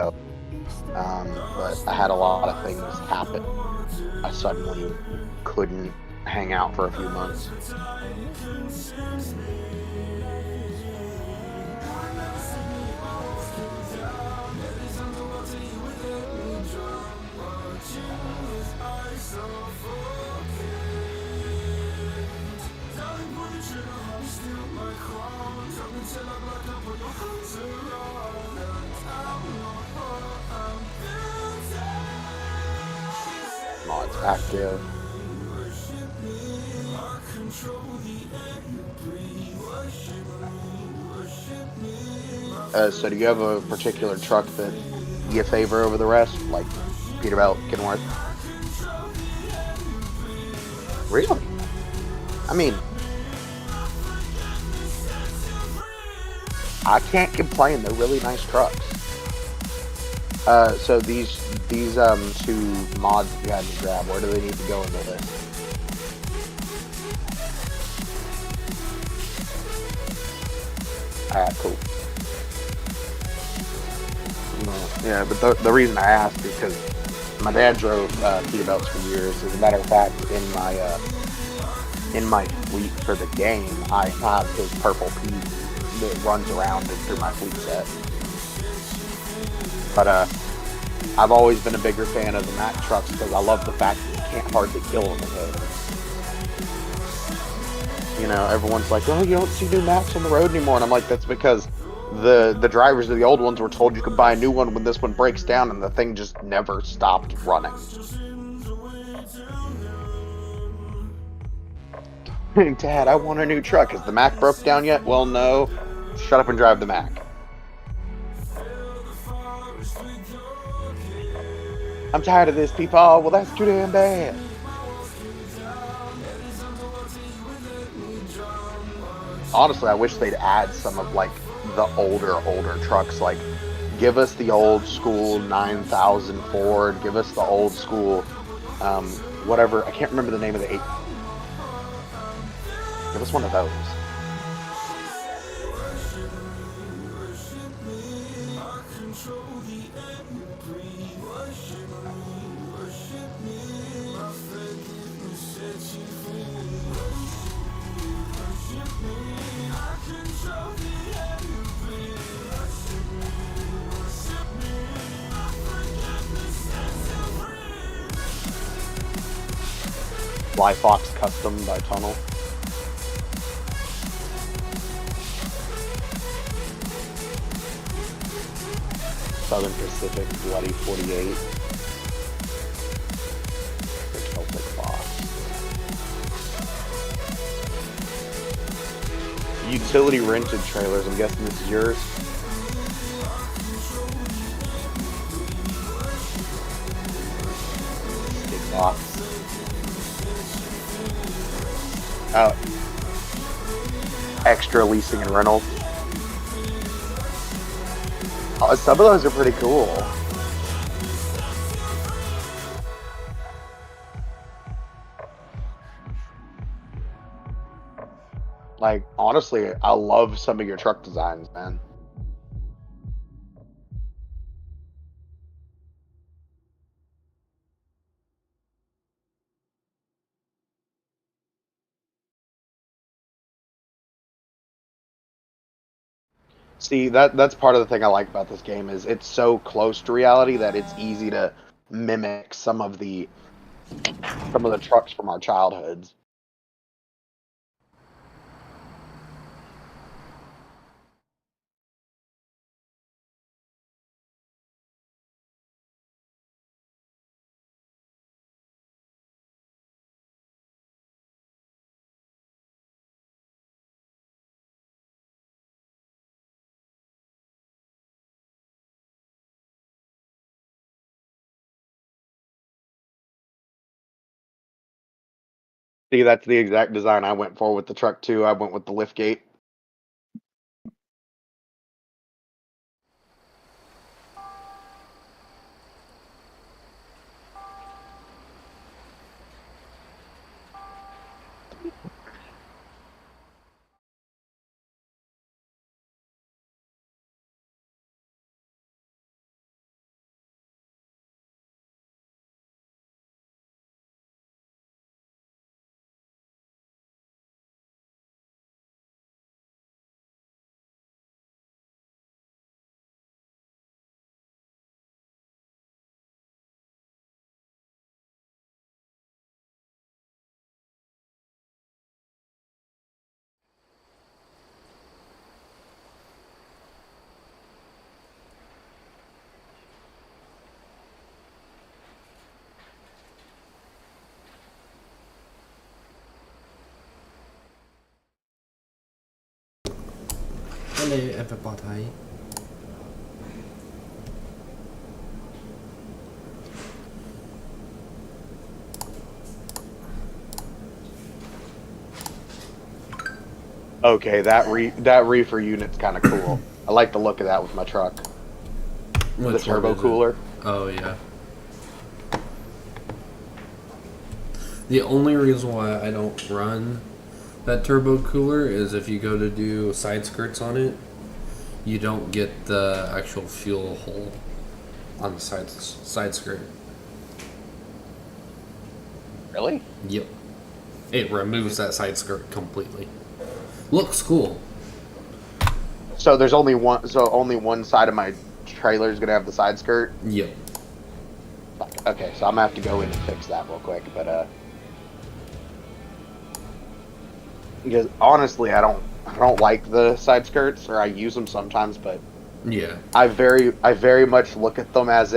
ago. But I had a lot of things happen. I suddenly couldn't hang out for a few months. Mods active. So do you have a particular truck that you favor over the rest, like Peterbilt, Kenworth? Really? I mean, I can't complain. They're really nice trucks. So these two mods that you had me grab, where do they need to go in the list? All right, cool. Yeah, but the reason I asked is because my dad drove Peterbilts for years. As a matter of fact, in my fleet for the game, I have his purple Pete that runs around through my fleet set. But I've always been a bigger fan of the Mack trucks because I love the fact that you can't hardly kill them in here. You know, everyone's like, "Oh, you don't see new Macks on the road anymore," and I'm like, "That's because the drivers of the old ones were told you could buy a new one when this one breaks down, and the thing just never stopped running." Dad, I want a new truck. Has the Mack broke down yet? Well, no. Shut up and drive the Mack. I'm tired of this, people. Oh, well, that's too damn bad. Honestly, I wish they'd add some of like the older trucks. Like, give us the old school 9000 Ford. Give us the old school, whatever. I can't remember the name of the eight. Give us one of those. Sly Fox Custom by Tunnel. Southern Pacific Bloody 48. The Celtic Fox. Utility rented trailers. I'm guessing this is yours. Big box. Oh, extra leasing and rentals. Some of those are pretty cool. Like, honestly, I love some of your truck designs, man. See, that's part of the thing I like about this game is it's so close to reality that it's easy to mimic some of the trucks from our childhoods. See, that's the exact design I went for with the truck too. I went with the lift gate. Hello, everybody. Okay, that reefer unit's kind of cool. I like the look of that with my truck. The turbo cooler. Oh yeah. The only reason why I don't run that turbo cooler is if you go to do side skirts on it, you don't get the actual fuel hole on the side skirt. Really? Yep. It removes that side skirt completely. Looks cool. So there's only one. So only one side of my trailer is gonna have the side skirt. Yep. Okay, so I'm gonna have to go in and fix that real quick. But because honestly, I don't like the side skirts, or I use them sometimes, but yeah, I very much look at them as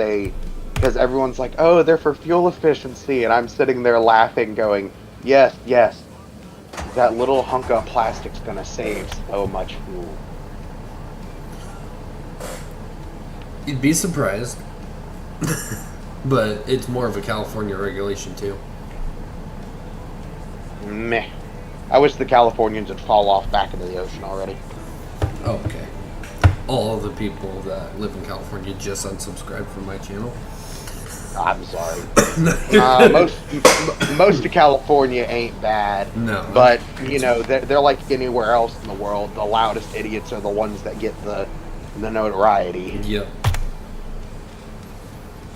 because everyone's like, oh, they're for fuel efficiency, and I'm sitting there laughing, going, yes, yes. That little hunk of plastic's gonna save so much fuel. you'd be surprised, but it's more of a California regulation too. Meh. I wish the Californians would fall off back into the ocean already. Oh, okay. All the people that live in California just unsubscribed from my channel. I'm sorry. Most of California ain't bad. No. But, you know, they're like anywhere else in the world. The loudest idiots are the ones that get the notoriety. Yep.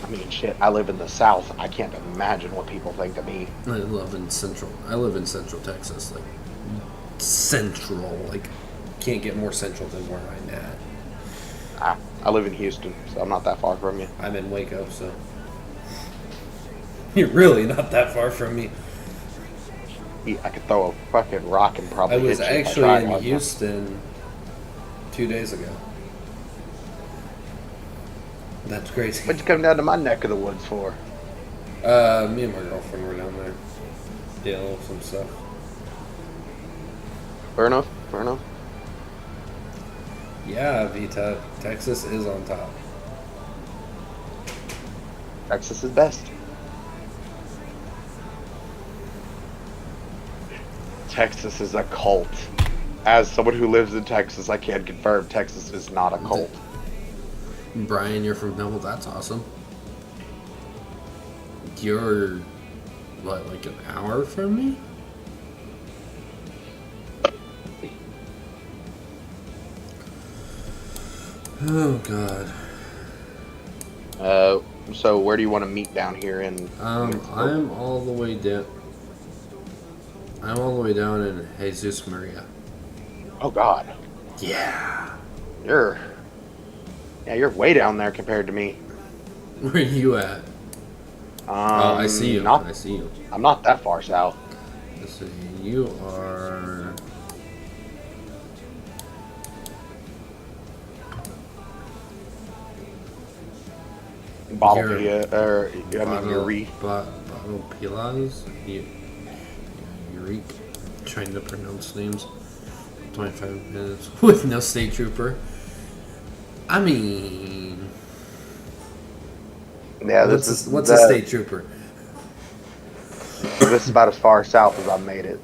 I mean, shit, I live in the South. I can't imagine what people think of me. I live in Central Texas. Like, central. Like, can't get more central than where I'm at. I live in Houston, so I'm not that far from you. I'm in Waco, so... You're really not that far from me. I could throw a fucking rock and probably. I was hit you actually in Houston 2 days ago. That's crazy. What'd you come down to my neck of the woods for? Me and my girlfriend were down there dealing with some stuff. Fair enough. Fair enough. Yeah, Vita, Texas is on top. Texas is best. Texas is a cult. As someone who lives in Texas, I can confirm Texas is not a cult. Brian, you're from Neville. That's awesome. You're, what, like an hour from me? Oh, God. So where do you want to meet down here in... I'm all the way down... I'm all the way down in Jesus Maria. Oh, God. Yeah. You're way down there compared to me. Where are you at? Oh, I see you. I see you. I'm not that far south. Let's see. You are... Bottle Pilas? Eureka. Trying to pronounce names. 25 minutes with no state trooper. I mean... Yeah, what's a state trooper? This is about as far south as I've made it.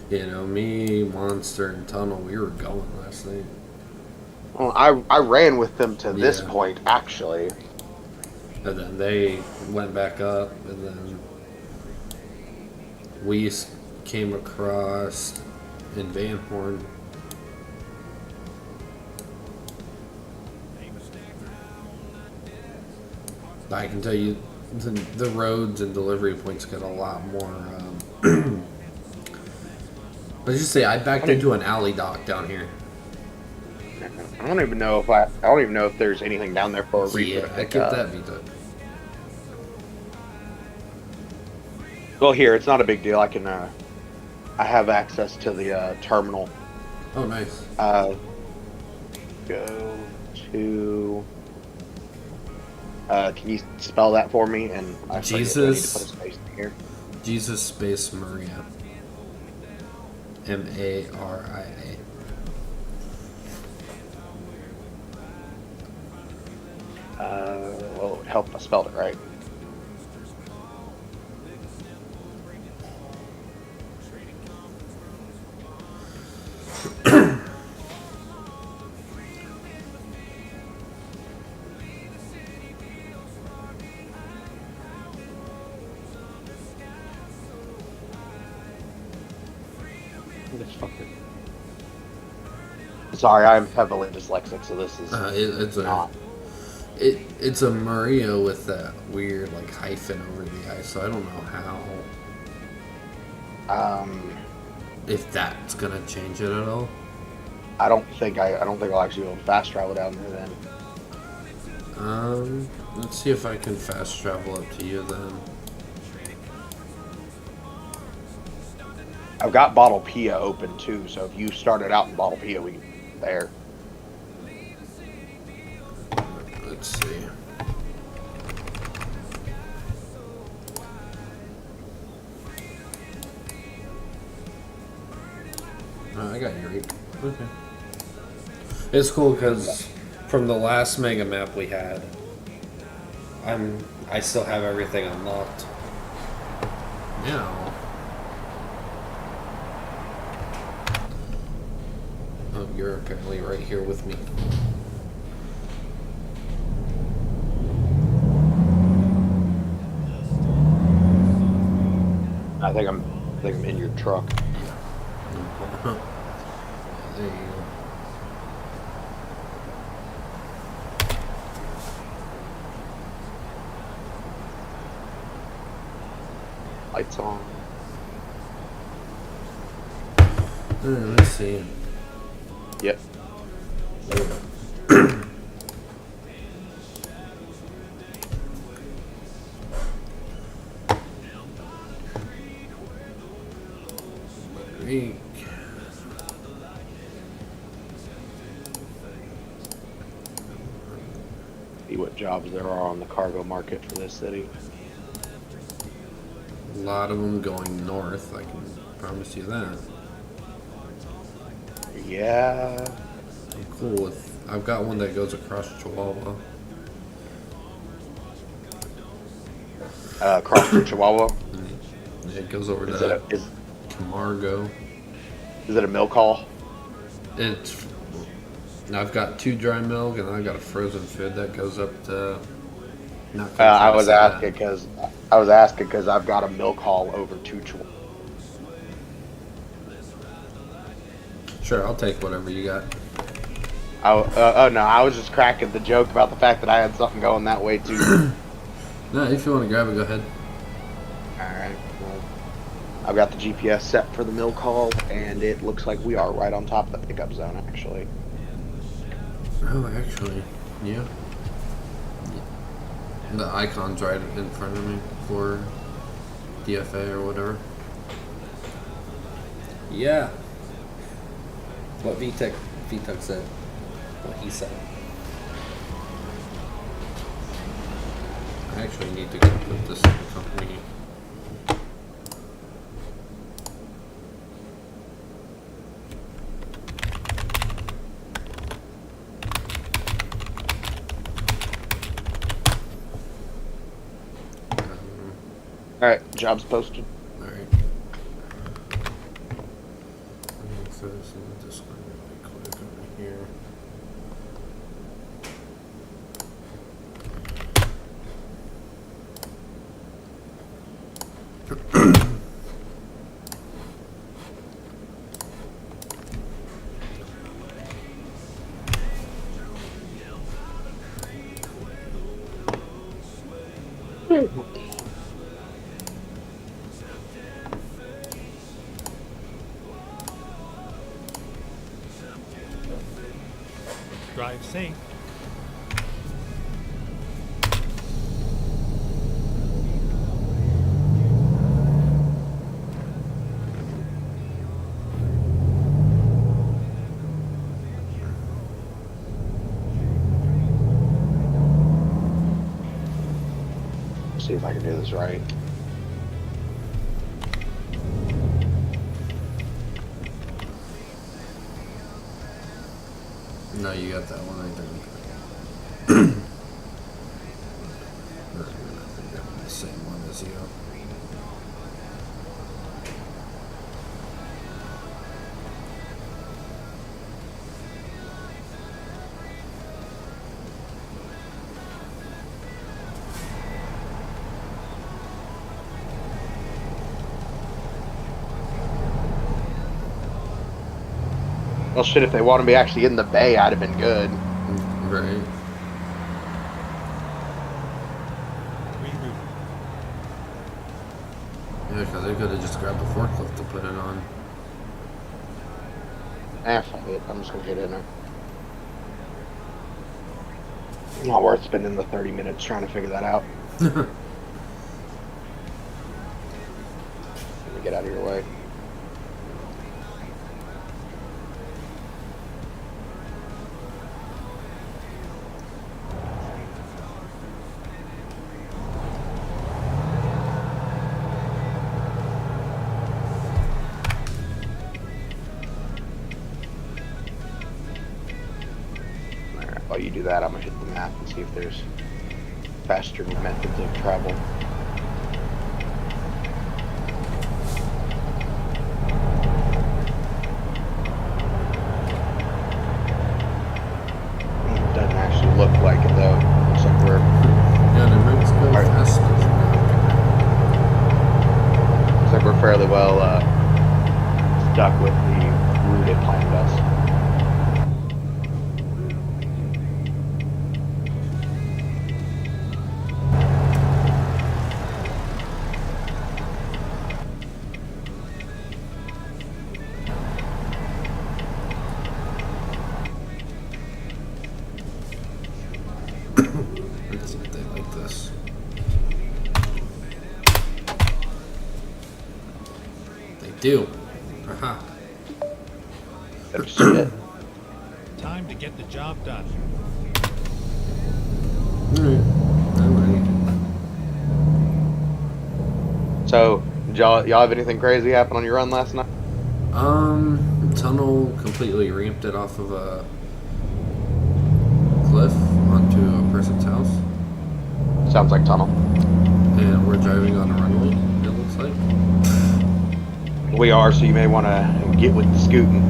You know, me, Monster, and Tunnel, we were going last night. Well, I ran with them to this point, actually. And then they went back up, and then we came across in Van Horn. I can tell you, the roads and delivery points get a lot more. Let's just say I backed into an alley dock down here. I don't even know if there's anything down there for a reason. Yeah, I get that, Vita. Well, here it's not a big deal. I can. I have access to the terminal. Oh, nice. Go to. Can you spell that for me? And Jesus. I need to put a space in here. Jesus space Maria. Maria. Well, it would help if I spelled it right. Motherfucker. Sorry, I'm heavily dyslexic, so this is It's not. it's a Maria with that weird like hyphen over the I, so I don't know how Um, if that's gonna change it at all. I don't think I'll actually be able to fast travel down there then. Let's see if I can fast travel up to you then. I've got Bottle Pia open too, so if you started out in Bottle Pia, we can there. Let's see. I got your rate. Okay. It's cool because from the last mega map we had, I still have everything unlocked. Now, oh, you're apparently right here with me. I think I'm in your truck. There you go. Lights on. Let's see. Yep. Great. See what jobs there are on the cargo market for this city. A lot of them going north, I can promise you that. Yeah. I'm cool with. I've got one that goes across Chihuahua. Across from Chihuahua. It goes over Is to it a, Camargo. is it a milk haul? It's. I've got 2 dry milk and I've got a frozen food that goes up to. Not I was asking because I've got a milk haul over to Chihuahua. Sure, I'll take whatever you got. Oh no, I was just cracking the joke about the fact that I had something going that way too. No, if you want to grab it, go ahead. Alright, well, I've got the GPS set for the milk haul, and it looks like we are right on top of the pickup zone, actually. Oh, actually, yeah. The icon's right in front of me for DFA or whatever. Yeah. What VTech said. What he said. I actually need to go put this in the company. Alright, job's posted. Alright. I'm gonna throw this in the Discord really quick over here. Drive safe. See if I can do this right. No, you got that one right there. lets you. Well, shit, if they wanted me actually in the bay, I'd have been good. Right. Reroute. Yeah, because they could have just grabbed the forklift to put it on. Fuck it. I'm just gonna get in there. Not worth spending the 30 minutes trying to figure that out. Let me get out of your way. Alright, while you do that, I'm gonna hit the map and see if there's faster methods of travel. It doesn't actually look like it though. Looks like we're Yeah, New Mexico Alright. fast. looks like we're fairly well stuck with the route it planned us. Let's see if they like this. They do. Aha. Better see it. Time to get the job done. Alright. I'm ready. So, did y'all have anything crazy happen on your run last night? Tunnel completely ramped it off of a cliff onto a person's house. Sounds like tunnel. And we're driving on a runway, it looks like. We are, so you may want to get with the scooting.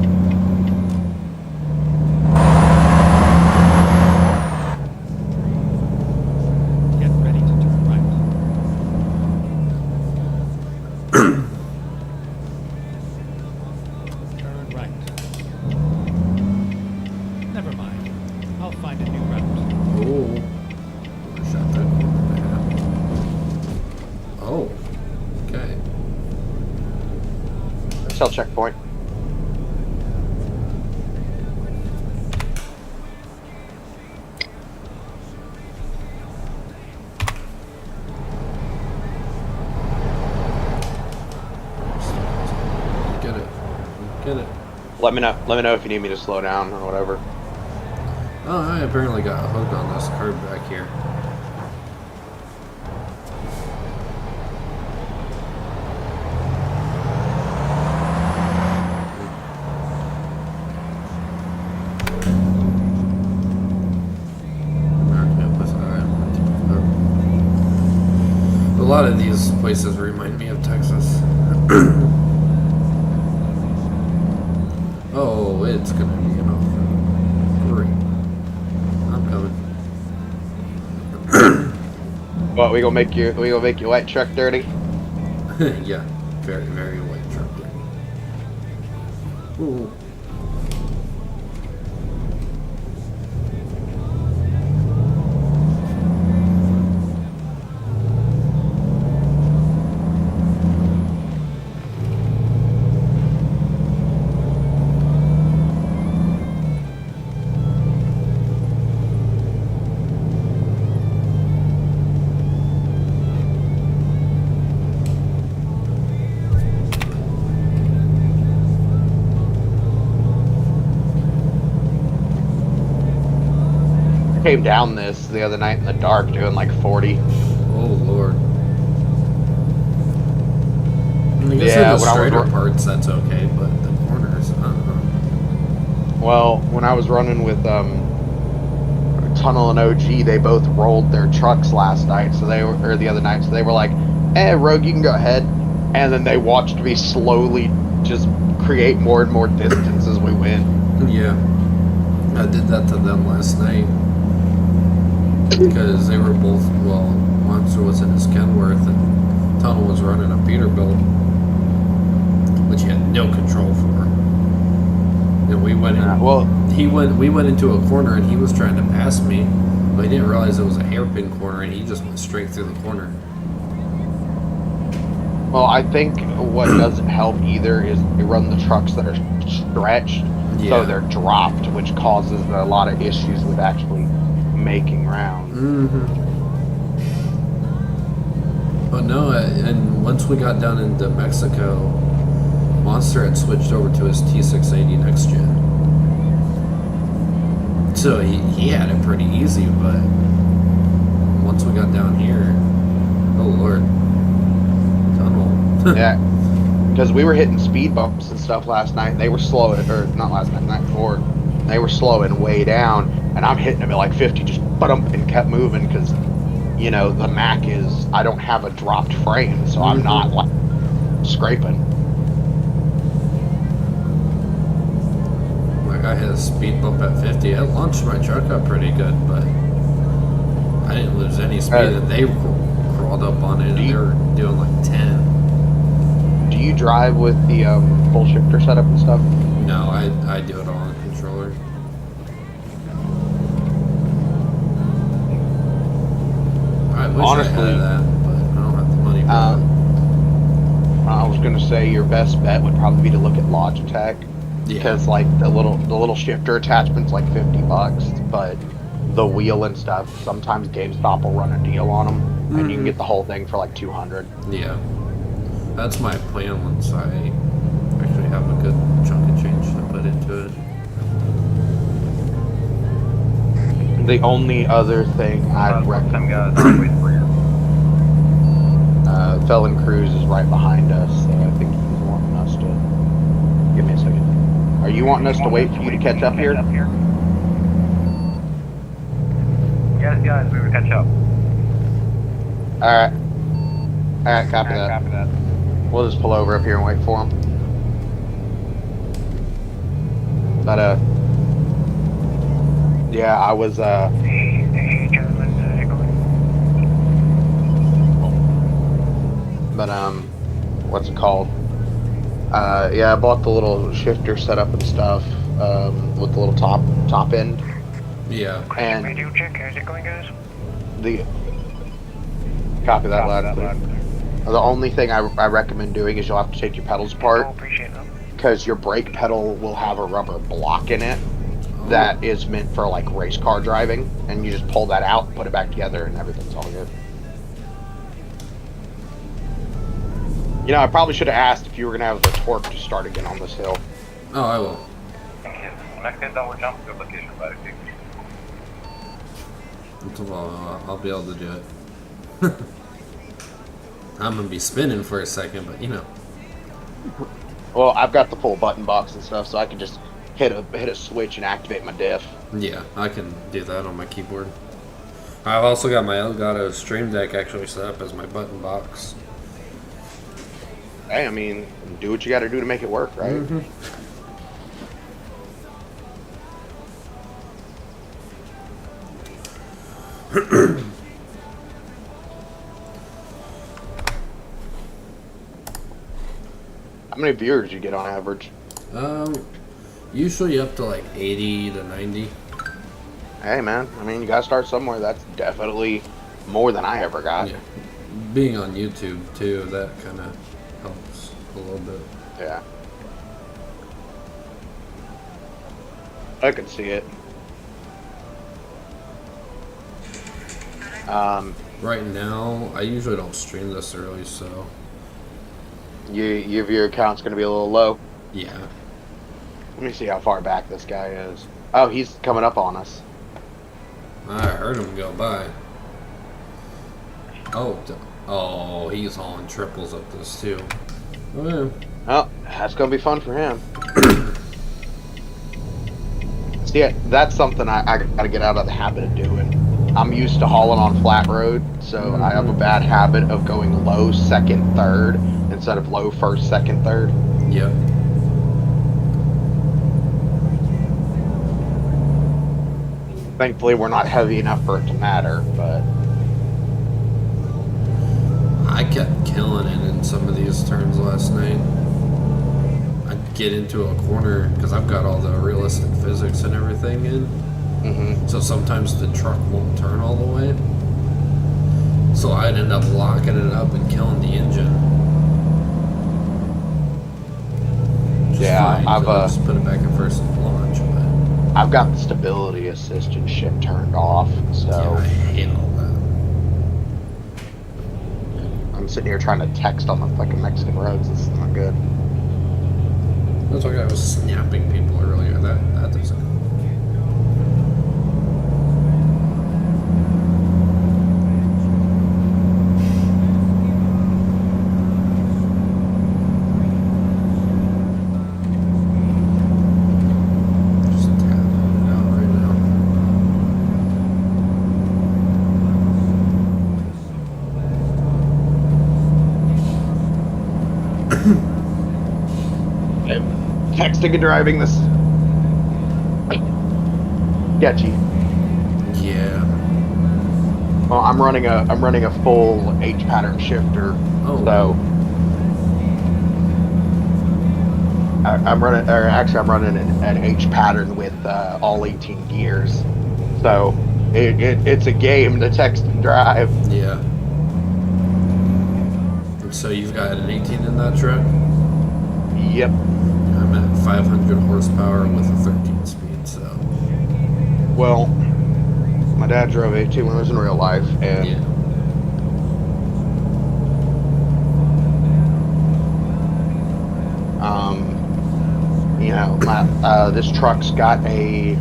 Get ready to turn right. Turn right. Never mind. I'll find a new route. Oh. Shot that corner in the half. Oh. Okay. Cell checkpoint. Get it. Get it. Let me know. Let me know if you need me to slow down or whatever. Oh, I apparently got hooked on this curb back here. A lot of these places remind me of Texas. Oh, it's gonna be an off-road. Great. I'm coming. What, we gonna make your white truck dirty? Yeah, very, very white truck. Ooh. Came down this the other night in the dark doing like 40. Oh lord. I guess Yeah, in the when I was straighter ru- parts that's okay, but the corners, I don't know. Well, when I was running with Tunnel and OG, they both rolled their trucks last night, so they were, or the other night, so they were like, Rogue, you can go ahead. And then they watched me slowly just create more and more distance as we went. Yeah. I did that to them last night. Because they were both, well, Monster was in his Kenworth and Tunnel was running a Peterbilt, which he had no control for. And we went in, we went into a corner and he was trying to pass me, but he didn't realize it was a hairpin corner and he just went straight through the corner. Well, I think what doesn't help either is they run the trucks that are stretched, so they're dropped, which causes a lot of issues with actually making rounds. But no, and once we got down into Mexico, Monster had switched over to his T680 Next Gen. So he had it pretty easy, but once we got down here, oh Lord. Tunnel. Yeah, because we were hitting speed bumps and stuff last night. They were slowing, or not last night, the night before. They were slowing way down, and I'm hitting them at like 50, just and kept moving because, you know, the Mac is, I don't have a dropped frame, so I'm not like scraping. Like I hit a speed bump at 50. I launched my truck up pretty good, but I didn't lose any speed. And they crawled up on it, and they were doing like 10. Do you drive with the full shifter setup and stuff? No, I do it all on the controller. I wish Honestly, I had that, but I don't have the money for that. I was gonna say your best bet would probably be to look at Logitech, because like the little shifter attachment's like $50, but the wheel and stuff, sometimes GameStop will run a deal on them, and you can get the whole thing for like $200. Yeah, that's my plan once I actually have a good chunk of change to put into it. The only other thing I'd recommend, Felon Cruz is right behind us, so I think he's wanting us to. Give me a second. Are you wanting us to wait for you to catch up here? Yes, guys, we will catch up. Alright. Alright, copy that. We'll just pull over up here and wait for him. But, yeah, I was, but, what's it called? Yeah, I bought the little shifter setup and stuff, with the little top end. Yeah. And radio check, how's it going, guys? Copy that loud. The only thing I recommend doing is you'll have to take your pedals apart, because your brake pedal will have a rubber block in it that is meant for like race car driving, and you just pull that out, put it back together, and everything's all good. You know, I probably should have asked if you were gonna have the torque to start again on this hill. Oh, I will. Next time we'll jump to the location, but I'll be able to do it. I'm gonna be spinning for a second, but you know. Well, I've got the full button box and stuff, so I can just hit a switch and activate my diff. Yeah, I can do that on my keyboard. I've also got my Elgato Stream Deck actually set up as my button box. Hey, I mean, do what you got to do to make it work, right? How many viewers do you get on average? Usually up to like 80 to 90. Hey, man. I mean, you got to start somewhere. That's definitely more than I ever got. Yeah. Being on YouTube too, that kind of helps a little bit. Yeah. I can see it. Right now, I usually don't stream this early, so your viewer account's going to be a little low. yeah. Let me see how far back this guy is. Oh, he's coming up on us. I heard him go by. Oh, he's hauling triples up this too. Oh, yeah. Oh, that's going to be fun for him. See, that's something I got to get out of the habit of doing. I'm used to hauling on flat road, so I have a bad habit of going low second, third instead of low first, second, third. Yep. Thankfully, we're not heavy enough for it to matter, but I kept killing it in some of these turns last night. I'd get into a corner because I've got all the realistic physics and everything in. So sometimes the truck won't turn all the way. So I'd end up locking it up and killing the engine. yeah, I've just put it back in first and launch, but I've got the stability assist and shit turned off, so yeah, I hate all that. I'm sitting here trying to text on the fucking Mexican roads. This is not good. That's why I was snapping people earlier. That doesn't. Just tapping it out right now. I'm texting and driving this sketchy. Yeah. Well, I'm running a full H pattern shifter, Oh. so I'm running an H pattern with all 18 gears. So it's a game to text and drive. Yeah. And so you've got an 18 in that truck? Yep. I'm at 500 horsepower with a 13 speed, so. Well, my dad drove 18 wheelers in real life, and Yeah. you know, this truck's got an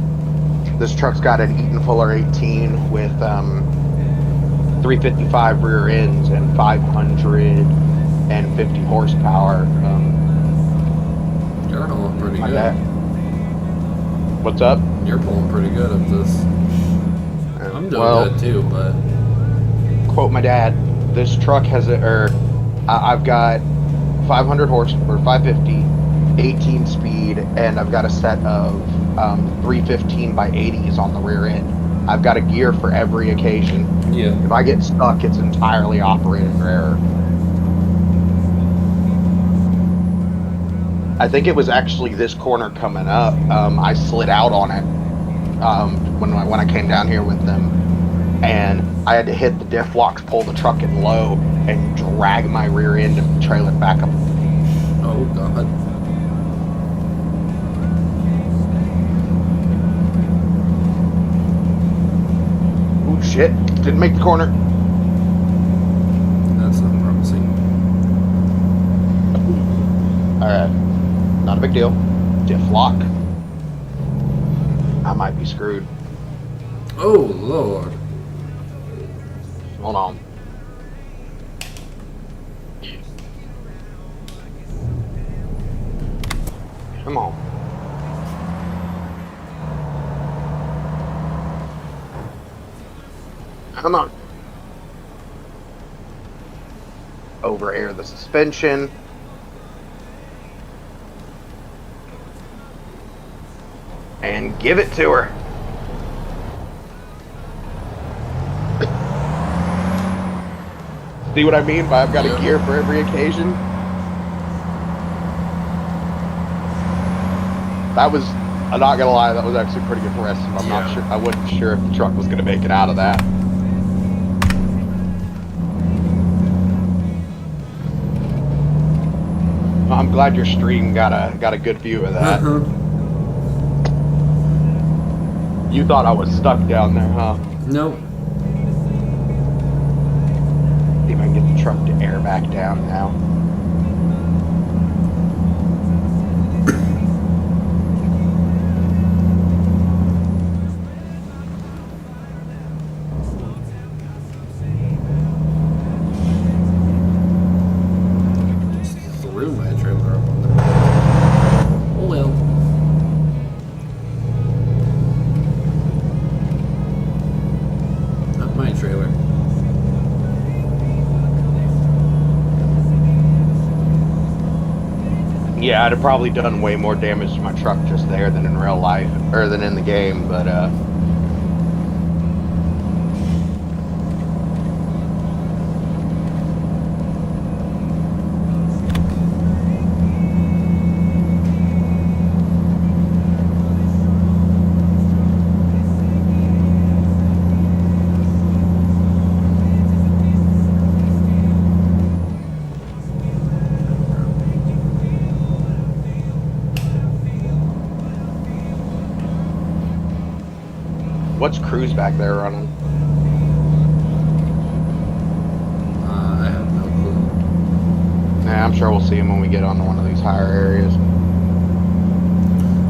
Eaton Fuller 18 with 355 rear ends and 550 horsepower. You're pulling pretty My good. dad. What's up? You're pulling pretty good at this. I'm doing good too, but Quote my dad. This truck has I've got 500 horse or 550, 18 speed, and I've got a set of 315 by 80s on the rear end. I've got a gear for every occasion. yeah. If I get stuck, it's entirely operator error. I think it was actually this corner coming up. I slid out on it when I came down here with them, and I had to hit the diff locks, pull the truck in low, and drag my rear end and trail it back up. Oh god. Oh shit! Didn't make the corner. That's not promising. All right, not a big deal. Diff lock. I might be screwed. Oh lord. Hold on. Come on. Come on. Over air the suspension. And give it to her. See what I mean by I've got a gear for every occasion? That was, I'm not gonna lie, that was actually pretty impressive. I'm not sure, I wasn't sure if the truck was gonna make it out of that. I'm glad your stream got a good view of that. You thought I was stuck down there, huh? Nope. See if I can get the truck to air back down now. Just threw my trailer up on the Oh well. Yeah, I'd have probably done way more damage to my truck just there than in real life, or than in the game, but, what's Cruz back there running? I have no clue. Yeah, I'm sure we'll see him when we get onto one of these higher areas.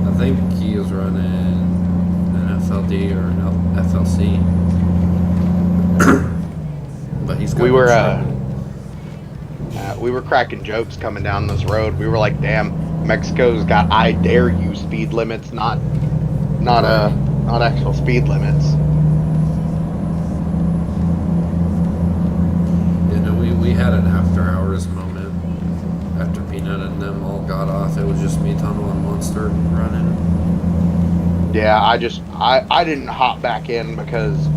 I think he is running an FLD or an FLC. But he's got We were cracking jokes coming down this road. We were like, "Damn, Mexico's got I dare you speed limits, not actual speed limits." You know, we had an after hours moment after Peanut and them all got off. It was just me, Tunnel, and Monster running. Yeah, I didn't hop back in because,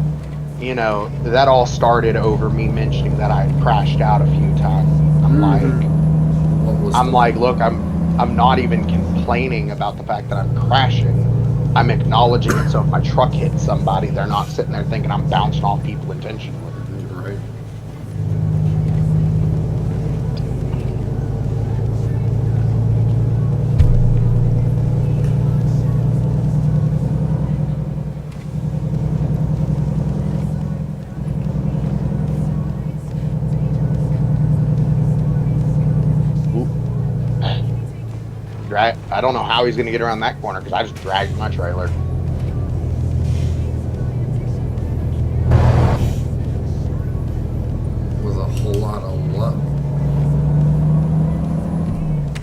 you know, that all started over me mentioning that I had crashed out a few times. I'm like, look, I'm not even complaining about the fact that I'm crashing. I'm acknowledging it, so if my truck hits somebody, they're not sitting there thinking I'm bouncing off people intentionally. Right. I don't know how he's going to get around that corner because I just dragged my trailer. With a whole lot of luck.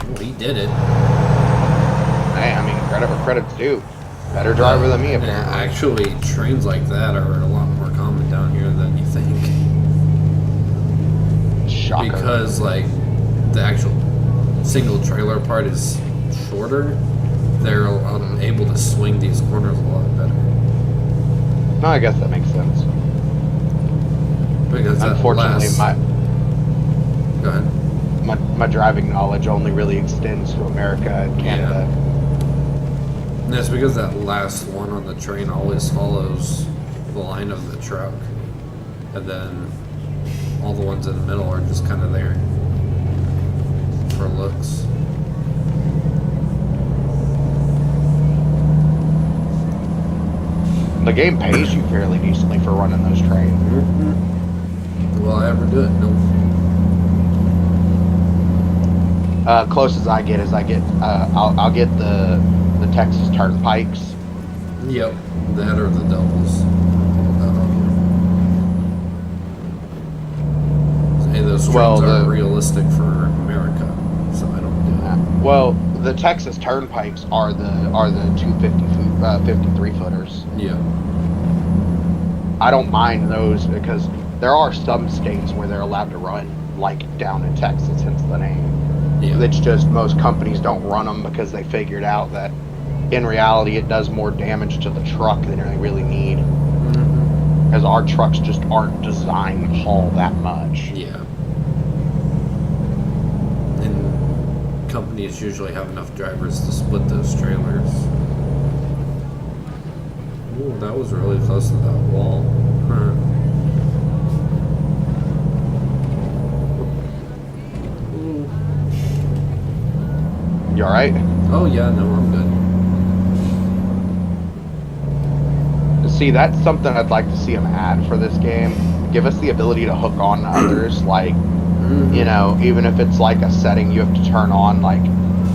Well, he did it. Hey, I mean, credit where credit's due. Better driver than me, apparently. Actually, trains like that are a lot more common down here than you think. Shocker. Because, like, the actual single trailer part is shorter. They're able to swing these corners a lot better. No, I guess that makes sense. Because unfortunately, Go ahead. my driving knowledge only really extends to America and Canada. Yeah. And that's because that last one on the train always follows the line of the truck. And then all the ones in the middle are just kind of there for looks. The game pays you fairly decently for running those trains. Mm-hmm. Will I ever do it? Nope. Closest I get is I'll get the Texas Turnpikes. Yep, that or the doubles. Hey, those trains are realistic for America, so I don't do that. Well, the Texas Turnpikes are the 53 footers. Yeah. I don't mind those because there are some states where they're allowed to run, like down in Texas, hence the name. Yeah. It's just most companies don't run them because they figured out that in reality it does more damage to the truck than they really need. Because our trucks just aren't designed to haul that much. Yeah. And companies usually have enough drivers to split those trailers. Ooh, that was really close to that wall. Huh. You alright? Oh yeah, no, I'm good. See, that's something I'd like to see them add for this game. Give us the ability to hook on to others, like, you know, even if it's like a setting you have to turn on, like,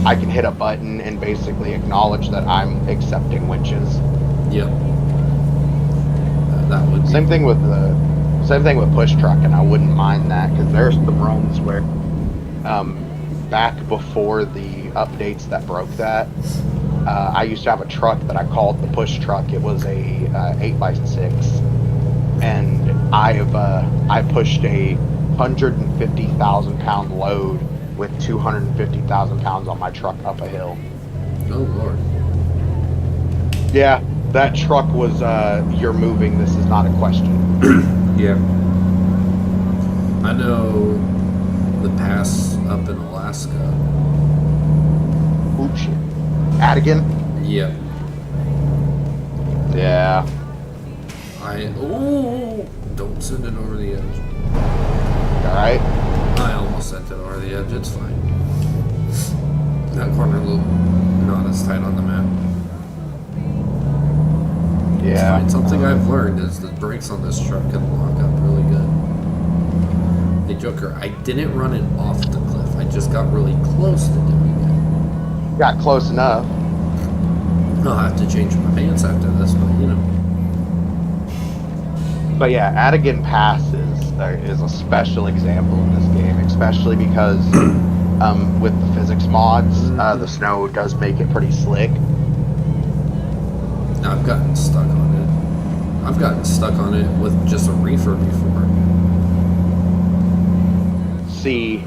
I can hit a button and basically acknowledge that I'm accepting winches. Yep. That would be Same thing with push trucking. I wouldn't mind that because there's some runs where, back before the updates that broke that, I used to have a truck that I called the push truck. It was a 8x6, and I pushed a 150,000 pound load with 250,000 pounds on my truck up a hill. Oh lord. Yeah, that truck was, you're moving, this is not a question. Yeah. I know the pass up in Alaska. Oop, shit. Adigan? Yep. Yeah. Don't send it over the edge. Alright. I almost sent it over the edge. It's fine. That corner loop, not as tight on the map. It's Yeah. fine. Something I've learned is the brakes on this truck can lock up really good. Hey Joker, I didn't run it off the cliff. I just got really close to doing it. Got close enough. I'll have to change my pants after this, but you know. But yeah, Adigan Pass is a special example in this game, especially because with the physics mods, the snow does make it pretty slick. I've gotten stuck on it. I've gotten stuck on it with just a reefer before. See,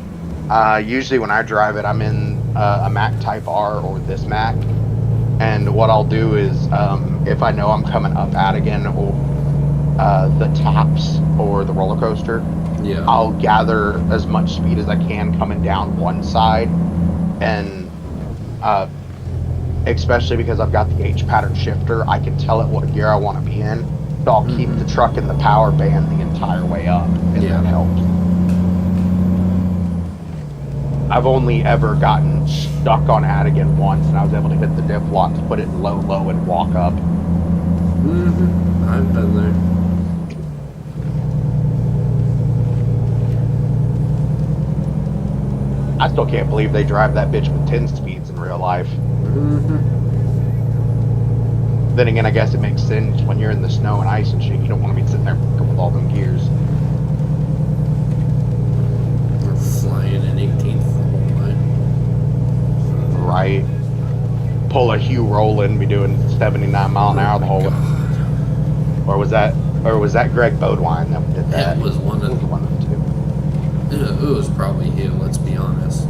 usually when I drive it, I'm in a Mac Type R or this Mac. And what I'll do is, if I know I'm coming up Adigan or the tops or the roller coaster, Yeah. I'll gather as much speed as I can coming down one side, and especially because I've got the H pattern shifter, I can tell it what gear I want to be in, so I'll keep the truck in the power band the entire way up, and Yeah. that helps. I've only ever gotten stuck on Adigan once, and I was able to hit the diff lock to put it in low, and walk up. I've been there. I still can't believe they drive that bitch with 10 speeds in real life. Then again, I guess it makes sense when you're in the snow and ice and shit. You don't want to be sitting there with all them gears. We're flying in 18th the whole way. Right. Pull a Hugh Roland, be doing 79 mile an hour the whole way. Or was that Greg Bodwine that did that? It was one of One of the two. It was probably him, let's be honest.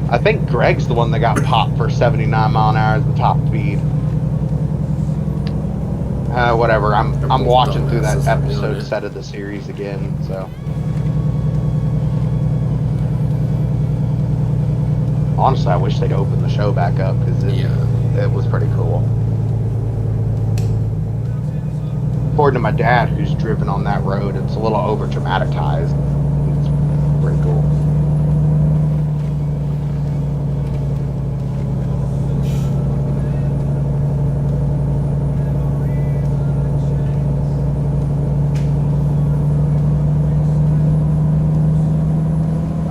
I think Greg's the one that got popped for 79 mile an hour as the top speed. Whatever. I'm watching through that episode set of the series again, so. Honestly, I wish they'd open the show back up because it was pretty cool. According to my dad, who's driven on that road, it's a little over dramatized. It's pretty cool.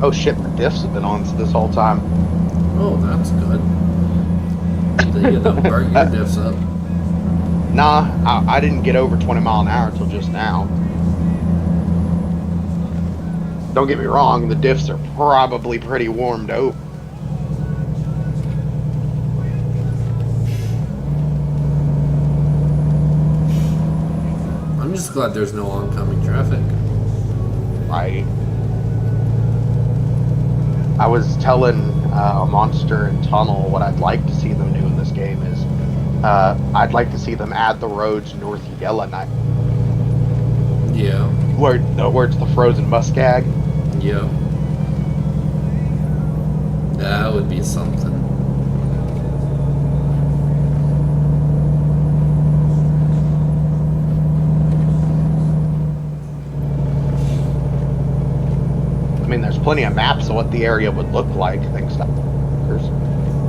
Oh shit, the diffs have been on this whole time. Oh, that's good. You don't burn your diffs up. Nah, I didn't get over 20 mile an hour until just now. Don't get me wrong, the diffs are probably pretty warmed over. I'm just glad there's no oncoming traffic. Right. I was telling Monster and Tunnel what I'd like to see them do in this game is I'd like to see them add the roads north of Yellowknife. Yeah. Where it's the frozen muskeg. Yeah. That would be something. I mean, there's plenty of maps of what the area would look like. Things like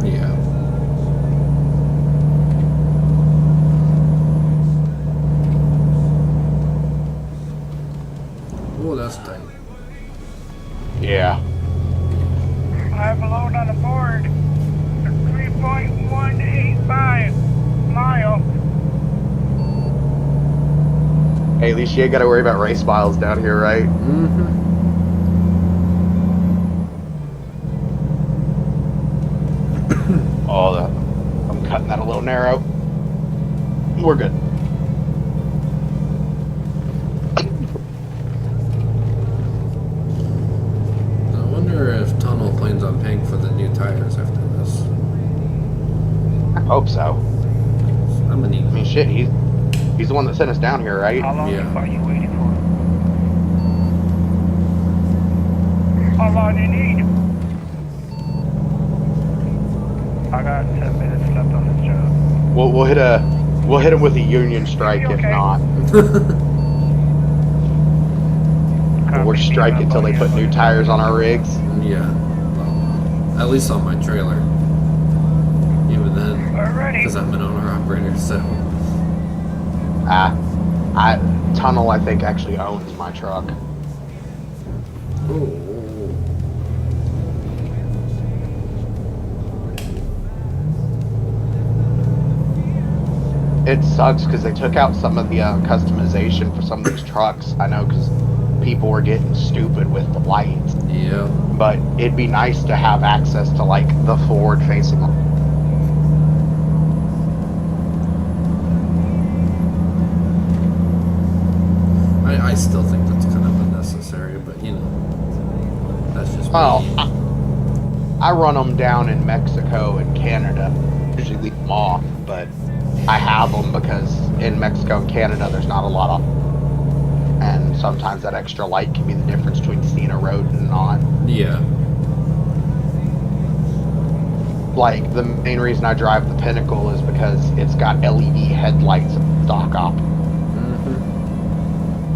Yeah. Oh, that's tight. yeah. I have a load on the board. 3.185 mile. Hey, at least you ain't got to worry about race miles down here, right? Mm-hmm. Oh, I'm cutting that a little narrow. We're good. I wonder if Hope so. I'm gonna need. I mean, shit, he's the one that sent us down here, right? How long Yeah. are you waiting for? How long do you need? I got 10 minutes left on this job. We'll hit him with a union strike if okay? not. We'll Copy, strike me and my until they buddy put are new going tires on our rigs. Yeah. Well, at least on my trailer. Even then, Alrighty. because I'm an owner operator, so. Tunnel, I think, actually owns my truck. Ooh. It sucks because they took out some of the customization for some of these trucks. I know because people were getting stupid with the lights. Yeah. But it'd be nice to have access to, like, the forward-facing. I still think that's kind of unnecessary, but you know, that's just Well, me. I run them down in Mexico and Canada. Usually leave them off, but I have them because in Mexico and Canada there's not a lot of, and sometimes that extra light can be the difference between seeing a road and not. Yeah. Like, the main reason I drive the Pinnacle is because it's got LED headlights stock up.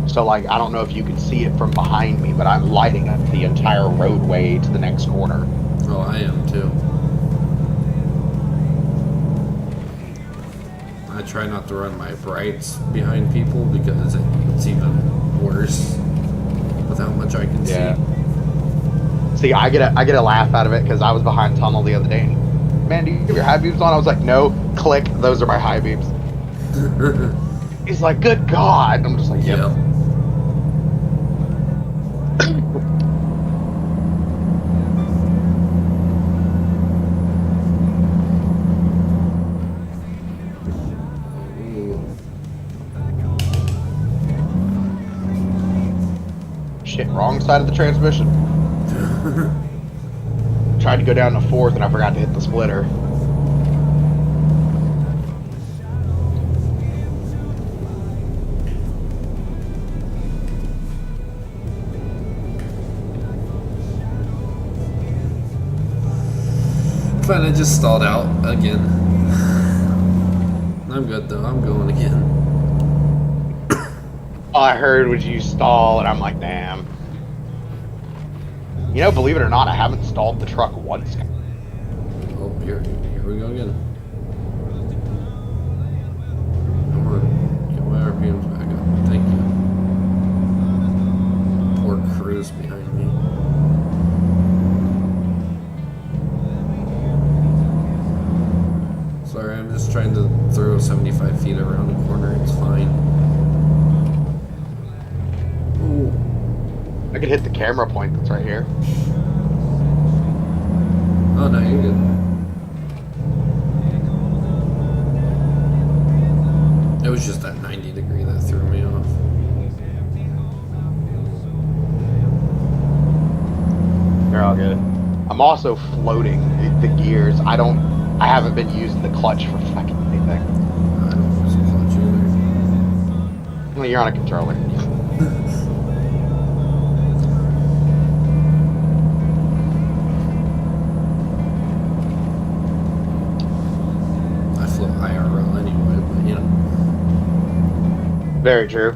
So, like, I don't know if you can see it from behind me, but I'm lighting up the entire roadway to the next corner. Oh, I am too. I try not to run my brights behind people because it's even worse with how much I can see. See, I get a laugh out of it because I was behind Tunnel the other day. And, man, do you have your high beams on? I was like, no. Click. Those are my high beams. He's like, good God. I'm just like, yep. Yep. Shit, wrong side of the transmission. Tried to go down to fourth and I forgot to hit the splitter. Fine, I just stalled out again. I'm good though, I'm going again. All I heard was you stall, and I'm like, damn. You know, believe it or not, I haven't stalled the truck once. Oh, here we go again. Come on, get my RPMs back up. Thank you. Poor Cruz behind me. Sorry, I'm just trying to throw 75 feet around a corner. It's fine. Ooh. I could hit the camera point that's right here. Oh, no, you're good. It was just that 90 degree that threw me off. They're all good. I'm also floating the gears. I haven't been using the clutch for fucking anything. I don't use a clutch either. Well, you're on a controller. I float IRL anyway, but you know. Very true.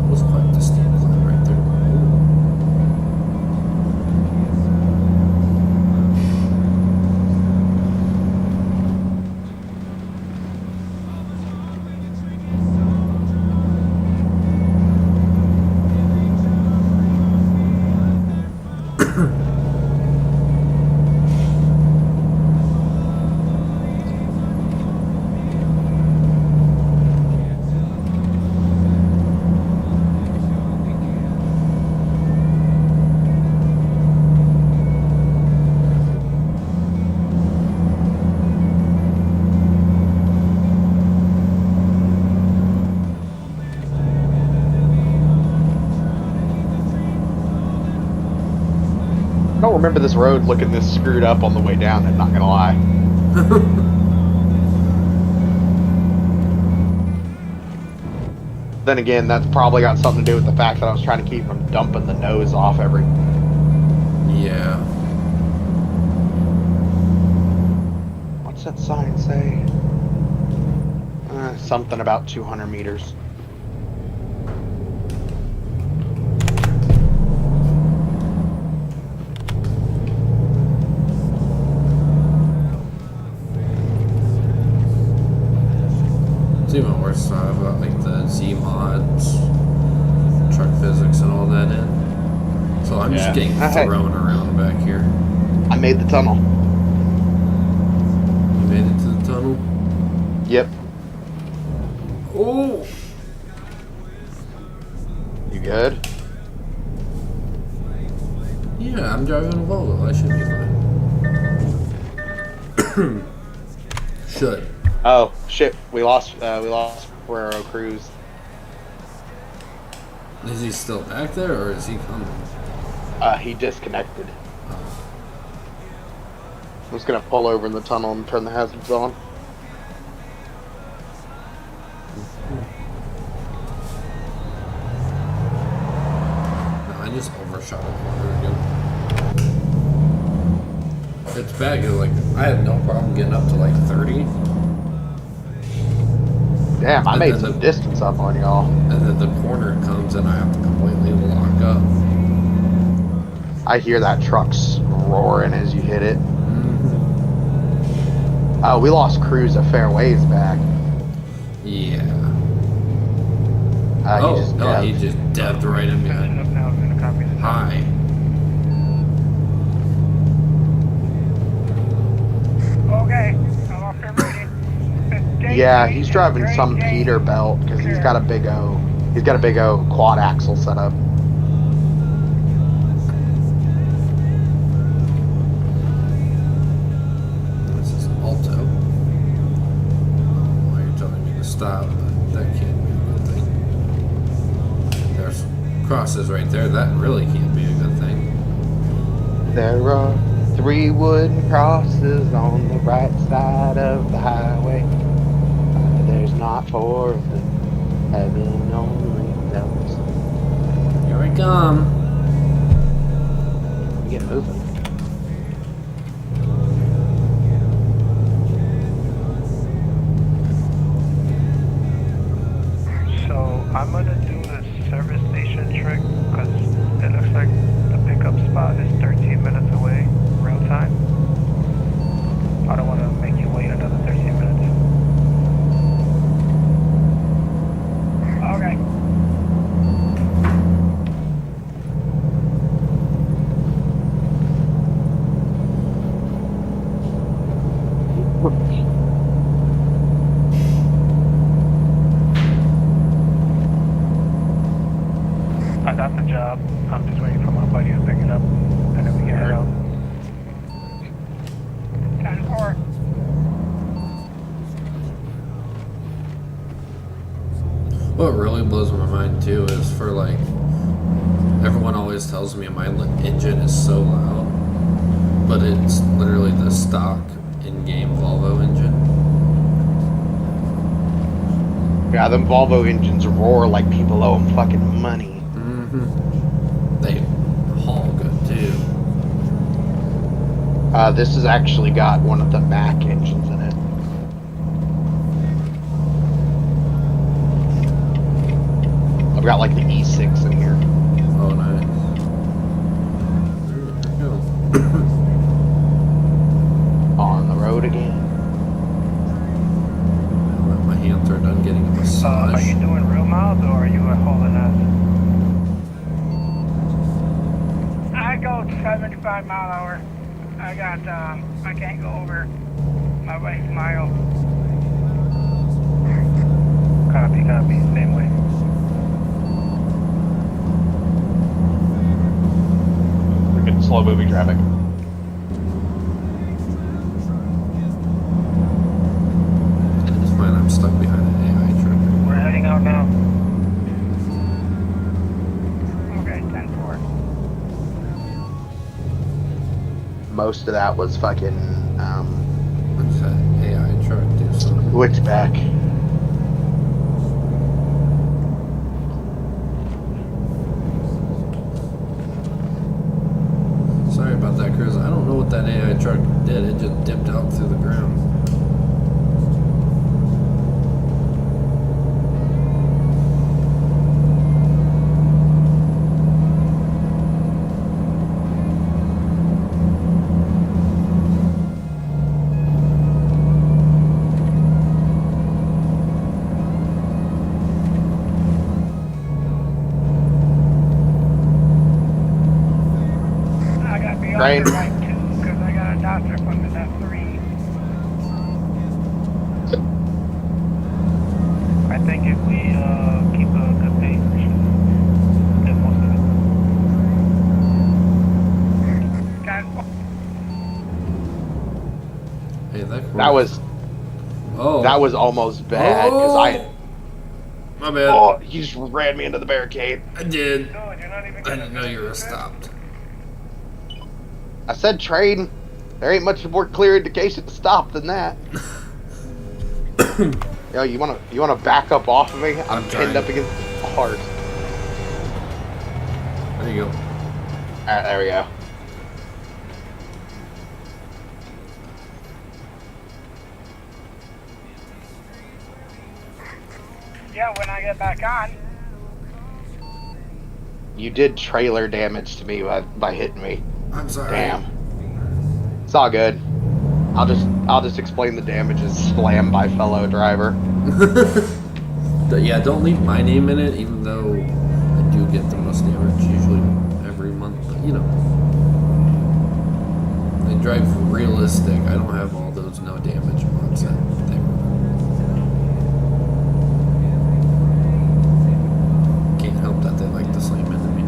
Was quite the steep climb right there. remember this road looking this screwed up on the way down, I'm not gonna lie. Then again, that's probably got something to do with the fact that I was trying to keep from dumping the nose off every. Yeah. What's that sign say? Something about 200 meters. It's even worse to have like the Z mods, truck physics, and all that in. So I'm just getting thrown around back here. I made the tunnel. You made it to the tunnel? Yep. Oh! You good? Yeah, I'm driving a Volvo. I should be fine. Should. Oh shit! We lost Ferrero Cruz. Is he still back there, or is he coming? He disconnected. I was gonna pull over in the tunnel and turn the hazards on. No, I just overshot it. It's bad, 'cause, like, I had no problem getting up to like 30. Damn, I And made then some distance up on y'all. And then the corner comes and I have to completely lock up. I hear that truck's roaring as you hit it. We lost Cruz a fair ways back. Yeah. He just devved right in behind. Finishing up now. I'm gonna copy this. Hi. Okay, I'm off the reading. Yeah, he's driving some Peterbilt because he's got a big O quad axle set up. This is an Alto. Why you're telling me to stop, but that can't be a good thing. There's crosses right there. That really can't be a good thing. There are 3 wooden crosses on the right side of the highway. There's not 4 of them. Heaven only knows. Here I come. Get moving. So I'm gonna do the service station trick because it looks like the pickup spot is 13 minutes away, real time. I don't want to make you wait another 13 minutes. Okay. I got the job. I'm just waiting for my buddy to pick it up, and then we can head out. 10-4. What really blows my mind too is for like, everyone always tells me my engine is so loud, but it's literally the stock in-game Volvo engine. Yeah, them Volvo engines roar like people owe them fucking money. They haul good too. This has actually got one of the Mac engines in it. I've got like the E6 in here. Oh, nice. There you go. On the road again. I'll let my hands are done getting a massage. Are you doing real miles or are you hauling ass? I go 75 mile an hour. I can't go over my wife's mile. Copy, same way. We're getting slow moving traffic. It's fine, I'm stuck behind an AI truck. We're heading out now. Okay, 10-4. most of that was fucking What's that AI truck do something? switchback. Sorry about that, Chris. I don't know what that AI truck did. It just dipped out through the ground. I gotta be Right. on the right too, because I got a doctor from the F3. I think if we keep a good pace, we should get most of it. Guys, Hey, That was Oh. that was almost bad because My bad. oh, he just ran me into the barricade. I did. dude, you're not even I gonna didn't know you were finish this? stopped. I said trade. There ain't much more clear indication to stop than that. Yo, you wanna back up off of me? I'm pinned trying. up against the heart. There you go. Alright, there we go. Yeah, when I get back on. You did trailer damage to me by hitting me. I'm sorry. Damn. It's all good. I'll just explain the damage as slammed by fellow driver. Yeah, don't leave my name in it, even though I do get the most damage usually every month. But you know, I drive realistic. I don't have all those no damage mods that they were. Can't help that they like to slam into me.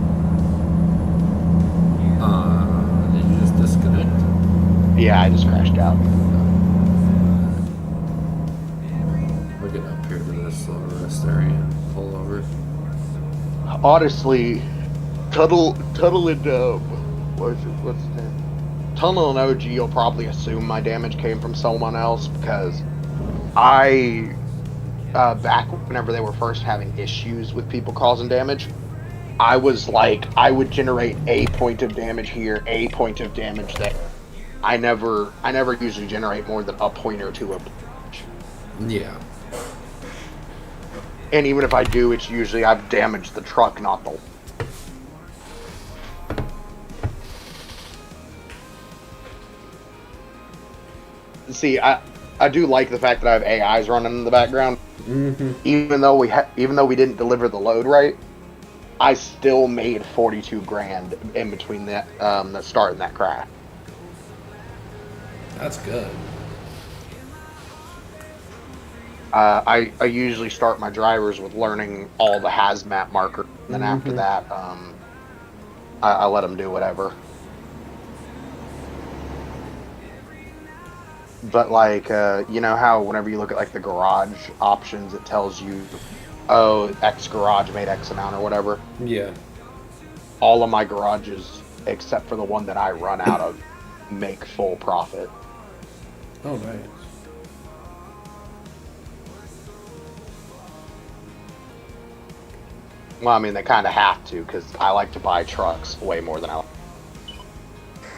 Did you just disconnect? Yeah, I just crashed out. We'll get up here to this little rest area and pull over. Honestly, Tuttle and what's his name? Tunnel and OG will probably assume my damage came from someone else because I back whenever they were first having issues with people causing damage, I was like I would generate a point of damage here, a point of damage there. I never usually generate more than a point or two of damage. Yeah. And even if I do, it's usually I've damaged the truck, not the. See, I do like the fact that I have AIs running in the background. Mm-hmm. Even though we didn't deliver the load right, I still made 42 grand in between that the start and that crash. That's good. I usually start my drivers with learning all the hazmat markers, and then after that, I let them do whatever. But like, you know how whenever you look at like the garage options, it tells you, oh, X garage made X amount or whatever. Yeah. All of my garages, except for the one that I run out of, make full profit. Oh, nice. Well, I mean, they kind of have to, because I like to buy trucks way more than I like.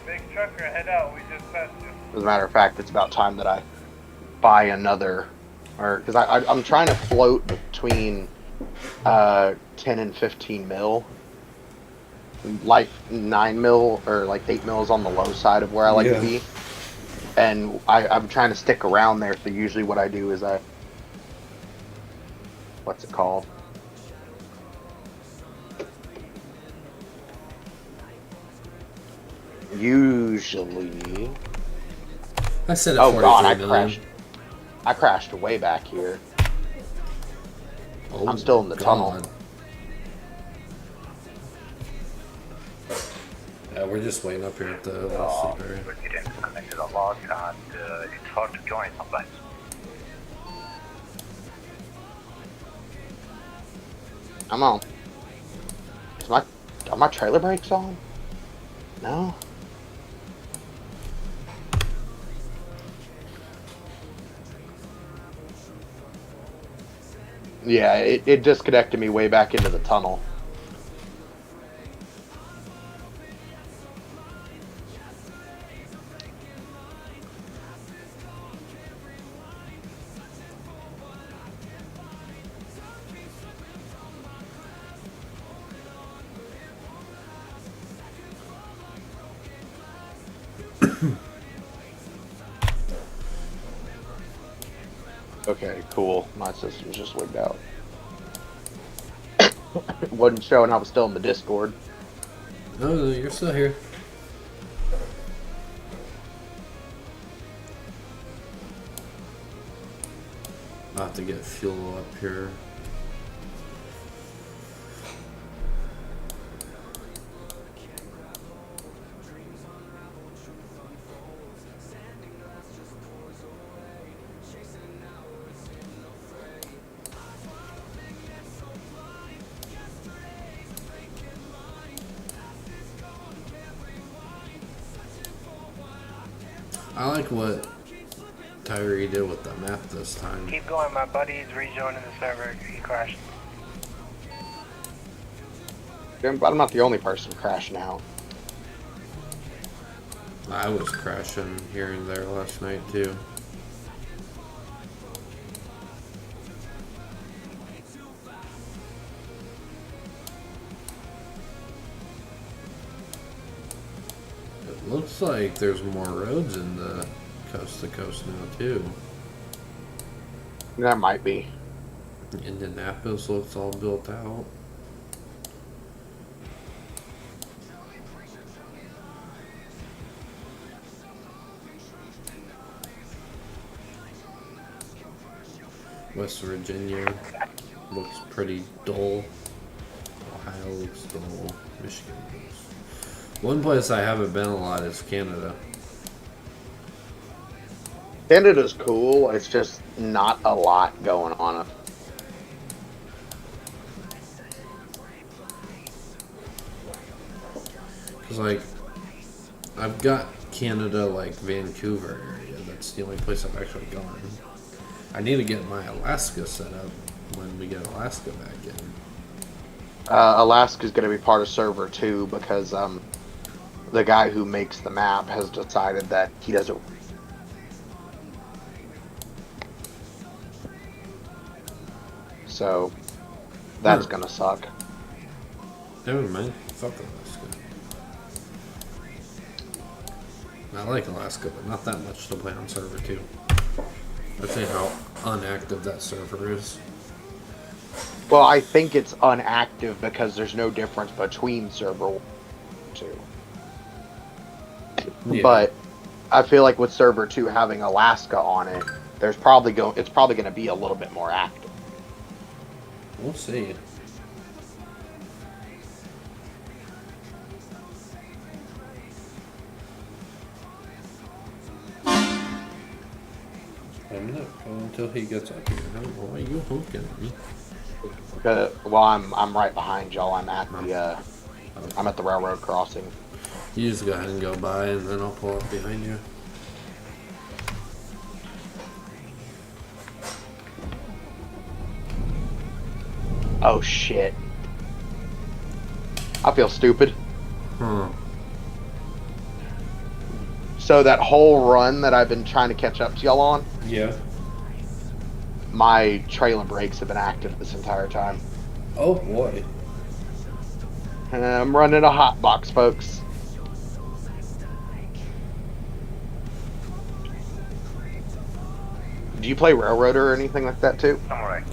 Big trucker, head out. We just passed you. As a matter of fact, it's about time that I buy another, or because I'm trying to float between 10 and 15 mil, like 9 mil or like 8 mils on the low side of where I like to be, and I'm trying to stick around there. So usually what I do is what's it called? Usually. I said it. Oh god, I million. crashed way back here. Oh, I'm still in the tunnel. God. Yeah, we're just waiting up here at the little sleep area. But you didn't connect to the log, and it's hard to join sometimes. Come on. Are my trailer brakes on? No? Yeah, it disconnected me way back into the tunnel. Okay, cool. My system's just wigged out. It wasn't showing I was still in the Discord. Oh, you're still here. I'll have to get fuel up here. I like what Tyree did with the map this time. Keep going, my buddy's rejoining the server. He crashed. But I'm not the only person crashing out. I was crashing here and there last night too. It looks like there's more roads in the coast to coast now too. There might be. Indianapolis looks all built out. West Virginia looks pretty dull. Ohio looks dull. Michigan looks. One place I haven't been a lot is Canada. Canada's cool. It's just not a lot going on. Cause like, I've got Canada like Vancouver area. That's the only place I've actually gone. I need to get my Alaska set up when we get Alaska back in. Alaska's going to be part of server 2 because the guy who makes the map has decided that he doesn't. So that's going to suck. Never mind. Fuck Alaska. I like Alaska, but not that much to play on server 2. I'd say how unactive that server is. Well, I think it's unactive because there's no difference between server 2. Yeah. But I feel like with server 2 having Alaska on it, it's probably going to be a little bit more active. We'll see. I'm not going until he gets up here. Why are you honking at me? Well, I'm right behind y'all. I'm at the railroad crossing. You just go ahead and go by, and then I'll pull up behind you. Oh shit! I feel stupid. Huh. So that whole run that I've been trying to catch up to y'all on, Yeah. my trailing brakes have been active this entire time. Oh boy. I'm running a hot box, folks. Do you play Railroader or anything like that too? Alright.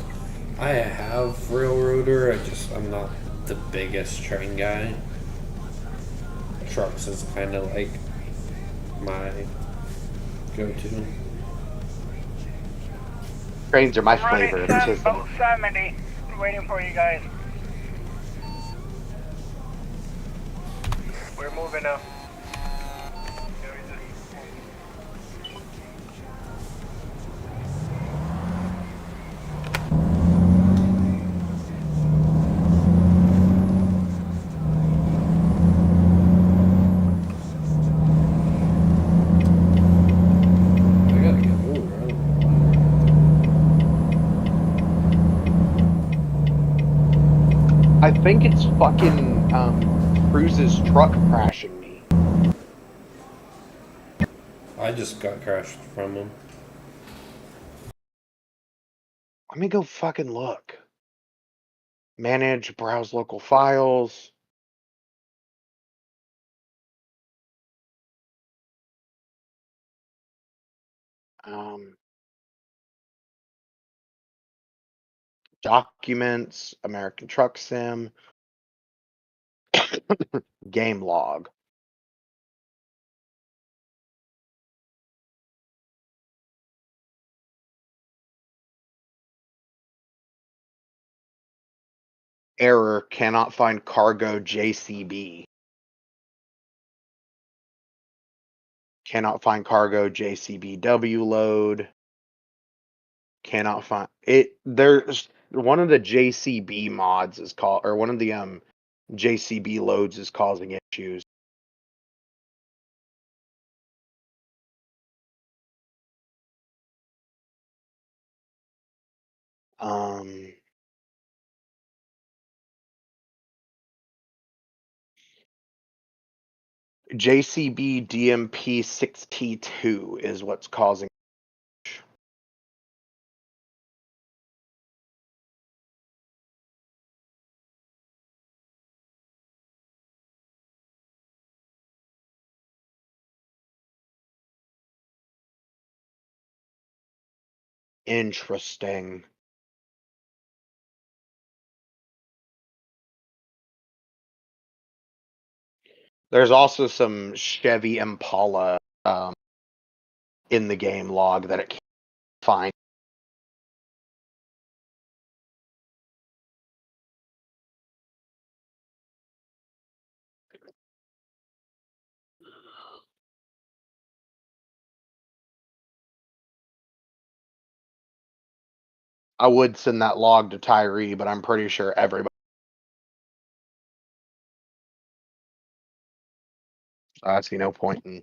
I have Railroader. I'm not the biggest train guy. Trucks is kind of like my go-to. Trains are my flavor of the system. Boat 70. Waiting for you guys. We're moving up. I gotta get over. I don't know. I think it's fucking Cruz's truck crashing me. I just got crashed from him. Let me go fucking look. Manage, browse local files. Um, Documents, American Truck Sim, game log. Error, cannot find cargo JCB. Cannot find cargo JCBW load. Cannot find it. There's one of the JCB mods is called, or one of the JCB loads is causing issues. Um, JCB DMP 6T2 is what's causing. Interesting. There's also some Chevy Impala in the game log that it can't find. I would send that log to Tyree, but I'm pretty sure everybody. I see no point in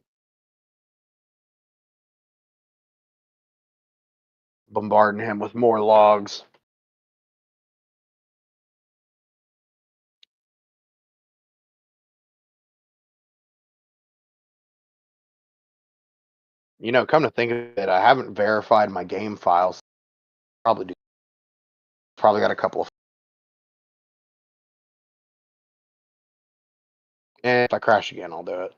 bombarding him with more logs. You know, come to think of it, I haven't verified my game files. Probably do. Probably got a couple of. And if I crash again, I'll do it.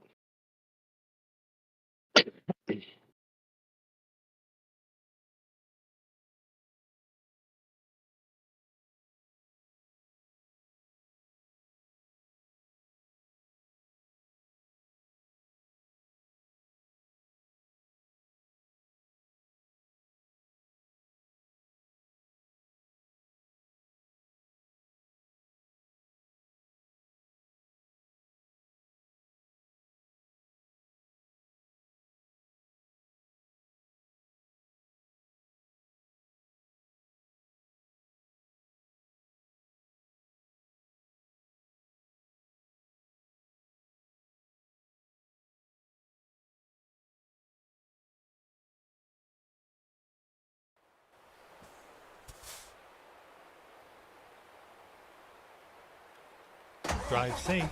Drive safe.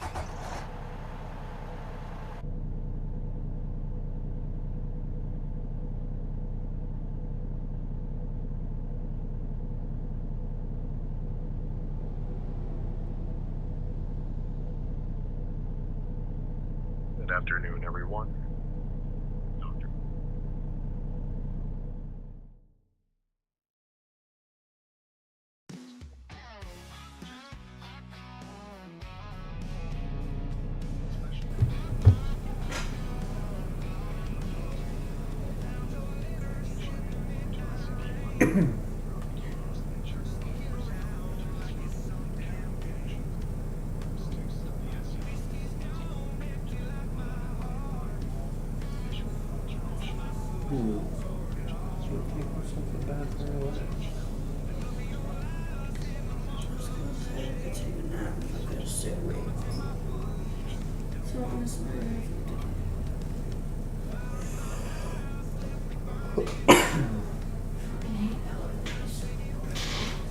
Good afternoon, everyone.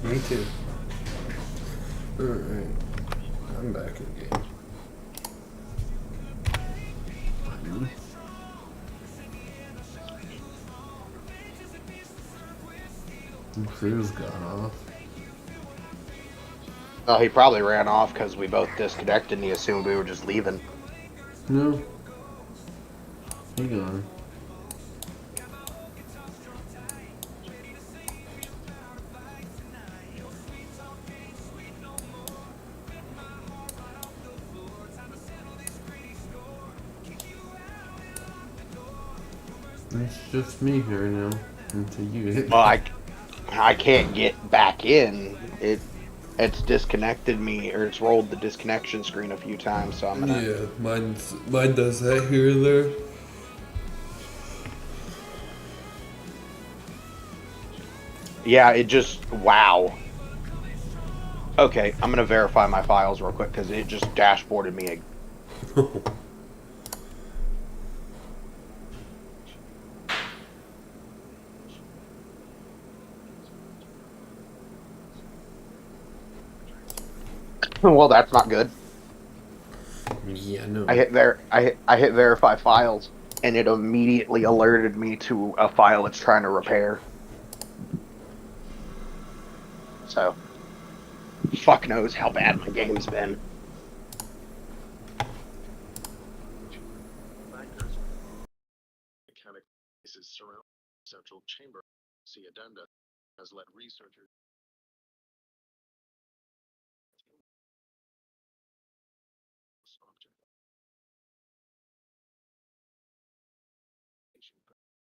Me too. Alright. I'm back in game. Cruz got off. Oh, he probably ran off because we both disconnected and he assumed we were just leaving. No. He gone. It's just me here now. Until you hit Well, me. I can't get back in. It's disconnected me, or it's rolled the disconnection screen a few times. So I'm gonna. Yeah, mine does that here and there. Yeah, it just wow. Okay, I'm gonna verify my files real quick because it just dashboarded me. Well, that's not good. Yeah, no. I hit verify files, and it immediately alerted me to a file it's trying to repair. So, fuck knows how bad my game's been. Factors. Mechanic is surround central chamber. See addenda has led researchers.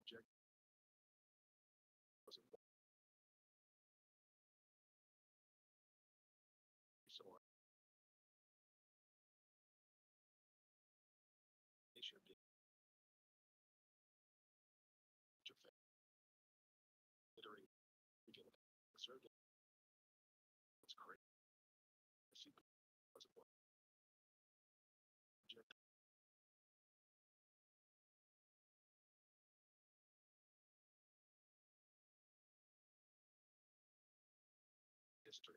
Object. History.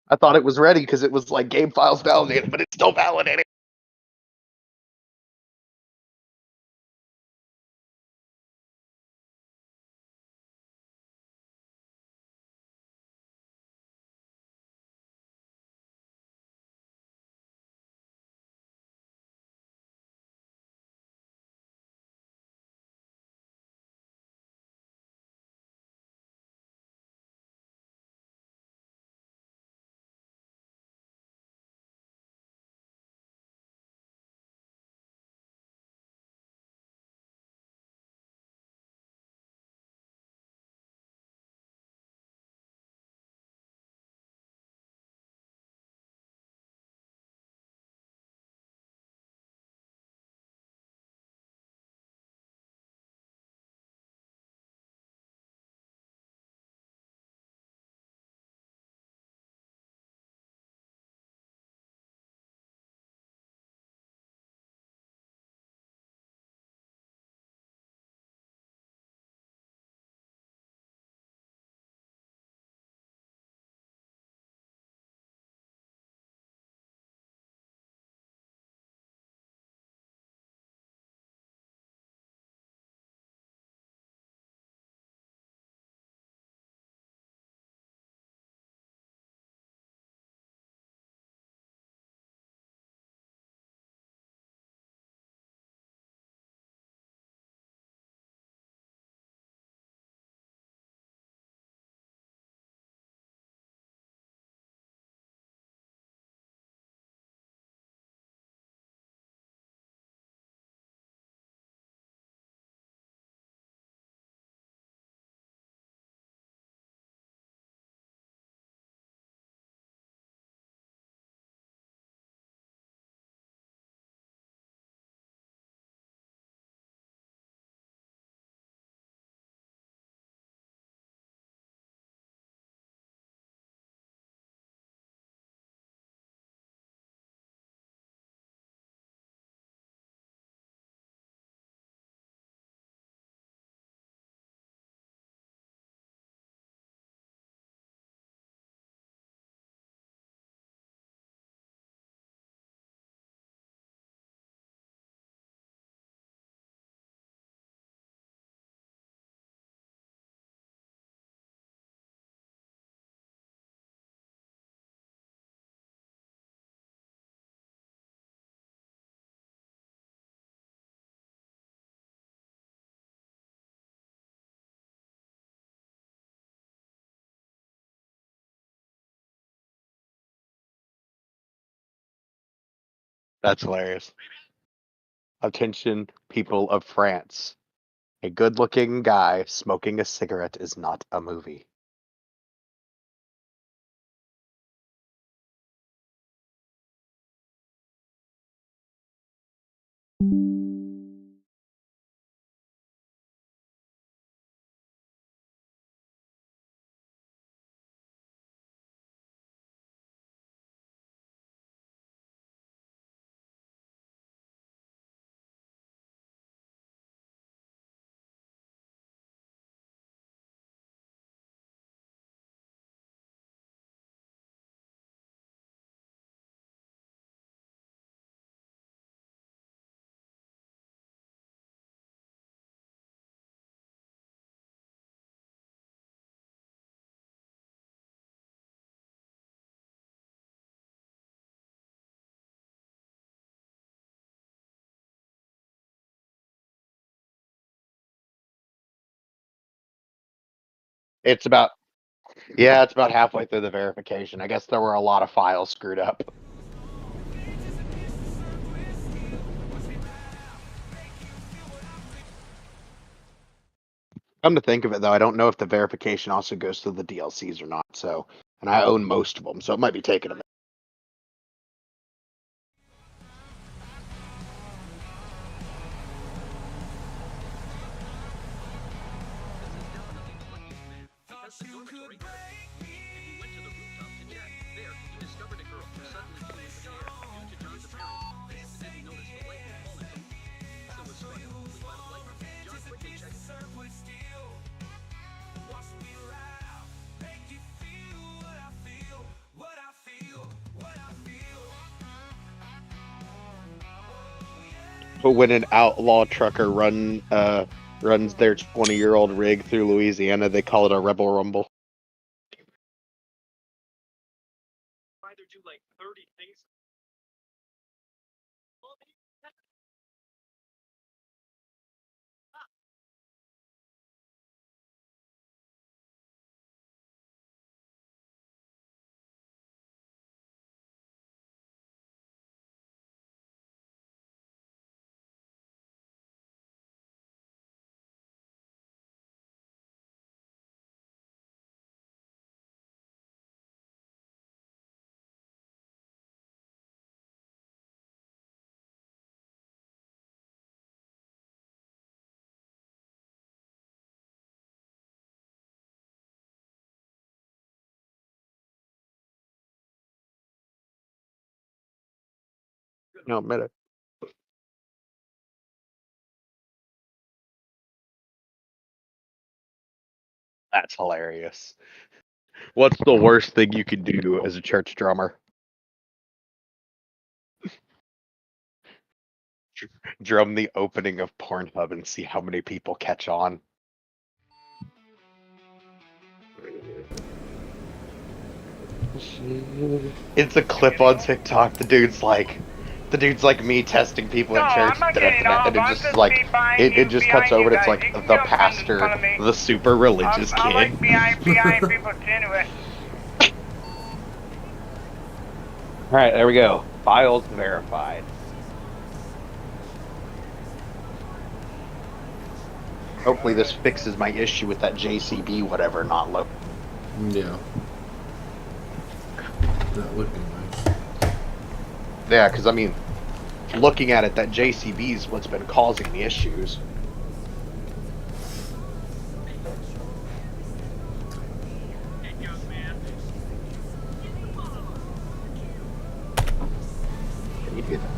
I thought it was ready because it was like game files validated, but it's still validated. That's hilarious. Attention, people of France. A good looking guy smoking a cigarette is not a movie. It's about Yeah, it's about halfway through the verification. I guess there were a lot of files screwed up. Come to think of it, though, I don't know if the verification also goes through the DLCs or not. So, and I own most of them, so it might be taking a minute. Because the dormitory got it. And he went to the rooftop to check. There, he discovered a girl who suddenly flew in the air due to John's appearance. And didn't notice the light had fallen. So was struck completely by the lightning. John quickly checked. Watch me ride, make you feel what I feel, what I when an outlaw trucker runs their 20-year-old rig through Louisiana, they call it a rebel rumble. Either do like 30 things. No, admit it. That's hilarious. What's the worst thing you could do as a church drummer? Drum the opening of Pornhub and see how many people catch on. It's a clip on TikTok. The dude's like me testing people at church, and it just like it just cuts over. And it's like the pastor, the super religious kid. All right, there we go. Files verified. Hopefully this fixes my issue with that JCB whatever not low. Yeah. That would be nice. Yeah, because I mean, looking at it, that JCB is what's been causing the issues. Can you do that?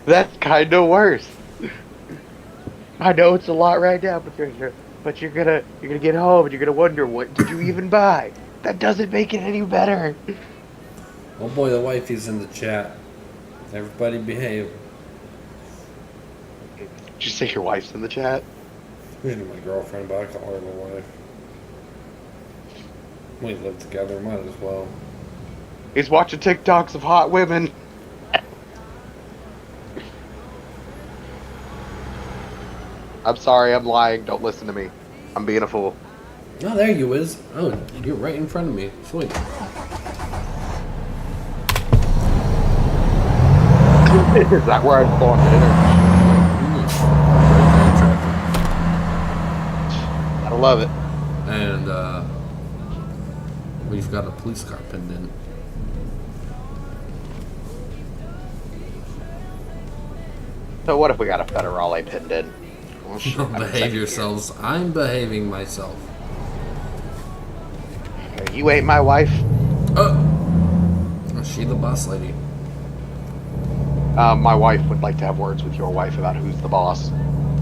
That's kind of worse. I know it's a lot right now, but you're gonna get home and you're gonna wonder, what did you even buy? That doesn't make it any better. Oh boy, the wifey's in the chat. Everybody behave. Did you say your wife's in the chat? Usually my girlfriend, but I call her my wife. We live together, might as well. He's watching TikToks of hot women. I'm sorry, I'm lying. Don't listen to me. I'm being a fool. Oh, there you is. Oh, you're right in front of me. Sweet. Is that where I'm throwing dinner? love it. And we've got a police car pinned in. So what if we got a federale pinned in? Well, shit, I'm Behave second yourselves. I'm behaving myself. here. You ain't my wife. Is she the boss lady? My wife would like to have words with your wife about who's the boss.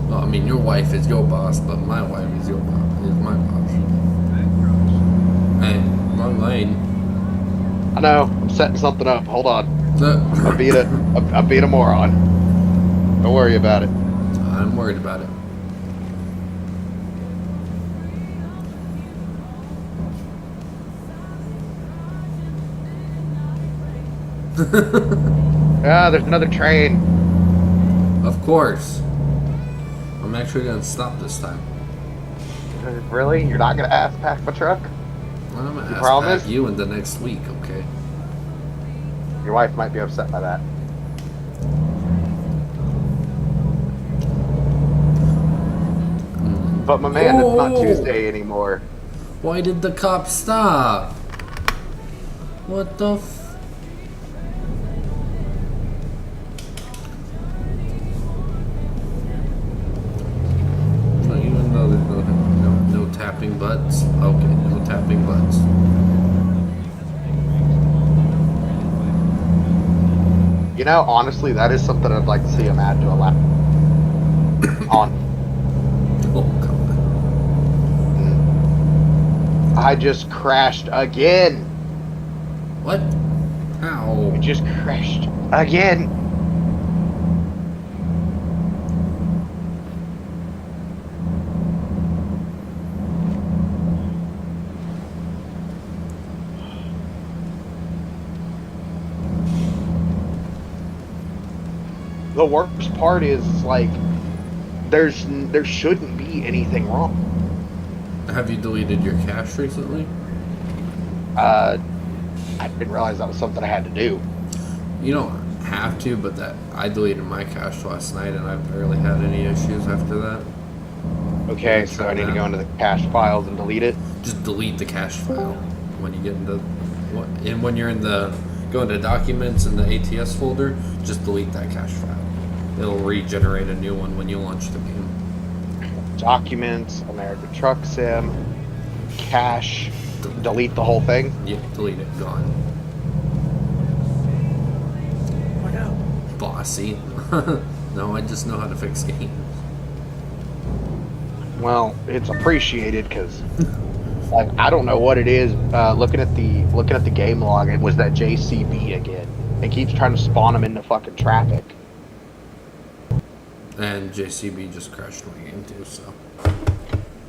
Well, I mean, your wife is your boss, but my wife is your boss. Is my boss. Hey, wrong lane. I know. I'm setting something up. Hold on. I'm being I'm I'm being a moron. Don't worry about it. worried about it. Ah, there's another train. Of course. I'm actually gonna stop this time. Really? You're not gonna ass pack my truck? I'm gonna You ask promise? back you in the next week, okay? Your wife might be upset by that. But my man, it's not Oh! Tuesday anymore. Why did the cop stop? What the f... Well, even though there's no tapping butts. Okay, no tapping butts. You know, honestly, that is something I'd like to see him add to a lap. On. Oh, God. I just crashed again. What? How? I just crashed again. The worst part is like there shouldn't be anything wrong. Have you deleted your cache recently? I didn't realize that was something I had to do. You don't have to, but that I deleted my cache last night and I've barely had any issues after that. Okay, Yeah, so try I need to that. go into the cache files and delete it. Just delete the cache file when you get into and when you're in the go into documents in the ATS folder, just delete that cache file. It'll regenerate a new one when you launch the game. Documents, American Truck Sim, cache, delete the whole thing. Yep, delete it, gone. Oh no. Bossy. No, I just know how to fix games. Well, it's appreciated because like I don't know what it is. Looking at the game log, it was that JCB again. It keeps trying to spawn them into fucking traffic. And JCB just crashed my game too, so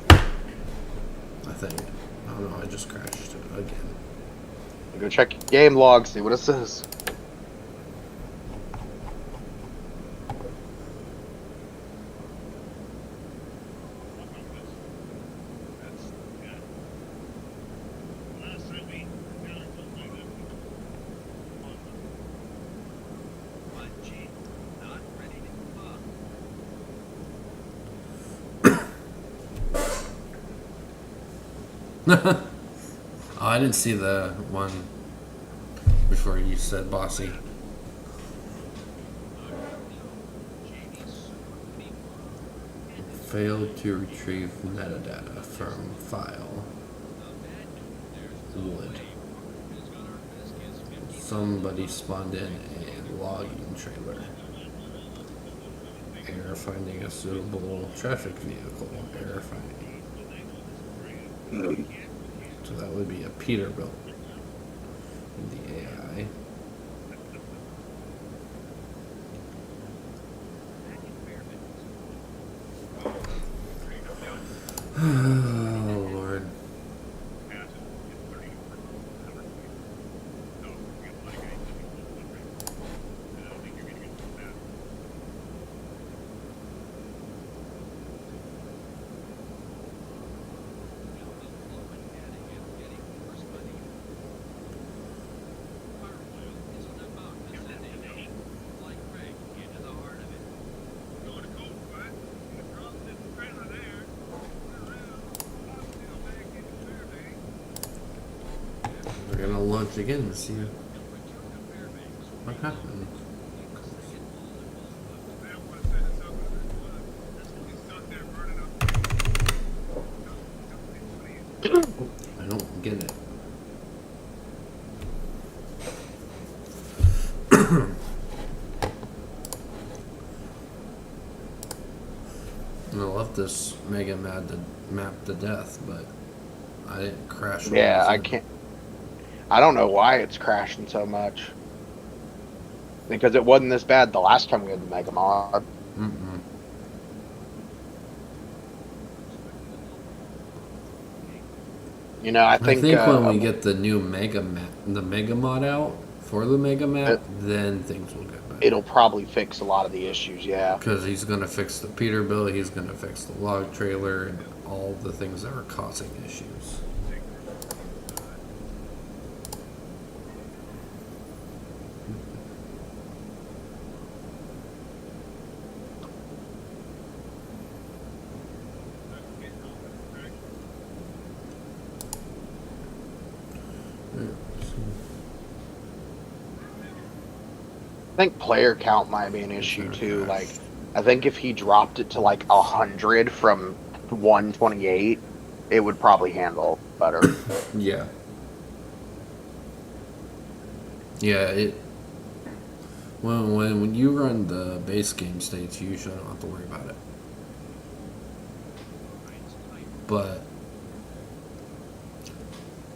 I think. Oh no, I just crashed it again. Go check your game log, see what it says. Oh, I didn't see the one before you said bossy. Failed to retrieve metadata from file. Wood. Somebody spawned in a logging trailer. Error finding a suitable traffic vehicle. Error finding. So that would be a Peterbilt in the AI. Oh Lord. charged again to see what happened. I don't get it. I love this Mega map to death, but I didn't crash. Yeah, I can't. I don't know why it's crashing so much. Because it wasn't this bad the last time we had the Mega Mod. Mm-mm. You know, I think when we get the new the Mega Mod out for the Mega Map, then things will get better. it'll probably fix a lot of the issues. Yeah. Because he's gonna fix the Peterbilt, he's gonna fix the log trailer, and all the things that are causing issues. I think player count might be an issue too. Like, I think if he dropped it to like 100 from 128, it would probably handle better. Yeah. Yeah, it. When you run the base game states, you usually don't have to worry about it. But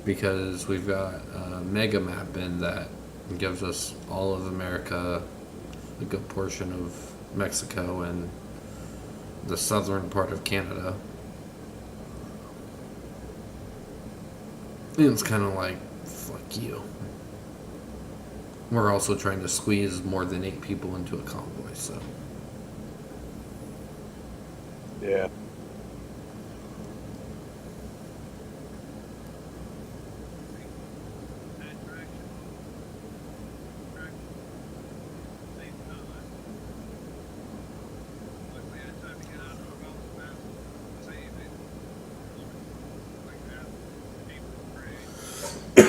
because we've got a mega map in that gives us all of America, a good portion of Mexico, and the southern part of Canada. And it's kind of like, fuck you. We're also trying to squeeze more than 8 people into a convoy, so. Yeah.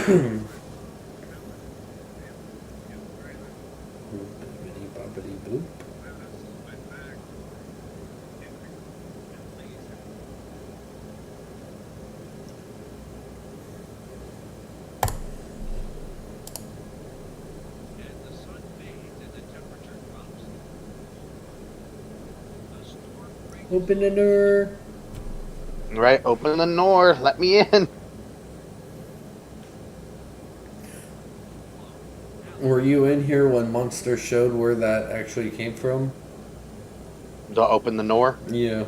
Bibbidi bobbidi boop. Open the door. Right, open the door, let me in. Were you in here when Monster showed where that actually came from? To open the door? Yeah.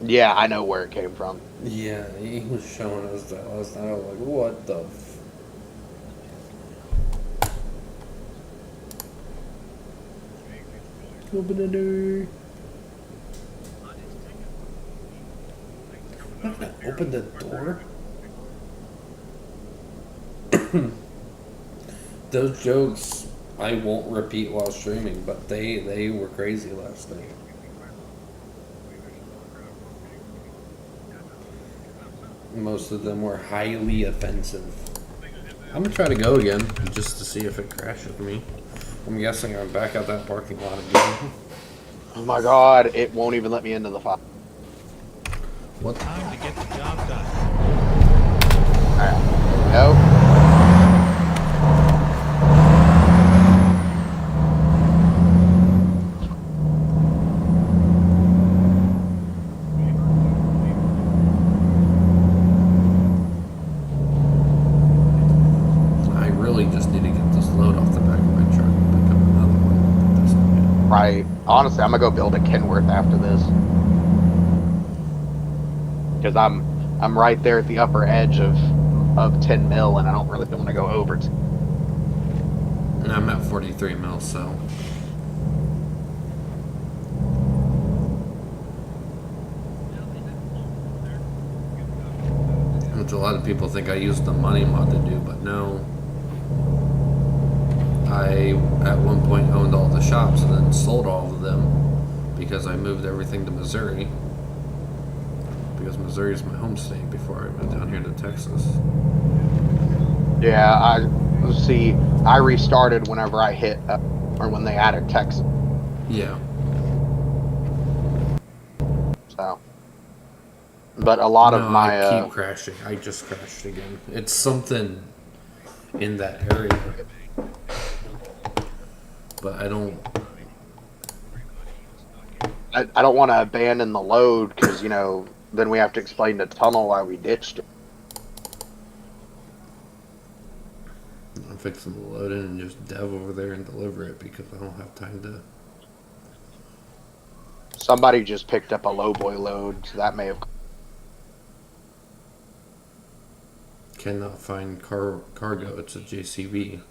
Yeah, I know where it came from. Yeah, he was showing us that last night. I was like, what the Open the door. I'm not gonna open the door. Those jokes I won't repeat while streaming, but they were crazy last night. Most of them were highly offensive. I'm gonna try to go again just to see if it crashes me. I'm guessing I'm back at that parking lot again. Oh my god, it won't even let me into the file. What? Time to get the job done. Alright, no. I really just need to get this load off the back of my truck and pick up another one. Put this on it. Right. Honestly, I'm gonna go build a Kenworth after this. Because I'm right there at the upper edge of 10 mil, and I don't really want to go over it. And I'm at 43 mil, so. Which a lot of people think I used the money mod to do, but no. I, at one point, owned all the shops and then sold all of them because I moved everything to Missouri. Because Missouri is my home state before I went down here to Texas. Yeah, I see. I restarted whenever I hit, or when they added Texas. Yeah. So, but a lot of No, I my, keep crashing. I just crashed again. It's something in that area, but I don't. I don't want to abandon the load because then we have to explain to Tunnel why we ditched it. I'm fixing to load in and just dev over there and deliver it because I don't have time to. Somebody just picked up a lowboy load, so that may have. Cannot find cargo. It's a JCB.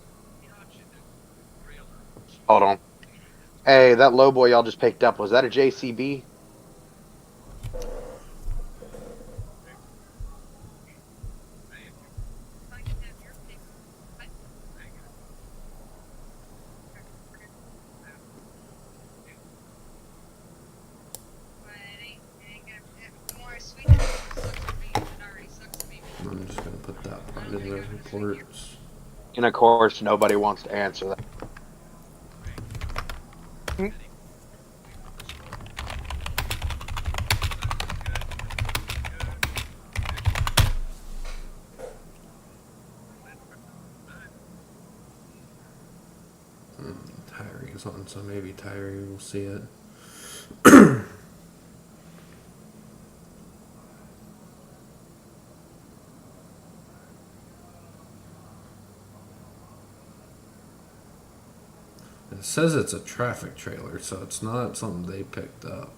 Hold on. Hey, that lowboy y'all just picked up, was that a JCB? I'm just gonna put that part in the reports. And of course, nobody wants to answer that. Tyree is on, so maybe Tyree will see it. It says it's a traffic trailer, so it's not something they picked up.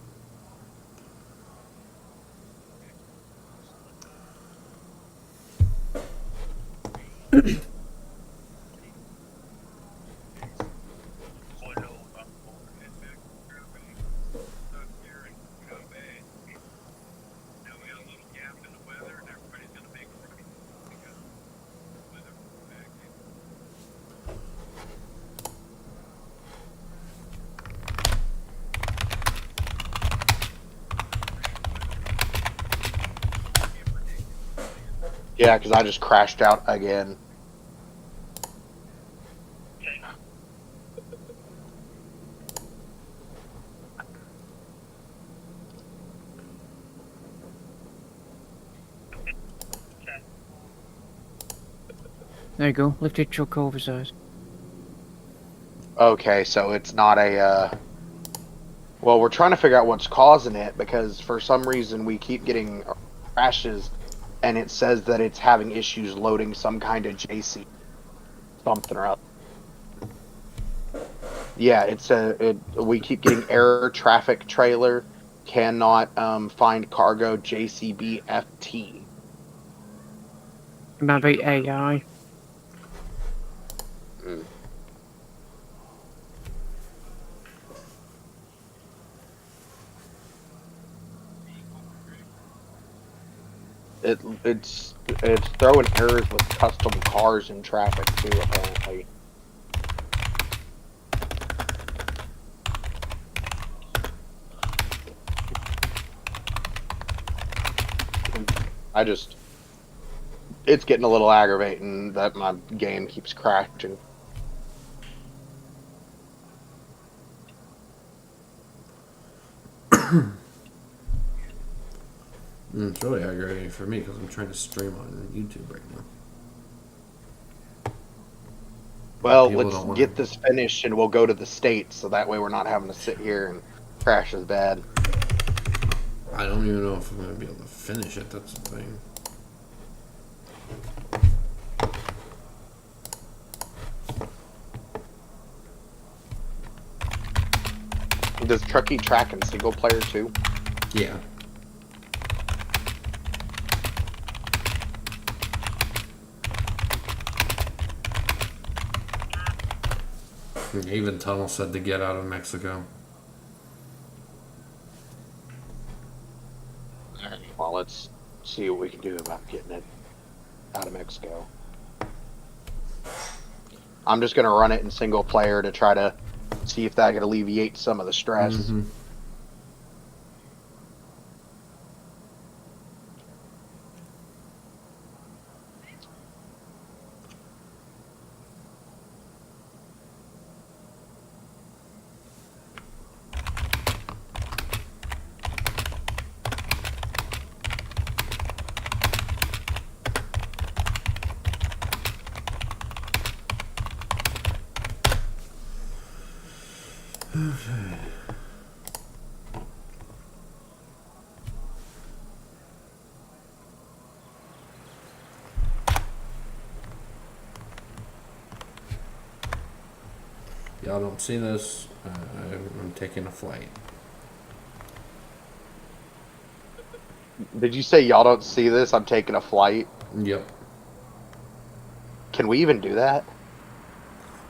Yeah, because I just crashed out again. There you go. Lift your truck oversized. Okay, so it's not a. Well, we're trying to figure out what's causing it because for some reason we keep getting crashes, and it says that it's having issues loading some kind of JC something or other. Yeah, we keep getting error traffic trailer cannot find cargo JCB FT. It might be AI. Mm. It's throwing errors with custom cars in traffic too, apparently. I just it's getting a little aggravating that my game keeps crashing. It's really aggravating for me because I'm trying to stream on YouTube right now. Well, People let's don't want get to. this finished and we'll go to the States so that way we're not having to sit here and crash as bad. I don't even know if I'm going to be able to finish it. That's the thing. Does Truckee track in single player too? Yeah. Even Tunnel said to get out of Mexico. Alright, well, let's see what we can do about getting it out of Mexico. I'm just going to run it in single player to try to see if that could alleviate some of the stress. Mm-hmm. Y'all don't see this. I'm taking a flight. Did you say y'all don't see this? I'm taking a flight. Yep. Can we even do that?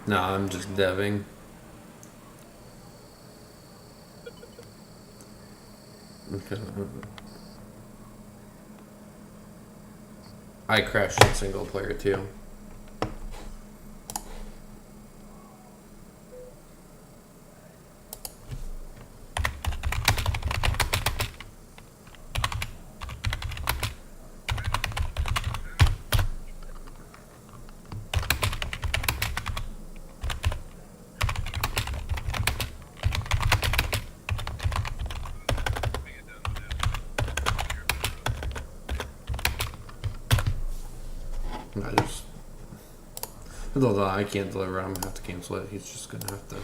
No, I'm just deving. Okay. I crashed in single player too. Although I can't deliver, I'm gonna have to cancel it. He's just gonna have to.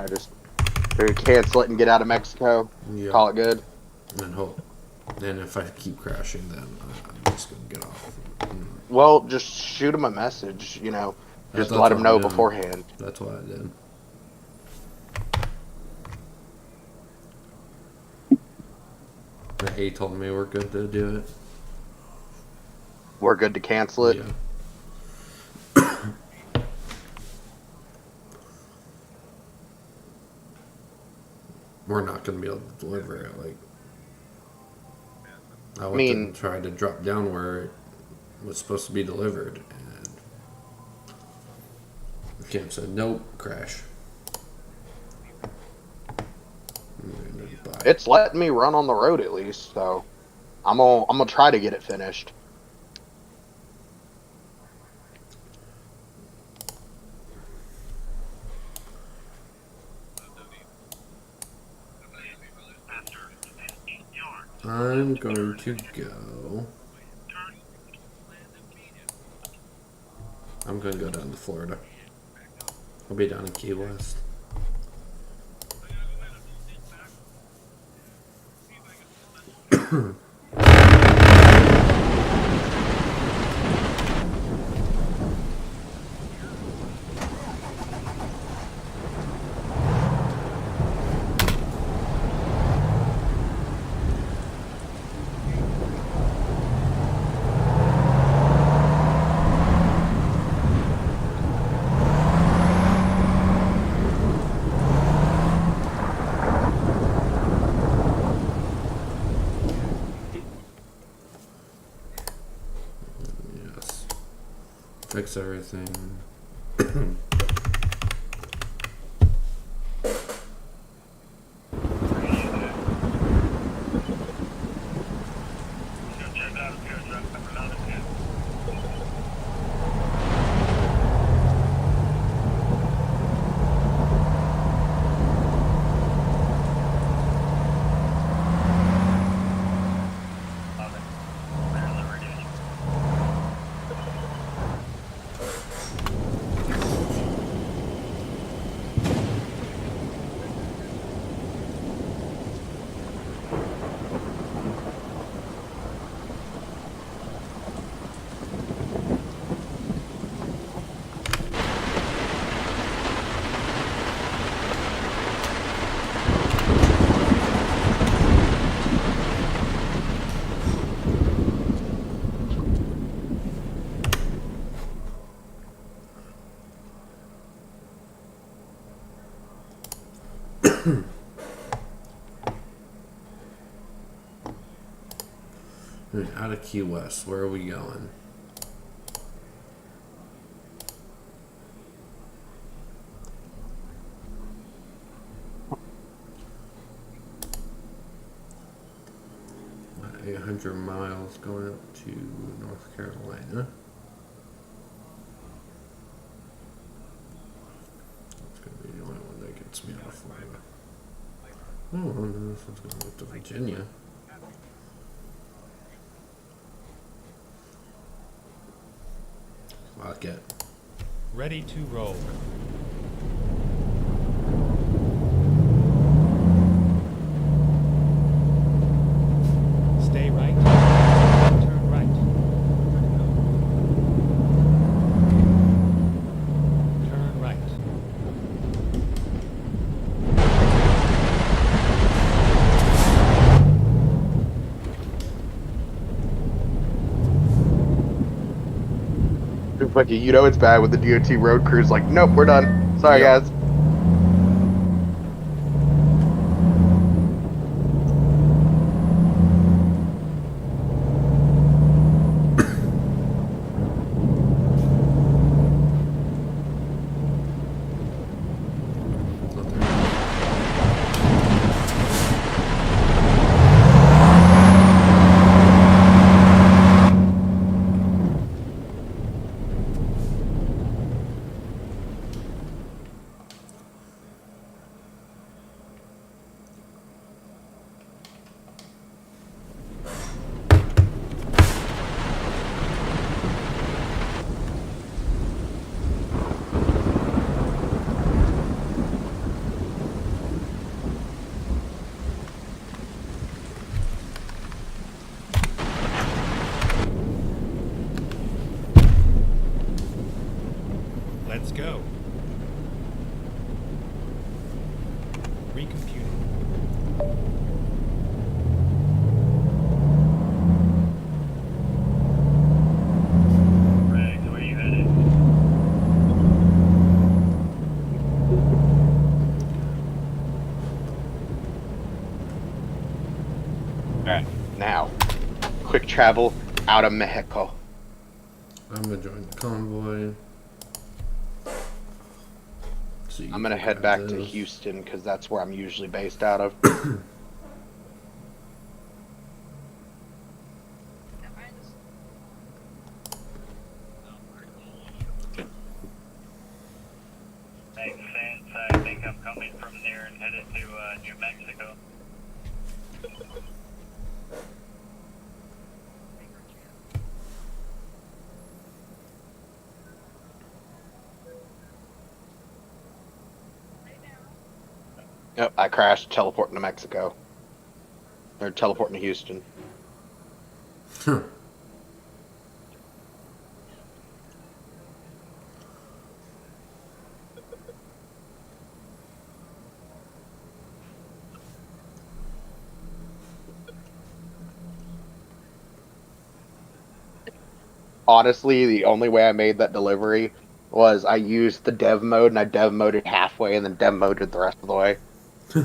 Just cancel it and get out of Mexico. Yeah. Call it good. And hope. And if I keep crashing, then I'm just gonna get off. Well, just shoot him a message. You know, just That's let him what know I'm doing. beforehand. That's what I did. He told me we're good to do it. We're good to cancel it. Yeah. We're not gonna be able to deliver it. Like, I went to try to drop down where it was supposed to be delivered, and the camp said nope, crash. It's letting me run on the road at least, so I'm gonna try to get it finished. I'm going to go. I'm going to go down to Florida. I'll be down in Key West. Fix everything. Out of Key West, where are we going? About 800 miles going up to North Carolina. That's going to be the only one that gets me out of Florida. Oh, no, this one's going up to Virginia. Lock it. Ready to roll. Stay right. Turn right. Like, you know it's bad when the DOT road crew's like, nope, we're done. Sorry, Yep. guys. Not there. Let's go. Recomputing. Rex, where you headed? Alright, now, quick travel out of Mexico. I'm gonna join the convoy. So you I'm gonna can head grab back to this. Houston because that's where I'm usually based out of. Makes sense. I think I'm coming from there and headed to New Mexico. Yep, I crashed teleporting to Mexico. Or teleporting to Houston. Huh. Honestly, the only way I made that delivery was I used the dev mode and I dev moded halfway and then dev moded the rest of the way. I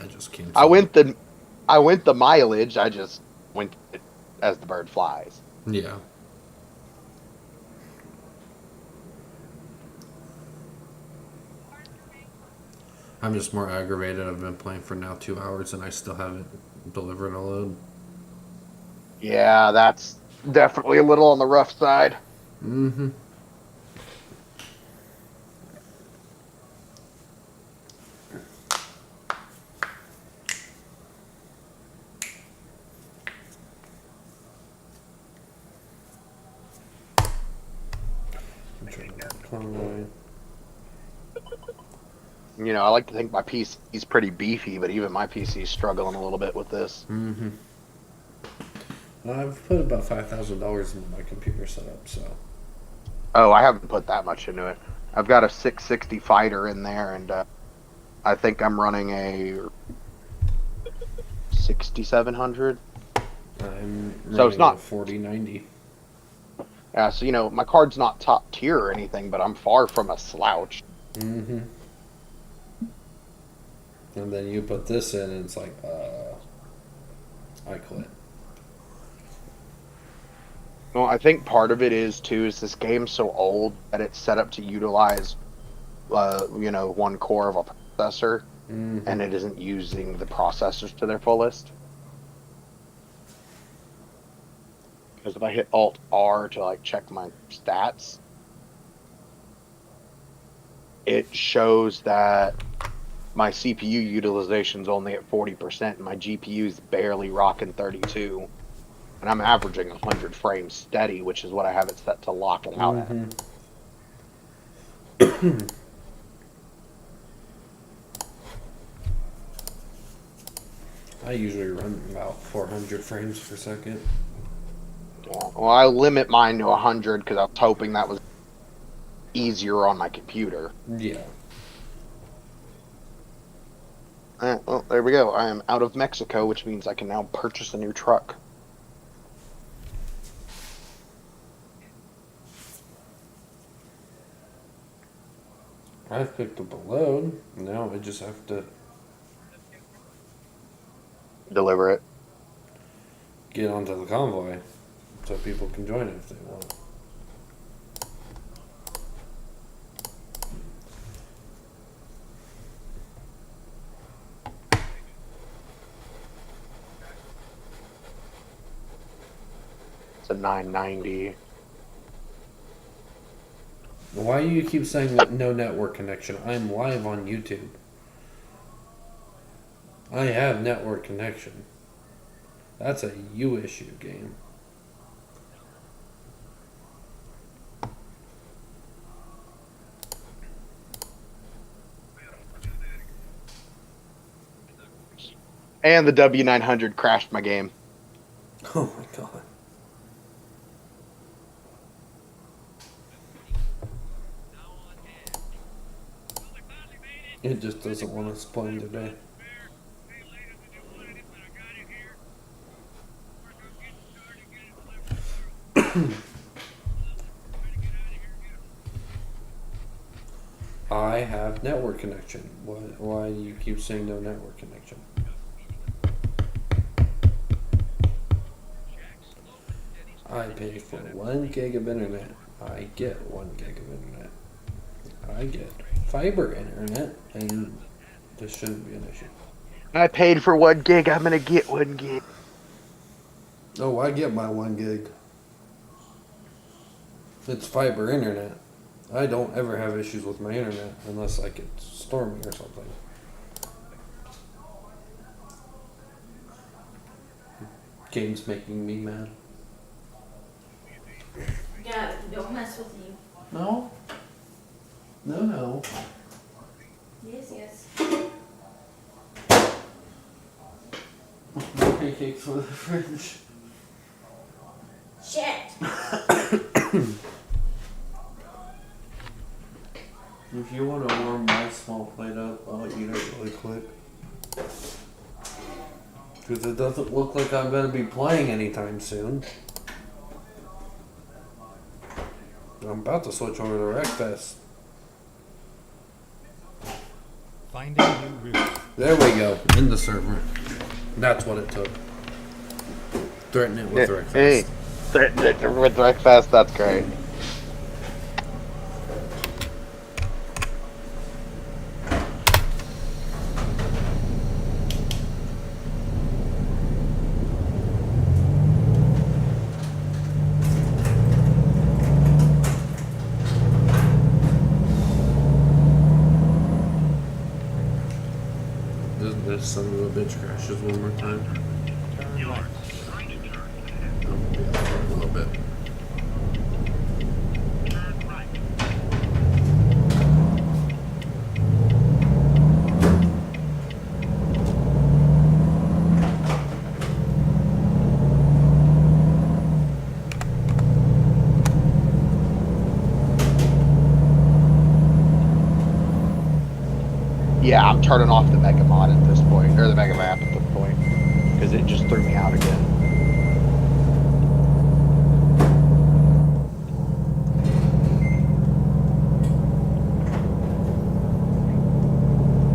just canceled. I went the mileage, I just went it as the bird flies. Yeah. I'm just more aggravated. I've been playing for now 2 hours and I still haven't delivered a load. Yeah, that's definitely a little on the rough side. Mm-hmm. Convoy. You know, I like to think my PC's pretty beefy, but even my PC's struggling a little bit with this. Mm-hmm. I've put about $5,000 into my computer setup, so. Oh, I haven't put that much into it. I've got a 660 fighter in there, and I think I'm running a 6700. I'm So it's running not a 4090. Yeah, so you know, my card's not top tier or anything, but I'm far from a slouch. Mm-hmm. And then you put this in, and it's like, I quit. Well, I think part of it is too is this game's so old that it's set up to utilize, you know, one core of a processor, Mm-hmm. and it isn't using the processors to their fullest. Because if I hit Alt R to like check my stats, it shows that my CPU utilization's only at 40% and my GPU's barely rocking 32. And I'm averaging 100 frames steady, which is what I have it set to locking out at. I usually run about 400 frames per second. Yeah. Well, I limit mine to 100 because I was hoping that was easier on my computer. Yeah. Well, there we go. I am out of Mexico, which means I can now purchase a new truck. I've picked up a load. Now I just have to Deliver it. get onto the convoy so people can join it if they want. It's a 990. Why do you keep saying that no network connection? I'm live on YouTube. I have network connection. That's a you issue game. And the W900 crashed my game. Oh my god. It just doesn't want us playing today. I have network connection. Why do you keep saying no network connection? I pay for 1 gig of internet. I get 1 gig of internet. I get fiber internet, and this shouldn't be an issue. I paid for 1 gig. I'm gonna get 1 gig. Oh, I get my 1 gig. It's fiber internet. I don't ever have issues with my internet unless like it's stormy or something. Game's making me mad. Yeah, don't mess with you. No. No. Yes, yes. No pancakes for the fridge. Shit. If you want to warm my small plate up, I'll eat it really quick. Because it doesn't look like I'm going to be playing anytime soon. I'm about to switch over to Wreckfest. Finding new route. There we go. In the server. That's what it took. Threaten it with Wreckfest. Hey, with Wreckfest, that's great. This son of a bitch crashes one more time. Turn left. I'll be out for a little bit. Yeah, I'm turning off the Mega Mod at this point, or the Mega Map at this point, because it just threw me out again.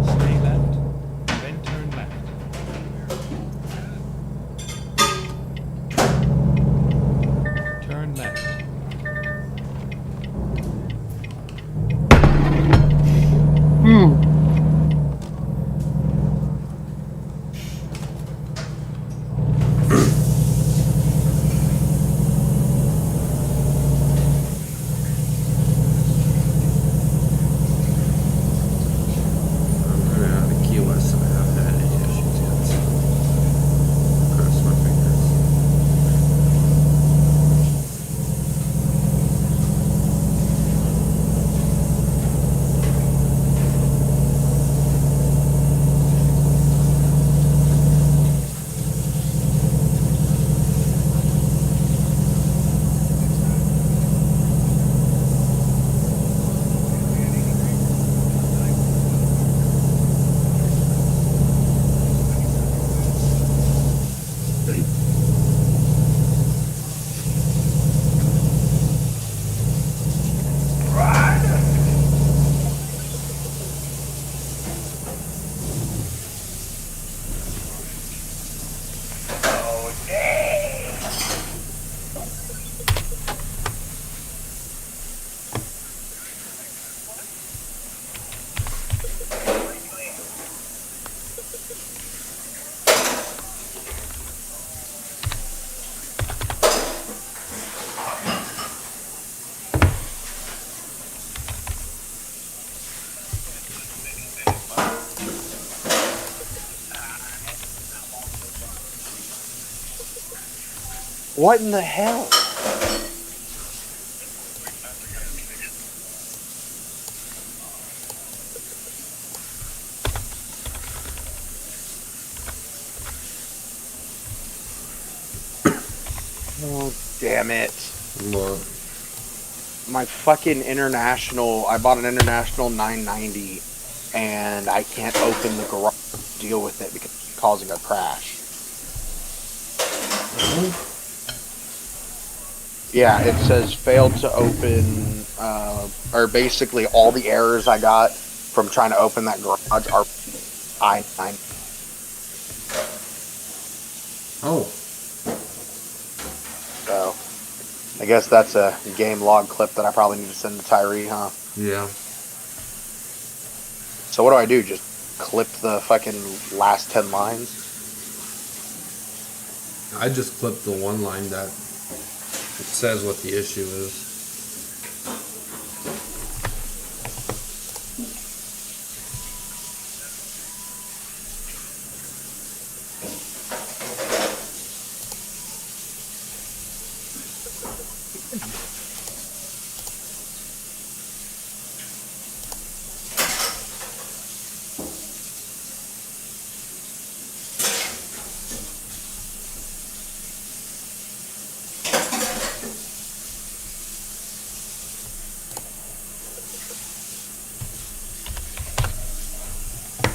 Stay left. Then turn left. Turn left. What in the hell? Oh, damn it. What? My fucking international, I bought an international 990 and I can't open the garage to deal with it because it's causing a crash. Yeah, it says failed to open, or basically all the errors I got from trying to open that garage are I-9. Oh. So, I guess that's a game log clip that I probably need to send to Tyree, huh? Yeah. So what do I do? Just clip the fucking last 10 lines? I just clipped the one line that says what the issue is.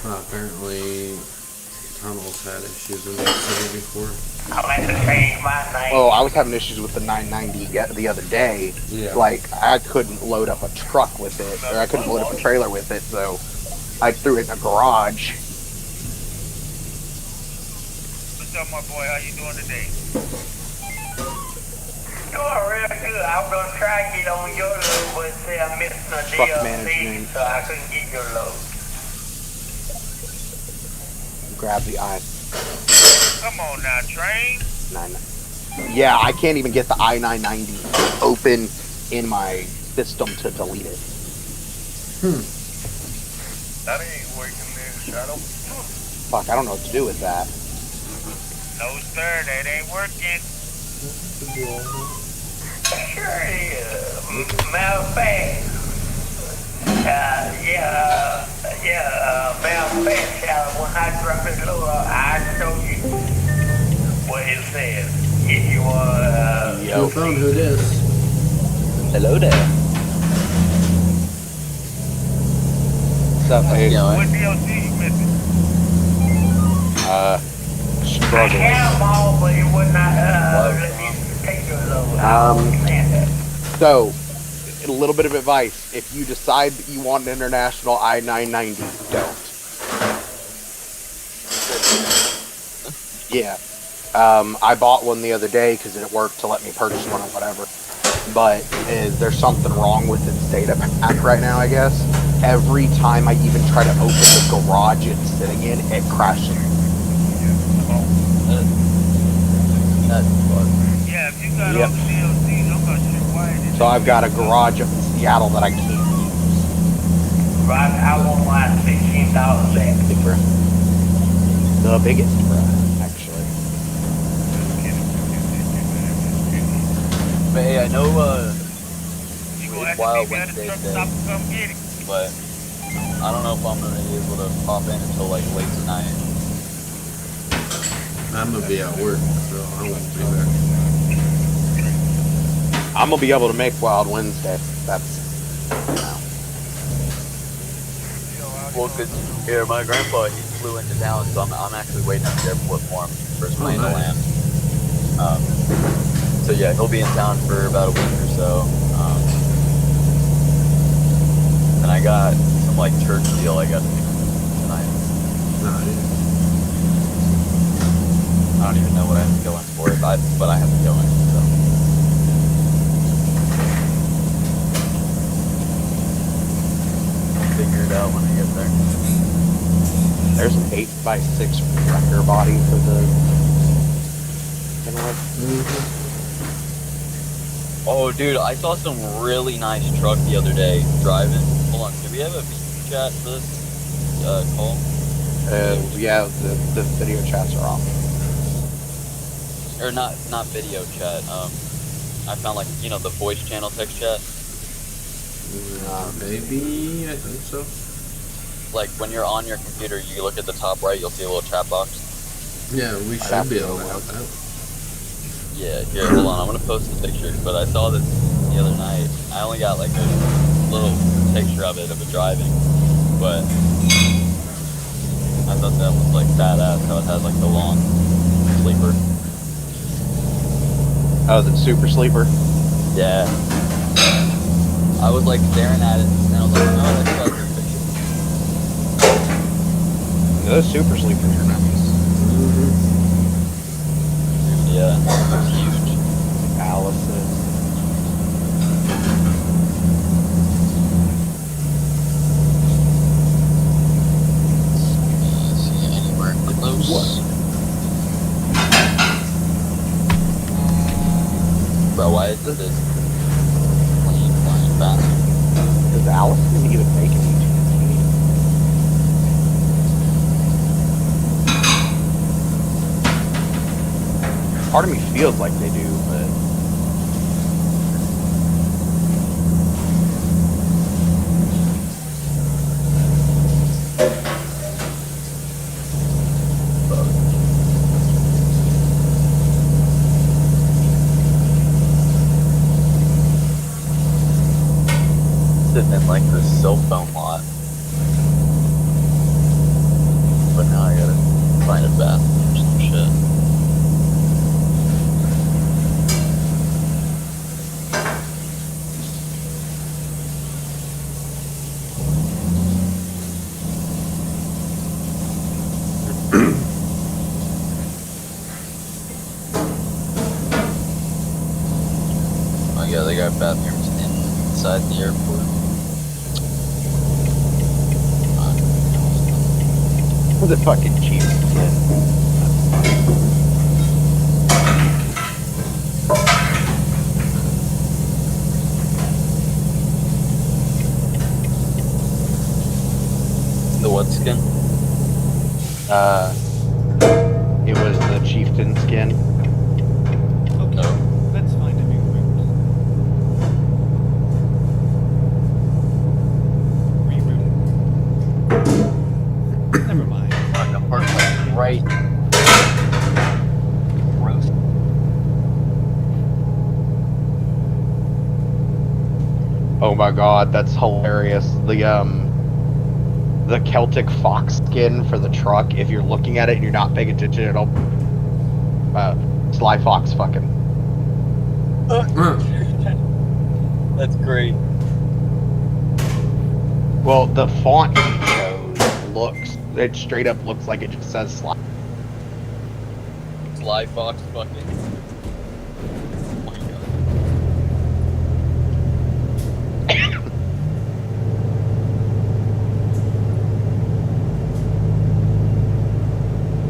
Apparently, tunnels had issues in that city before. Oh, I was having issues with the 990 the other day. Yeah. Like, I couldn't load up a truck with it, or I couldn't load up a trailer with it, so I threw it in a garage. What's up, my boy? How you doing today? Doing real good. I was gonna try to get on your load, but say I missed the Truck DLC, management. so I couldn't get your load. Grab the I. Come on now, train. 990. Yeah, I can't even get the I-990 open in my system to delete it. That ain't working there, Shadow. Fuck, I don't know what to do with that. No, sir, that ain't working. Sure is. Matter of fact, matter of fact, Shadow, when I drop this load, I'll show you what it says. If you want, You found who it is. Hello there. What's up, dude? What DLC you missing? I Struggling. had them all, but it would not, let me take your load. I understand that. So, a little bit of advice. If you decide that you want an international I-990, don't. Yeah. I bought one the other day because it worked to let me purchase one or whatever. But there's something wrong with its data pack right now, I guess. Every time I even try to open the garage it's sitting in, it crashes. Yeah, if you got Yep. all the DLCs, I'm not sure why it is. So I've got a garage up in Seattle that I can't use. Right, I want mine $16 back. Big bruh. The biggest, bruh, actually. But hey, I know You gonna have it's Wild to be at the Wednesday truck today, stop and come get it. but I don't know if I'm gonna be able to pop in until like late tonight. I'm gonna be at work, so I won't be there. I'm gonna be able to make Wild Wednesday. That's, you know. Well, cause here my grandpa he flew into town, so I'm actually waiting at the airport for him for his plane to land. So yeah, he'll be in town for about a week or so. And I got some like church deal I got to do tonight. I don't even know what I have to go in for, but I have to go in. So. I'll figure it out when I get there. There's an 8x6 wrecker body for the Kenworth. Oh, dude, I saw some really nice truck the other day driving. Hold on, do we have a video chat for this call? Yeah, the video chats are off. or not video chat. I found like the voice channel text chat. Maybe, I think so. Like when you're on your computer, you look at the top right, you'll see a little chat box. Yeah, we should be able to have that. Yeah, here, hold on. I'm gonna post the picture, but I saw this the other night. I only got like a little picture of it of it driving, but I thought that was like badass how it had like the long sleeper. Oh, the super sleeper? Yeah. I was like staring at it and I was like, oh, that's like a picture. Those super sleepers are nice. Yeah, it's huge. Allison. See anywhere close. Bro, why is this plane flying fast? Does Allison even make it? Part of me feels like they do, but Sitting in like this cell phone lot. But now I gotta find a bathroom or some shit. Oh yeah, they got bathrooms inside the airport. the fucking cheap shit. The what skin? It was the chieftain skin. Okay, No. let's find a new route. Rerouting. Never mind. Like a part like right. Gross. Oh my god, that's hilarious. The Celtic fox skin for the truck, if you're looking at it and you're not paying attention, it'll Sly Fox fucking. That's great. Well, the font he chose it straight up looks like it just says Sly. Sly Fox fucking. Oh my god.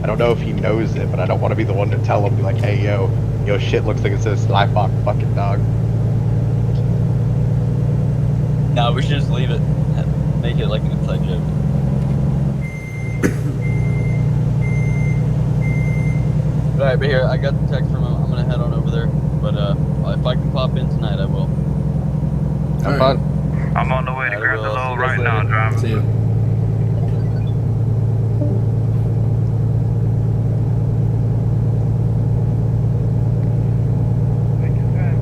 I don't know if he knows it, but I don't want to be the one to tell him, be like, hey, yo, shit looks like it says Sly Fox fucking dog. No, we should just leave it. Make it like an inside joke. Alright, but here, I got the text from him. I'm gonna head on over there. But if I can pop in tonight, I will. Have fun. I'm on the way to I grab the will. See load you guys right now, later. driver. See ya. Take your time.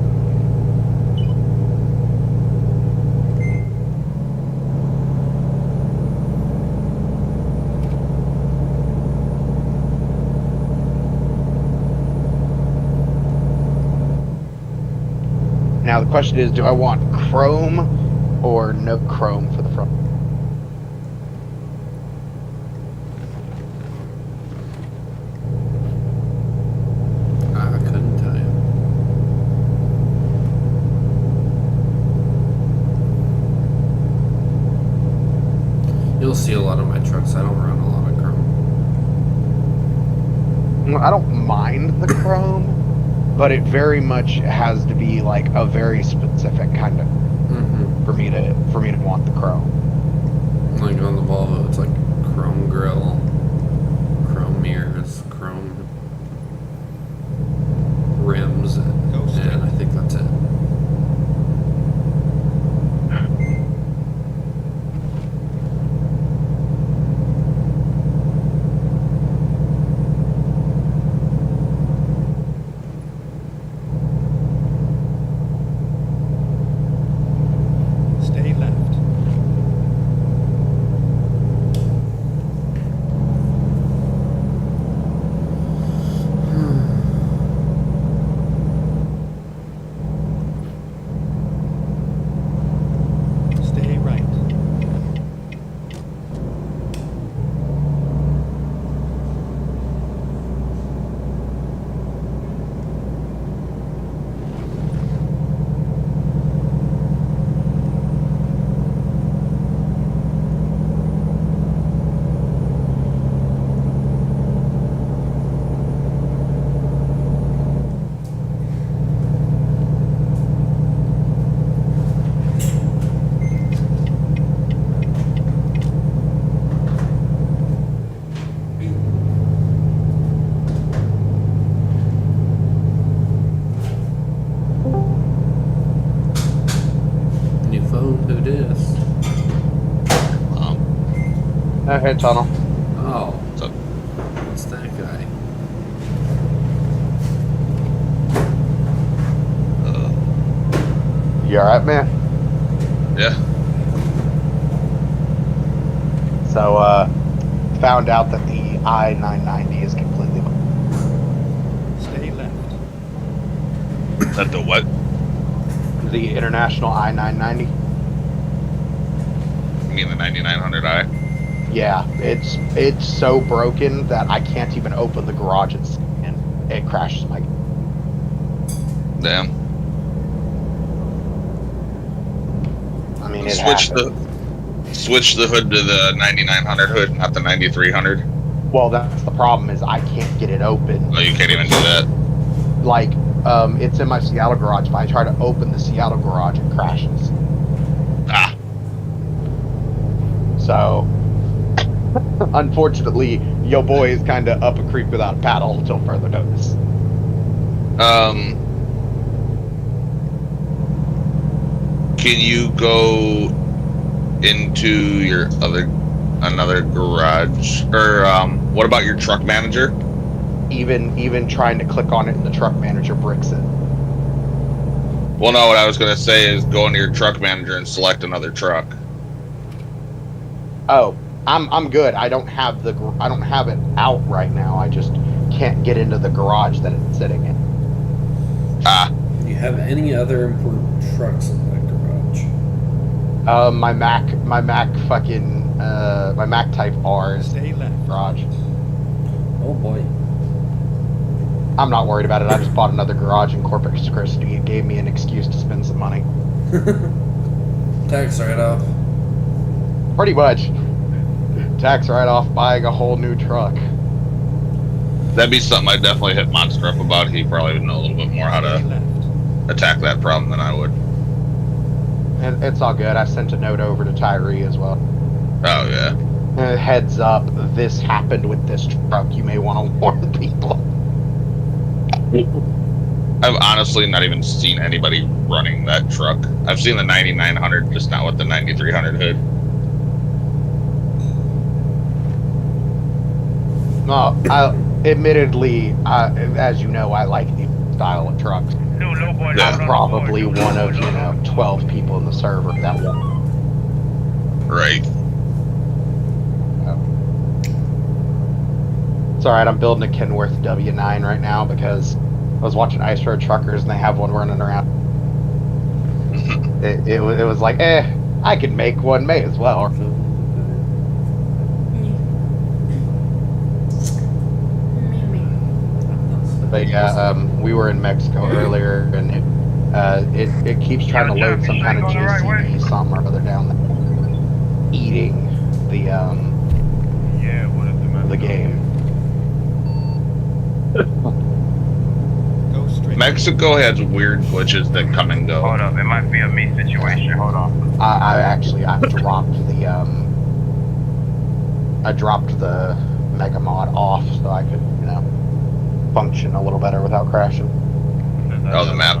Now the question is, do I want chrome or no chrome for the front? I couldn't tell you. You'll see a lot of my trucks. I don't run a lot of chrome. I don't mind the chrome, but it very much has to be like a very specific kind of Mm-hmm. for me to want the chrome. Like on the Volvo, it's like chrome grill, chrome mirrors, chrome. was it. Ghost And I think that's it. Stay left. Stay right. New phone, who dis? Hey, Tunnel. Oh, What's up? it's that guy. You alright, man? Yeah. So, found out that the I-990 is completely... Stay left. That the what? The international I-990? You mean the 9900i? Yeah, it's so broken that I can't even open the garage and it crashes my... Damn. I mean, it Switch happens. Switch the hood to the 9900 hood, not the 9300. Well, that's the problem is I can't get it open. Oh, you can't even do that. Like, it's in my Seattle garage. If I try to open the Seattle garage, it crashes. Ah. So, unfortunately, yo boy is kind of up a creek without a paddle until further notice. Can you go into your another garage? Or what about your truck manager? Even trying to click on it and the truck manager bricks it. Well, no, what I was gonna say is go into your truck manager and select another truck. Oh, I'm good. I don't have it out right now. I just can't get into the garage that it's sitting in. Ah. Do you have any other important trucks in that garage? My Mac Type R is Stay left. garage. Oh boy. I'm not worried about it. I just bought another garage in Corpus Christi. It gave me an excuse to spend some money. Tax write-off. Pretty much. Tax write-off, buying a whole new truck. That'd be something I'd definitely hit Monster up about. He probably would know a little bit more how Stay to left. attack that problem than I would. And it's all good. I sent a note over to Tyree as well. Oh, yeah. Heads up, this happened with this truck. You may want to warn people. I've honestly not even seen anybody running that truck. I've seen the 9900, just not with the 9300 hood. No, admittedly, as you know, I like the style of trucks. No, boy, Yeah. I'm probably one of, 12 people in the server that won't. Right. It's alright, I'm building a Kenworth W9 right now because I was watching Ice Road Truckers and they have one running around. It was like, I could make one, may as well. But yeah, we were in Mexico earlier and it keeps trying to load some kind of JCB something or other down there. Eating the game. Go straight. Mexico has weird glitches that come and go. Hold up, it might be a me situation. Hold on. I dropped the Mega Mod off so I could, function a little better without crashing. Oh, the map.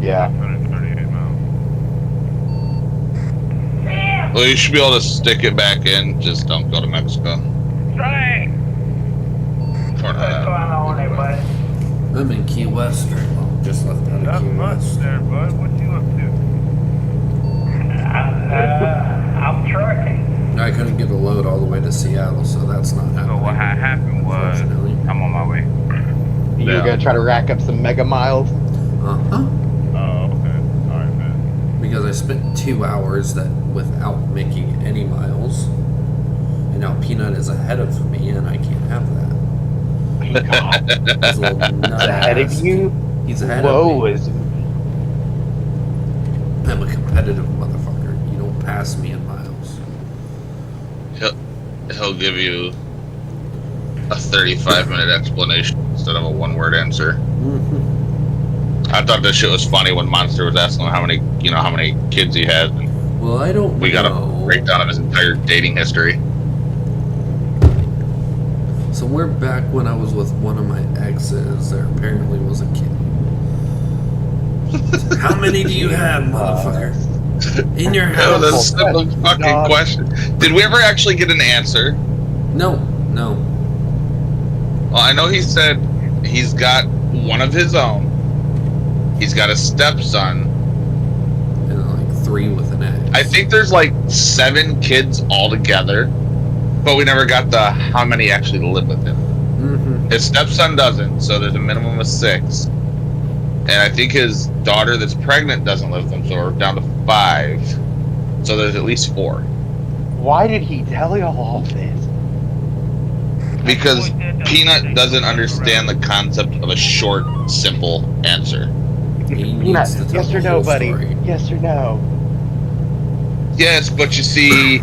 Yeah. 38 miles. Well, you should be able to stick it back in. Just don't go to Mexico. Right. Or What's going on there, buddy? I'm in Key West right now. Just left out of Not Key much West. there, bud. What you up to? I'm trucking. I couldn't get a load all the way to Seattle, so that's not happening. So what happened was, unfortunately. I'm on my way. You were gonna try to rack up some mega miles. Uh-huh. Oh, okay. All right, man. Because I spent 2 hours that without making any miles. And now Peanut is ahead of me, and I can't have that. He's a little nut Ahead of ass. you? He's ahead Whoa, of me. is I'm a competitive motherfucker. You don't pass me in miles. He'll give you a 35-minute explanation instead of a one-word answer. I thought this shit was funny when Monster was asking him how many kids he had. Well, I don't We got a know. breakdown of his entire dating history. So we're back when I was with one of my exes. There apparently was a kid. How many do you have, motherfucker? In your Oh, house? that's a simple fucking question. Did we ever actually get an answer? No. Well, I know he said he's got one of his own. He's got a stepson. And like 3 with an ex. I think there's like 7 kids altogether, but we never got the how many actually live with him. Mm-hmm. His stepson doesn't, so there's a minimum of 6. And I think his daughter that's pregnant doesn't live with him, so we're down to 5. So there's at least 4. why did he tell you all this? Because Peanut doesn't understand the concept of a short, simple answer. He needs Peanut, to tell yes or the no, whole buddy? story. Yes or no? Yes, but you see,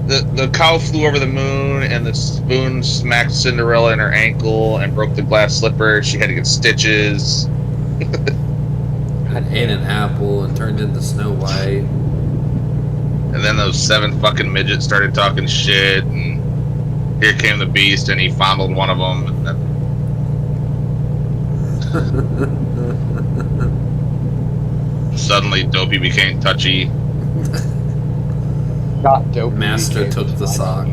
the cow flew over the moon, and the spoon smacked Cinderella in her ankle and broke the glass slipper. She had to get stitches. And ate an apple and turned into Snow White. And then those 7 fucking midgets started talking shit, and here came the beast, and he fondled one of them. And then suddenly, Dopey became touchy. Not dope. Master took the sock.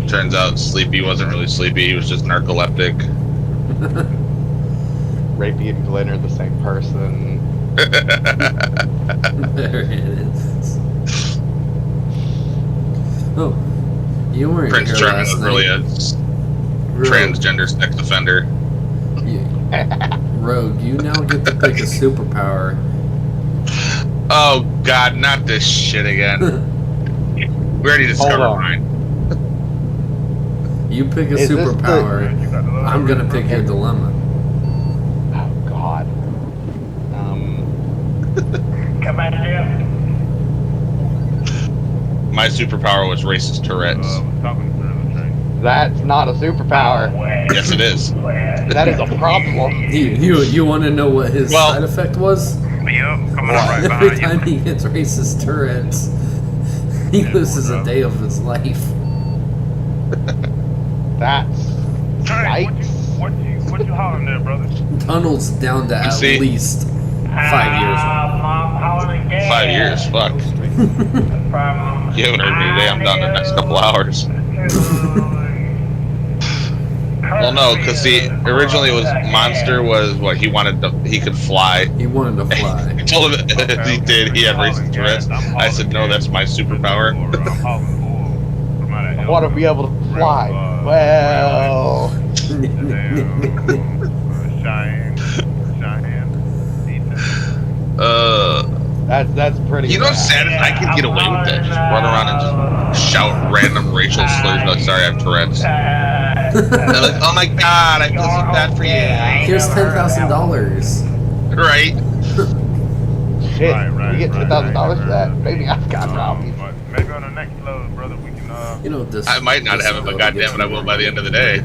Turns out Sleepy wasn't really sleepy, he was just narcoleptic. Rapey and Glenn are the same person. There it is. Oh, you weren't Prince here Charming last was night. really a transgender sex offender. Rogue, you now get to pick a superpower. Oh god, not this shit again. We already discovered on. mine. You pick a Is this superpower. I'm gonna pick your dilemma. Oh God. Come on, Jim. My superpower was racist Tourette's. That's not a superpower. Yes, it is. That is a problem. You want to know what his Well- side effect was? Yep, coming up right Every behind time he gets racist Tourette's, he loses a day of his life. That's Hey, yikes. what you hollering there, brother? Tunnel's down to at see? least 5 years. Mom, hauling gas. 5 years, fuck. From You haven't heard me today, I'm down to the next couple hours. Well, no, because see, originally it was Monster was what he wanted to, he could fly. He wanted to fly. I told him that he did, he had racist Tourette's. I said, no, that's my superpower. I want to be able to fly. Well, that's pretty. You know what's bad. sad is I can get away with that. Just run around and just shout random racial slurs. No, sorry, I have Tourette's. They're like, oh my god, I feel so bad for you. Here's $10,000. Right? Shit, we get $10,000 for that. Maybe I've got problems. Maybe on the next load, brother, we can. You know this. I might not have it, but goddamn it, I will by the end of the day.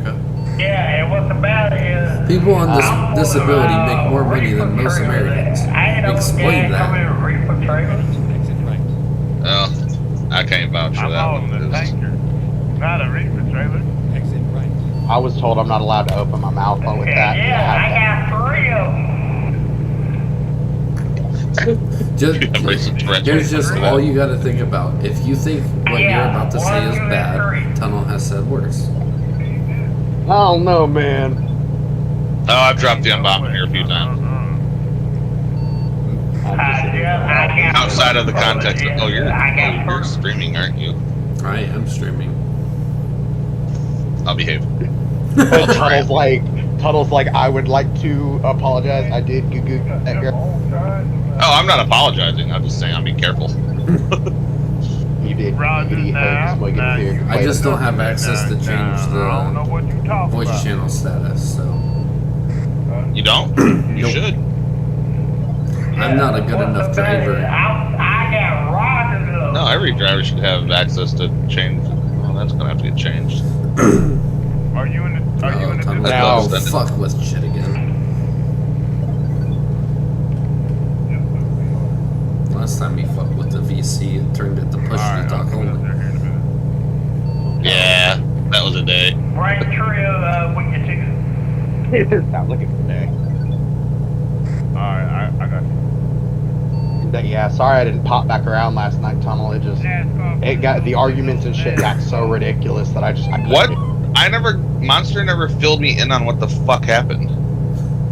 Yeah, and what's about it is People on this disability make more money than most Americans. Explain that. Exit right. Well, I can't vouch for that one. Not a reefer trailer. Exit right. I was told I'm not allowed to open my mouth with that. Yeah, I got 3 of them. Here's just all you got to think about. If you think what you're about to say is bad, Tunnel has said worse. I don't know, man. Oh, I've dropped the unbombing here a few times. Outside of the context of, you're streaming, aren't you? I am streaming. I'll behave. Tunnel's like, I would like to apologize. I did goo that girl. Oh, I'm not apologizing. I'm just saying I'm being careful. You did. I just don't have access to change the voice channel status, so. You don't? You Nope. should. I'm not a good enough driver. No, every driver should have access to change. Well, that's gonna have to get changed. Are you in the Tunnel, fuck with shit again. Last time he fucked with the VC, it turned it to push to talk only. Yeah, that was a day. Right trail, with your ticket. Stop looking for day. Alright, I got you. Yeah, sorry I didn't pop back around last night, Tunnel. It got the arguments and shit got so ridiculous that I What? Monster never filled me in on what the fuck happened.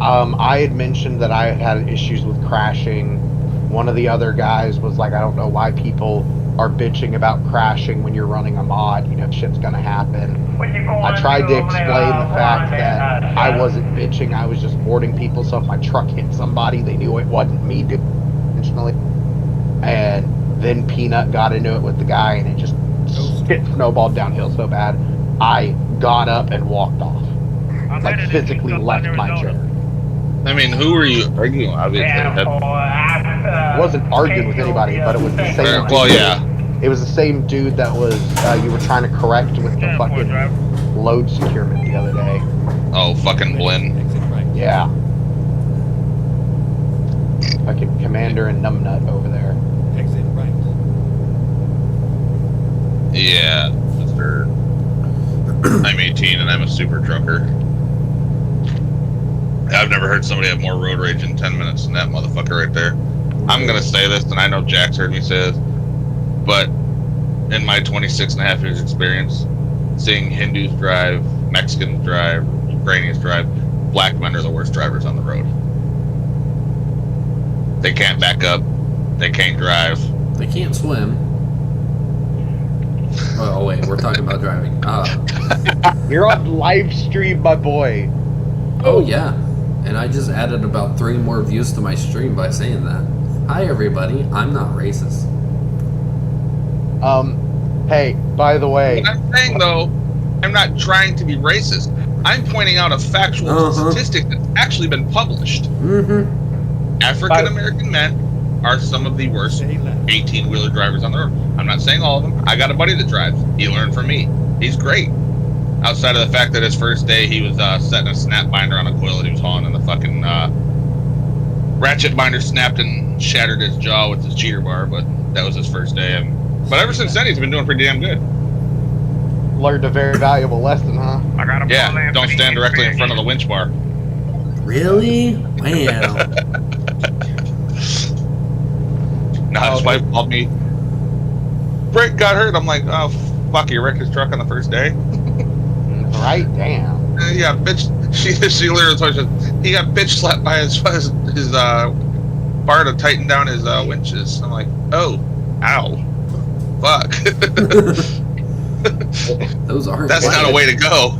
I had mentioned that I had issues with crashing. One of the other guys was like, I don't know why people are bitching about crashing when you're running a mod. You know, shit's gonna happen. I tried to explain the fact that I wasn't bitching. I was just boarding people, so if my truck hit somebody, they knew it wasn't me doing it intentionally. And then Peanut got into it with the guy, and it just snowballed downhill so bad. I got up and walked off. Like, physically left my chair. I mean, who were you arguing? Obviously, I wasn't arguing with anybody, but it was the same dude. Well, yeah. It was the same dude that was you were trying to correct with the fucking load securement the other day. Oh, fucking Blinn. Yeah. Fucking Commander and Numbnut over there. Exit right. Yeah, Mr. I'm 18 and I'm a super trucker. I've never heard somebody have more road rage in 10 minutes than that motherfucker right there. I'm gonna say this, and I know Jack's heard me say this, but in my 26 and a half years experience, seeing Hindus drive, Mexicans drive, Ukrainians drive, black men are the worst drivers on the road. They can't back up, they can't drive. They can't swim. Oh wait, we're talking about driving. You're on live stream, my boy. Oh yeah, and I just added about 3 more views to my stream by saying that. Hi everybody, I'm not racist. Hey, by the way, What I'm saying though, I'm not trying to be racist. I'm pointing out a factual statistic that's actually been published. African American men are some of the worst 18-wheeler drivers on the road. I'm not saying all of them. I got a buddy that drives. He learned from me. He's great. Outside of the fact that his first day he was setting a snap binder on a coil that he was hauling, and the fucking ratchet binder snapped and shattered his jaw with his cheater bar, but that was his first day. But ever since then, he's been doing pretty damn good. Learned a very valuable lesson, huh? Yeah, don't stand directly in front of the winch bar. Really? Wow. Now his wife called me. Brake got hurt. I'm like, oh fuck, you wrecked his truck on the first day. Right, damn. Yeah, bitch. She literally told me, he got bitch slapped by his bar to tighten down his winches. I'm like, oh, ow, fuck. Those aren't. That's not a way to go.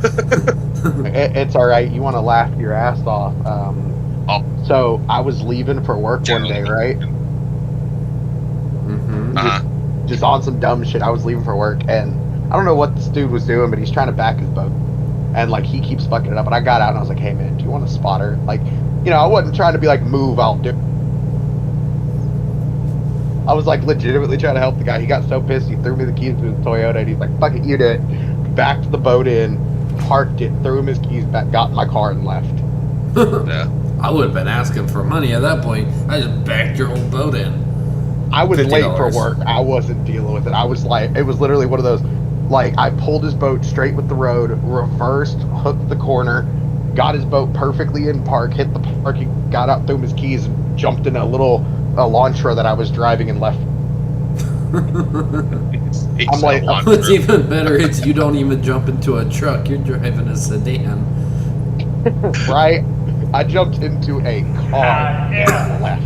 It's all right. You want to laugh your ass off. So I was leaving for work one day, right? Just on some dumb shit. I was leaving for work, and I don't know what this dude was doing, but he's trying to back his boat, and like he keeps fucking it up. And I got out and I was like, "Hey man, do you want a spotter?" Like, you know, I wasn't trying to be like, "Move, I'll do." I was like legitimately trying to help the guy. He got so pissed, he threw me the keys to his Toyota, and he's like, "Fuck it, you did." Backed the boat in, parked it, threw him his keys back, got in my car, and left. Yeah. I would have been asking for money at that point. I just backed your old boat in. I was $50. late for work. I wasn't dealing with it. I was like, it was literally one of those, Like, I pulled his boat straight with the road, reversed, hooked the corner, got his boat perfectly in park, hit the park, he got out, threw him his keys, and jumped in a little Elantra that I was driving and left. I'm like, what's even better is you don't even jump into a truck, you're driving a sedan. Right? I jumped into a car and left.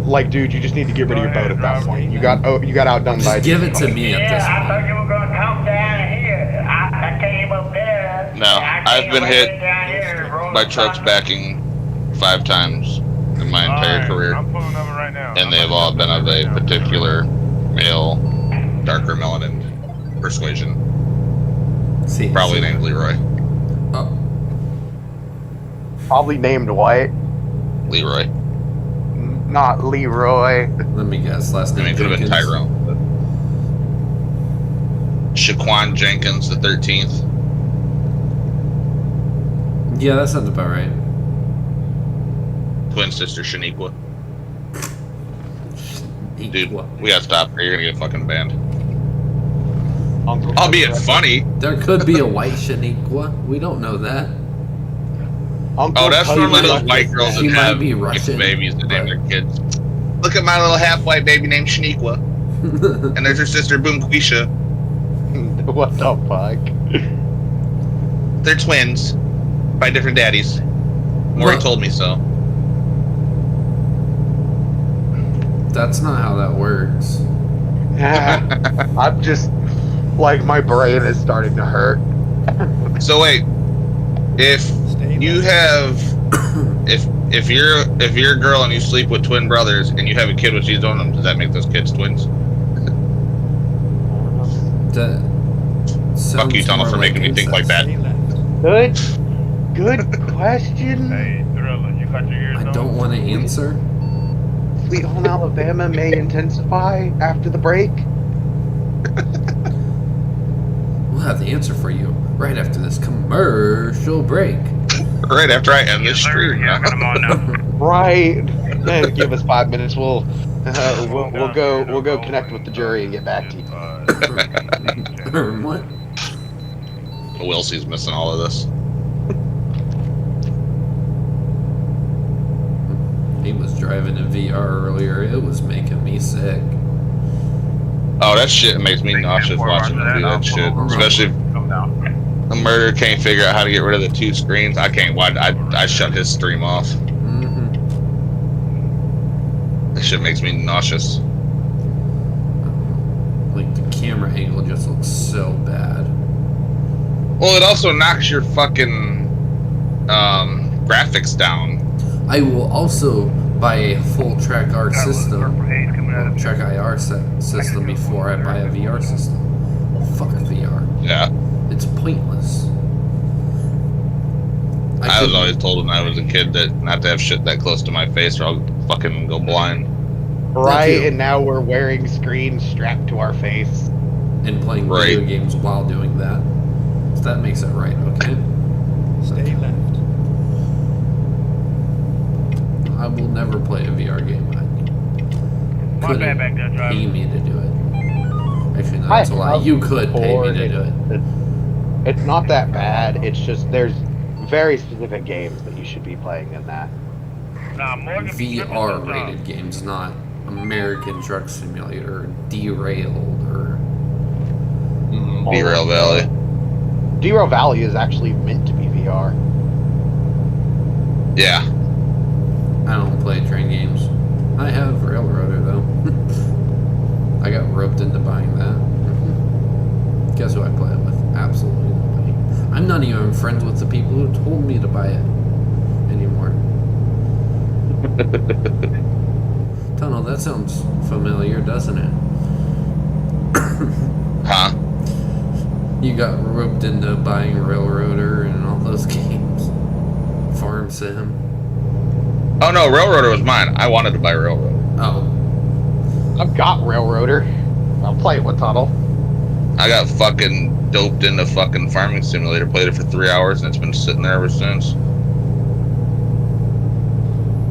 Like, dude, you just need to get rid of your boat at that point. You got outdone by. Just give it to me at this I point. thought you were going to come down here. I came up there. No, I've been hit by trucks backing 5 times in my entire career. I'm pulling over right now. And they've all been of a particular male, darker melanin persuasion. Probably named Leroy. Oh. Probably named what? Leroy. Not Leroy. Let me guess. Last name. I mean, it could have been Tyrone. But... Shaquan Jenkins, the 13th. Yeah, that sounds about right. Twin sister Shaniqua. Dude, we gotta stop or you're gonna get fucking banned. Albeit funny. There could be a white Shaniqua. We don't know that. That's normally those white girls that have Russian, babies that name their kids. Look at my little half-white baby named Shaniqua. And there's her sister Boomquisha. What the fuck? They're twins by different daddies. Maury told me so. That's not how that works. I'm just like, my brain is starting to hurt. So wait, if you have, if you're a girl and you sleep with twin brothers and you have a kid with each one of them, does that make those kids twins? Fuck you, Tunnel, for making me think like that. Good question. Hey, Thriller, you cut your ears I don't want to answer. Sweet Home Alabama may intensify after the break. We'll have the answer for you right after this commercial break. Right after I end this stream. Right. Give us 5 minutes. We'll go connect with the jury and get back to you. What? Wilsey's missing all of this. He was driving in VR earlier. It was making me sick. Oh, that shit makes me nauseous watching him do that shit. Especially if a murderer can't figure out how to get rid of the 2 screens. I can't watch. I shut his stream off. That shit makes me nauseous. Like, the camera angle just looks so bad. Well, it also knocks your fucking graphics down. I will also buy a full track R system, track IR system before I buy a VR system. Fuck VR. Yeah. It's pointless. I was always told when I was a kid that not to have shit that close to my face or I'll fucking go blind. Right, and now we're wearing screens strapped to our face. And playing video games while doing that. So that makes it right, okay? Stay left. I will never play a VR game. My bad back there, driver. Pay me to do it. Actually, no, that's a lie. You could pay me to do it. It's not that bad. It's just there's very specific games that you should be playing in that. VR rated games, not American Truck Simulator, Derailed, or Derail Valley. Derail Valley is actually meant to be VR. Yeah. I don't play train games. I have Railroader though. I got roped into buying that. Guess who I play it with? Absolutely nobody. I'm not even friends with the people who told me to buy it anymore. Tunnel, that sounds familiar, doesn't it? Huh? You got roped into buying Railroader and all those games. Farm Sim. Oh no, Railroader was mine. I wanted to buy Railroader. Oh. I've got Railroader. I'll play it with Tunnel. I got fucking doped into fucking Farming Simulator, played it for 3 hours, and it's been sitting there ever since.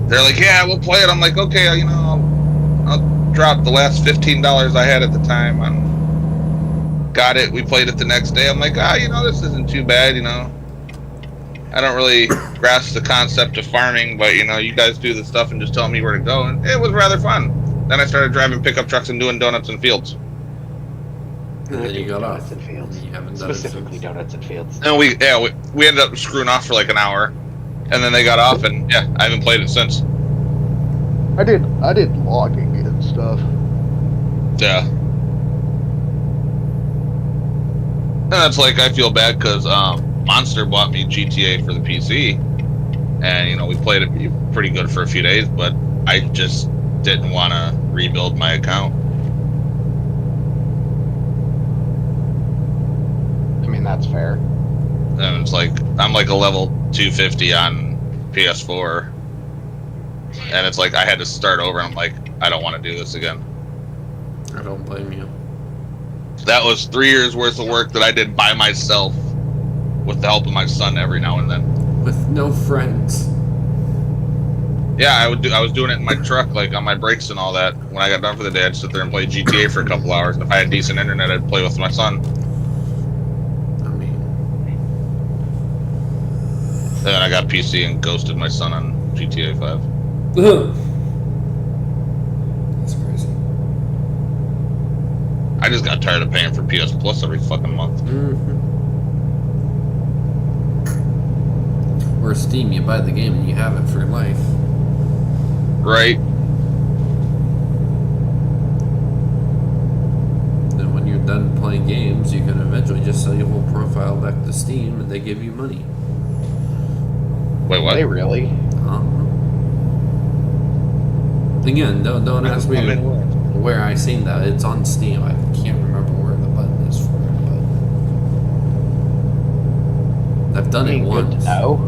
They're like, yeah, we'll play it. I'm like, okay, I'll dropped the last $15 I had at the time on. Got it. We played it the next day. I'm like, this isn't too bad. I don't really grasp the concept of farming, but you guys do the stuff and just tell me where to go, and it was rather fun. Then I started driving pickup trucks and doing donuts in fields. And then you got off. Donuts and fields. And you haven't done it Specifically since. donuts and fields. And we ended up screwing off for like an hour, and then they got off, and I haven't played it since. I did logging and stuff. Yeah. And that's like, I feel bad because Monster bought me GTA for the PC, and we played it pretty good for a few days, but I just didn't want to rebuild my account. I mean, that's fair. And it's like, I'm like a level 250 on PS4, and it's like I had to start over, and I'm like, I don't want to do this again. I don't blame you. That was 3 years worth of work that I did by myself with the help of my son every now and then. With no friends. Yeah, I was doing it in my truck, like on my brakes and all that. When I got done for the day, I'd sit there and play GTA for a couple hours. And if I had decent internet, I'd play with my son. I mean, Then I got PC and ghosted my son on GTA 5. that's crazy. I just got tired of paying for PS Plus every fucking month. Or Steam, you buy the game and you have it for life. Right? Then when you're done playing games, you can eventually just sell your whole profile back to Steam and they give you money. Wait, what? They really? Again, don't ask me where I seen that. It's on Steam. I can't remember where the button is for it, but I've done it once. No.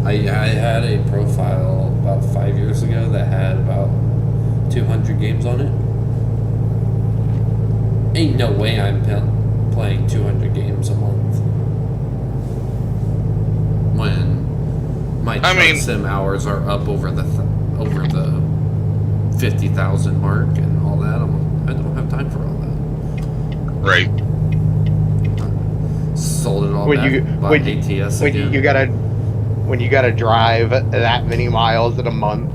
I had a profile about 5 years ago that had about 200 games on it. Ain't no way I'm playing 200 games a month. When my sim hours are up over the 50,000 mark and all that, I don't have time for all that. Right. Sold it all back by ATS again. When you gotta drive that many miles in a month.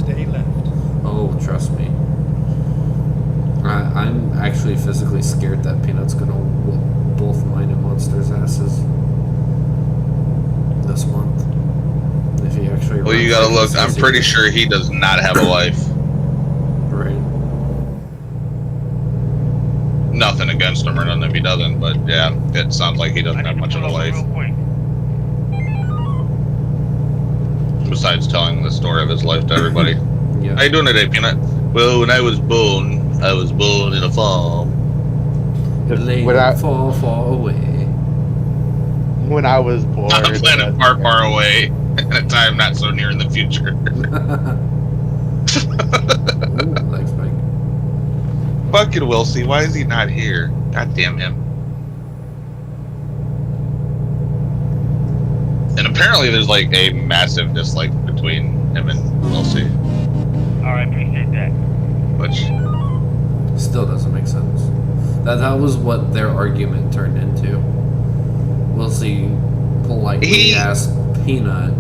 Stay left. Oh, trust me. I'm actually physically scared that Peanut's gonna whoop both mine and Monster's asses this month. If he actually. Well, you gotta look. I'm pretty sure he does not have a life. Right. Nothing against him or nothing if he doesn't, but yeah, it sounds like he doesn't have much of a life. Besides telling the story of his life to everybody. Yeah. How you doing today, Peanut? Well, when I was born in a farm. Far away. When I was born. On a planet far away. At a time not so near in the future. Ooh, thanks, Mike. Fucking Wilsey, why is he not here? God damn him. And apparently there's like a massive dislike between him and Wilsey. Alright, appreciate that. Which still doesn't make sense. That was what their argument turned into. Wilsey politely asked Peanut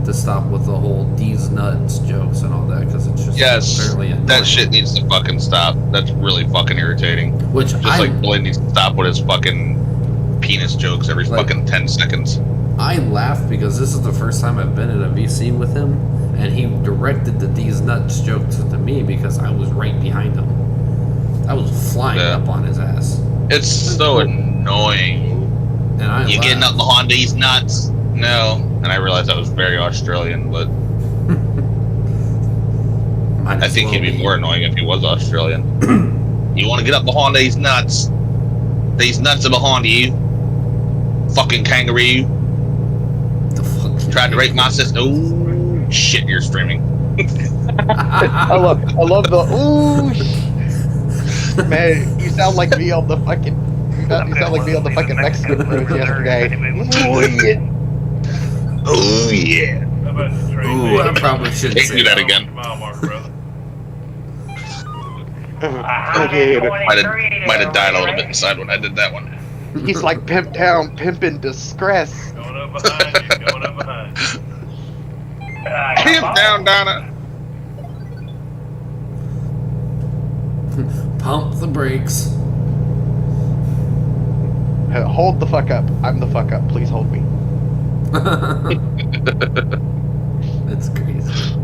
to stop with the whole "these nuts" jokes and all that because it's just apparently annoying. That shit needs to fucking stop. That's really fucking irritating. Which like Billy needs to stop with his fucking penis jokes every fucking 10 seconds. I laugh because this is the first time I've been at a VC with him, and he directed the "these nuts" jokes to me because I was right behind him. I was flying up on his ass. It's so annoying. And you getting up behind these nuts? No. And I realized I was very Australian, but I think he'd be more annoying if he was Australian. You want to get up behind these nuts? These nuts are behind you. Fucking kangaroo. The fuck? Tried to rape my sister. Ooh, shit, you're streaming. I love the ooh. Man, you sound like me on the fucking. You sound like me on the fucking Mexican road yesterday. Ooh, yeah. Oh yeah. Ooh, I probably shouldn't Can't say do that that. again. Okay. Might have died a little bit inside when I did that one. He's like pimp down, pimp in distress. Going up behind you. Going up behind you. Pimp down, Donna. Pump the brakes. Hold the fuck up. I'm the fuck up. Please hold me. That's crazy.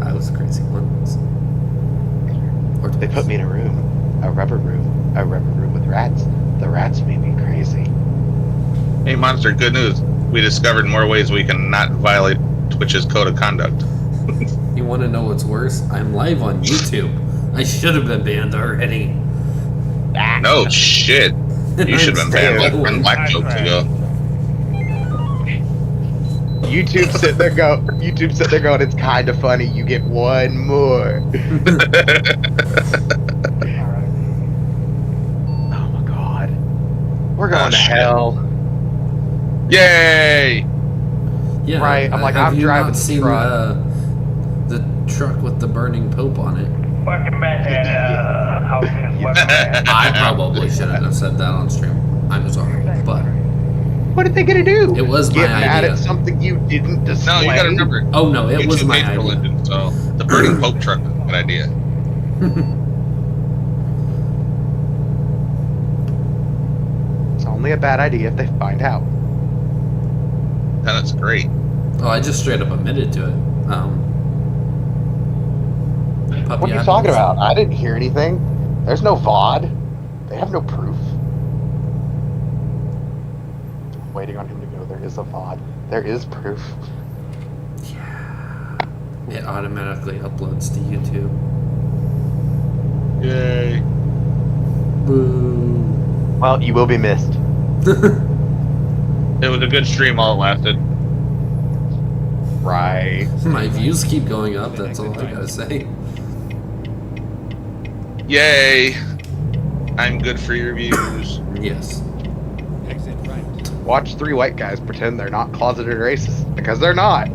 I was crazy once. Or They put me in a room with rats. The rats made me crazy. Hey, Monster, good news. We discovered more ways we can not violate Twitch's code of conduct. You want to know what's worse? I'm live on YouTube. I should have been banned already. No shit. You should have been banned like one black jokes ago. YouTube sit there going, it's kind of funny. You get one more. Oh my god. We're going to hell. Yay! Yeah, Right, I'm like, have I'm you driving not the seen truck. the truck with the burning pope on it? Welcome back to house. Welcome back. I probably shouldn't have said that on stream. I'm sorry, but What are they gonna do? it was Get my mad idea. at something you didn't display? No, you gotta remember. Oh no, it was YouTube my hates idea. religion, so the burning Pope truck is a good idea. It's only a bad idea if they find out. And that's great. Oh, I just straight up admitted to it. Puppy What are you apples. talking about? I didn't hear anything. There's no VOD. They have no proof. Waiting on him to go. There is a VOD. There is proof. It automatically uploads to YouTube. Yay. Boo. Well, you will be missed. It was a good stream while it lasted. Right. My views keep going up, that's all I gotta say. Yay. I'm good for your views. Yes. Watch three white guys pretend they're not closeted racists, because they're not.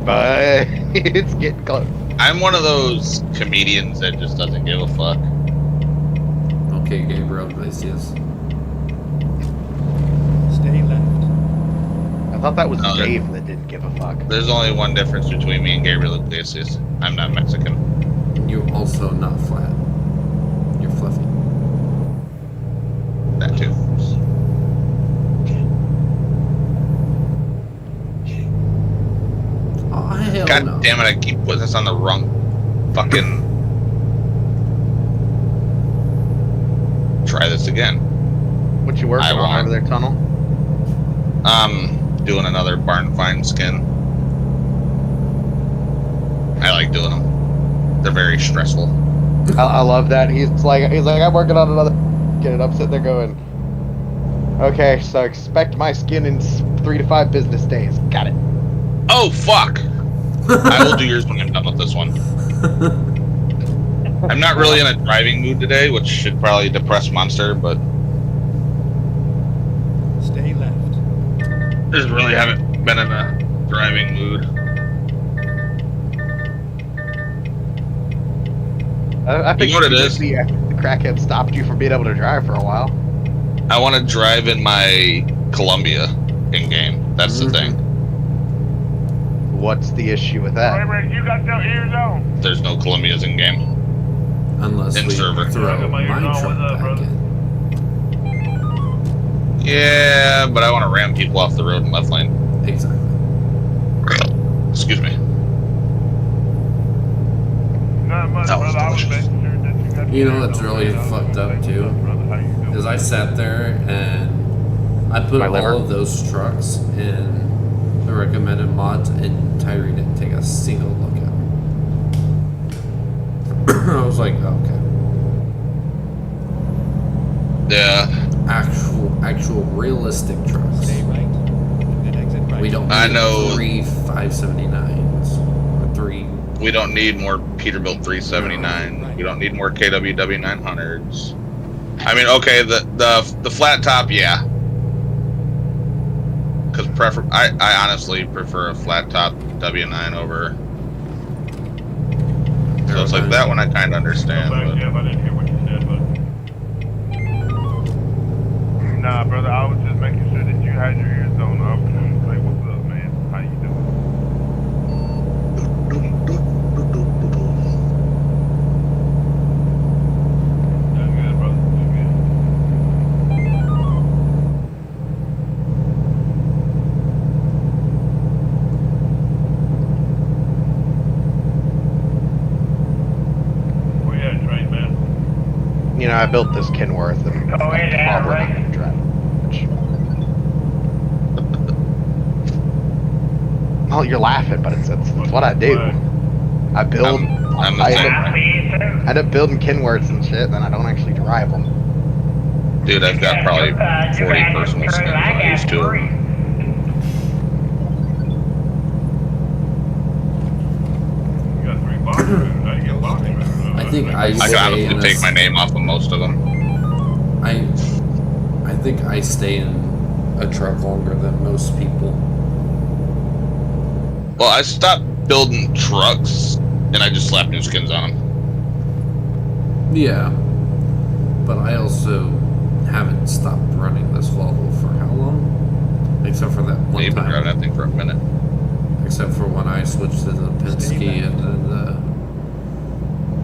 But it's getting close. I'm one of those comedians that just doesn't give a fuck. Okay, Gabriel Iglesias. Stay left. I thought that was No, Dave that didn't give a fuck. There's only one difference between me and Gabriel Iglesias. I'm not Mexican. You're also not flat. You're fluffy. That too. Oh, hell God no. damn it, I keep putting this on the wrong fucking... Try this again. What you working on over there, Tunnel? Doing another barn find skin. I like doing them. They're very stressful. I love that. He's like, I'm working on another. Get it? I'm sitting there going, okay, so expect my skin in 3 to 5 business days. Got it. Oh, fuck! I will do yours when I'm done with this one. I'm not really in a driving mood today, which should probably depress Monster, but Stay left. just really haven't been in a driving mood. I think You know what it is? The crackhead stopped you from being able to drive for a while. I want to drive in my Columbia in-game. That's the thing. What's the issue with that? You got your ears on. There's no Columbias in-game. Unless In we server. throw my truck back in. Yeah, but I want to ram people off the road in left lane. Exactly. Excuse me. Not much, That was brother. I was delicious. making sure that you got You know what's really fucked up too? Is I sat there and I put My liver. all of those trucks in the recommended mods, and Tyree didn't take a single look at them. I was like, okay. Yeah. Actual realistic trucks. Stay right. Then exit right. We don't need I know. 3 579s or 3. We don't need more Peterbilt 379. We don't need more KWW 900s. I mean, okay, the flat top, yeah. Because I honestly prefer a flat top W9 over. So it's like that one I kind of understand. But... Jeff, I didn't hear what you said, but. Nah, brother, I was just making sure that you had your ears on. I was going to say, what's up, man? How you doing? Doing good, brother. Doing good. Where you at, Train, man? You know, I built this Kenworth and Go ahead, probably not Aaron. gonna drive it. Well, you're laughing, but it's what I do. I build. I'm the I same. end up building Kenworths and shit, then I don't actually drive them. Dude, I've got probably 40 personal skins on these two. You got 3 boxes. How you get boxes? I think I I can stay honestly in take my name off of most of them. I think I stay in a truck longer than most people. Well, I stopped building trucks and I just slapped new skins on them. Yeah, but I also haven't stopped running this Volvo for how long? Except for that one You've been time. driving that thing for a minute. Except for when I switched to the Penske and then the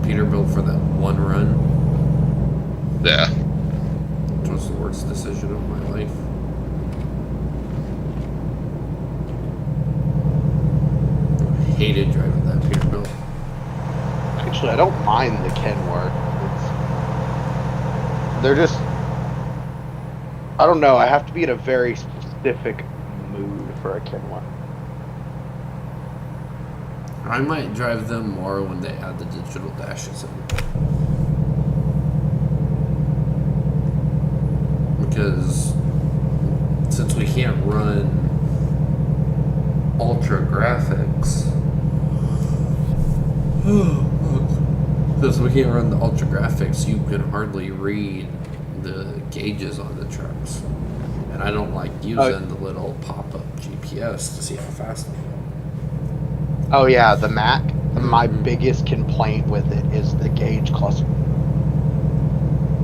Peterbilt for that one run. Yeah. Which was the worst decision of my life. I hated driving that Peterbilt. Actually, I don't mind the Kenworth. They're just, I don't know. I have to be in a very specific mood for a Kenworth. I might drive them more when they add the digital dashes in. Because since we can't run ultra graphics, since we can't run the ultra graphics, you can hardly read the gauges on the trucks. And I don't like using the little pop-up GPS to see how fast I go. Oh yeah, the Mac. My biggest complaint with it is the gauge cluster.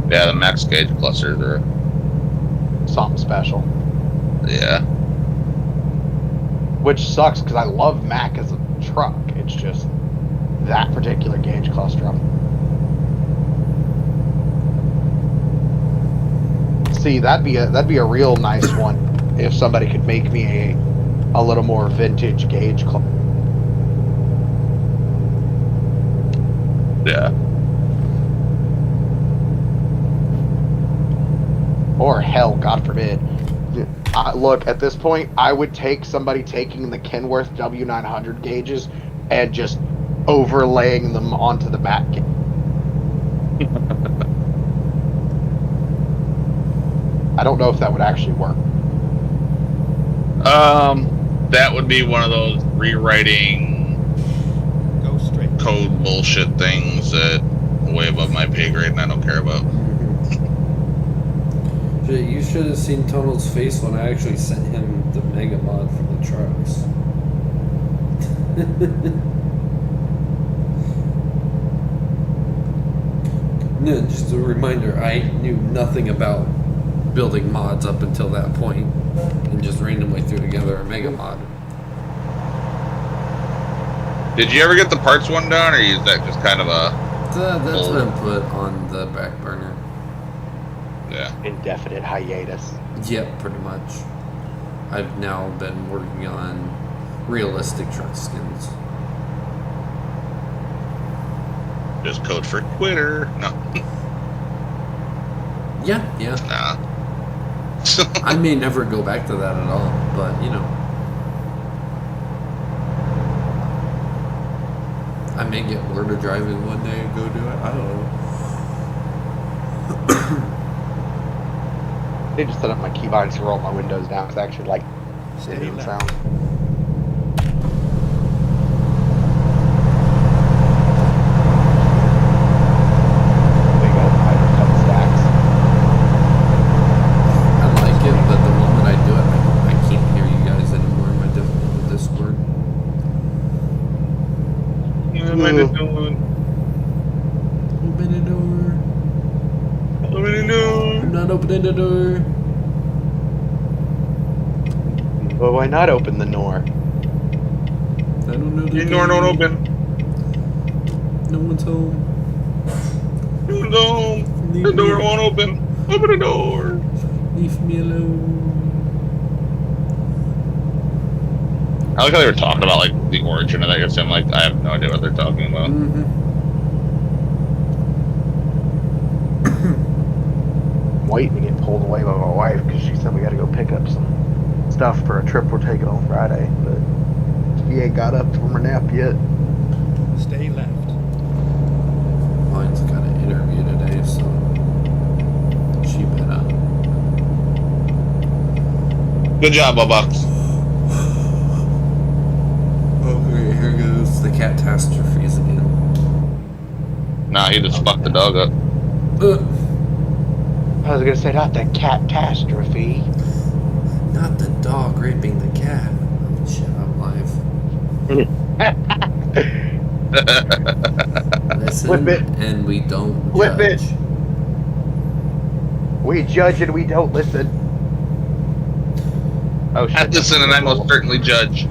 Yeah, the max gauge clusters are Something special. yeah. Which sucks because I love Mac as a truck. It's just that particular gauge cluster. See, that'd be a real nice one if somebody could make me a little more vintage gauge cluster. Yeah. Or hell, God forbid. Look, at this point, I would take somebody taking the Kenworth W900 gauges and just overlaying them onto the Mac gauge. I don't know if that would actually work. That would be one of those rewriting Go straight. code bullshit things that are way above my pay grade and I don't care about. You should have seen Tonal's face when I actually sent him the mega mod for the trucks. No, just a reminder, I knew nothing about building mods up until that point and just randomly threw together a mega mod. Did you ever get the parts one done, or is that just kind of a That's been put on the back burner. yeah? Indefinite hiatus. Yep, pretty much. I've now been working on realistic truck skins. Just code for Twitter? No. Yeah. Nah. I may never go back to that at all, but you know. I may get bored of driving one day and go do it. I don't know. They just set up my keybinds to roll my windows down because I actually like sitting sound. I like it, but the moment I do it, I can't hear you guys am I doing? Open the door. Open the door. I'm not opening the door. Well, why not open the door? I don't know the Your door don't open. No one's home. No, the door won't open. Open the door. Leave me alone. I like how they were talking about like the origin of that. I guess I'm like, I have no idea what they're talking about. I'm waiting to get pulled away by my wife because she said we got to go pick up some stuff for a trip we're taking on Friday, but she ain't got up from her nap yet. Stay left. Mine's got an interview today, so she better. Good job, Bubba. Okay, here goes the catastrophes again. Nah, he just fucked the dog up. I was gonna say not the catastrophe. Not the dog raping the cat. Oh, shit, I'm live. Listen, Flip it. and we don't Flip judge. it. We judge and we don't listen. Oh shit! I listen and I most certainly judge.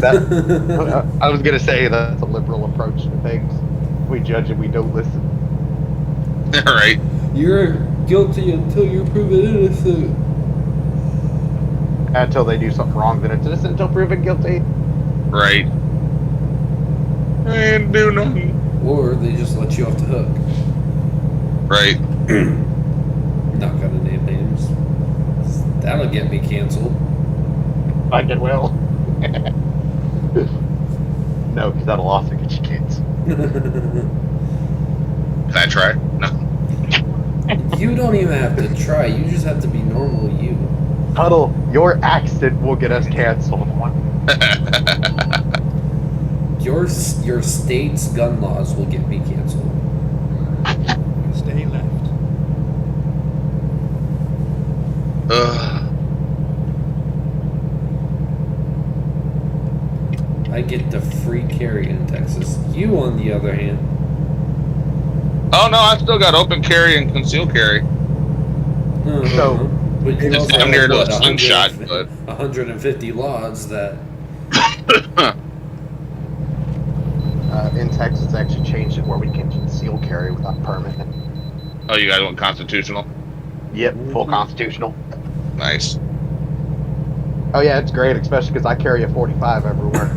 I was gonna say that's a liberal approach to things. We judge and we don't listen. All right. You're guilty until you're proven innocent. Until they do something wrong, then it's innocent until proven guilty. Right. I ain't do nothing. Or they just let you off the hook. Right. Not gonna name names. That'll get me canceled. I did well. No, because that'll also get you canceled. Can I try? No. You don't even have to try. You just have to be normal you. Huddle, your accent will get us canceled. Your state's gun laws will get me canceled. Stay left. I get the free carry in Texas. You, on the other hand. Oh no, I still got open carry and concealed carry. So, but you It's also damn have, near to what, a slingshot, but 150 laws that. in Texas, they actually changed it where we can conceal carry without permit. oh, you guys want constitutional? Yep, full constitutional. Nice. Oh yeah, it's great, especially because I carry a 45 everywhere.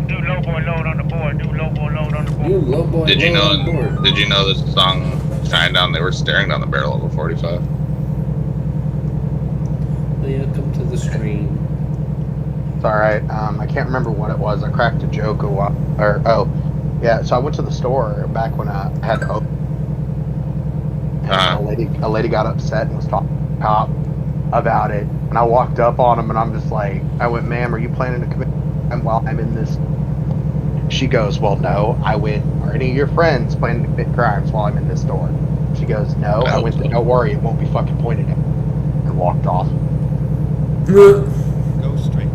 Do low boy load on the board. Do low boy load on the board. You low boy. Did you low know? on board. Did you know this song "Shine Down"? They were staring down the barrel of a 45. Welcome to the stream. It's all right. I can't remember what it was. I cracked a joke a while. Yeah. So I went to the store back when I had to open. And a lady got upset and was talking to the cop about it. And I walked up on him and I'm just like, I went, "Ma'am, are you planning to commit crime while I'm in this?" She goes, "Well, no." I went, "Are any of your friends planning to commit crimes while I'm in this store?" She goes, "No." I went, "Don't worry, it won't be fucking pointed at me," and walked off. Go straight.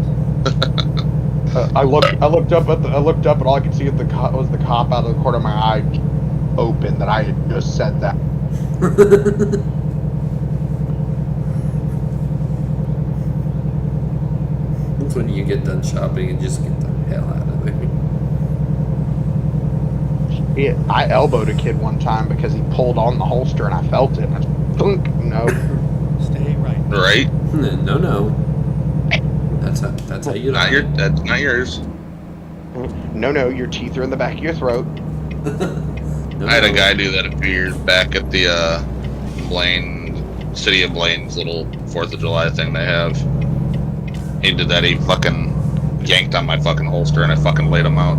I looked up and all I could see was the cop out of the corner of my eye, open, that I had just said that. That's when you get done shopping and just get the hell out of there. I elbowed a kid one time because he pulled on the holster and I felt it. And I just, thunk, no. Stay right. Right? No. That's how you. Not your. That's not yours. No, your teeth are in the back of your throat. I had a guy do that a few years back at the City of Blaine's little 4th of July thing they have. He did that. He fucking yanked on my fucking holster and I fucking laid him out.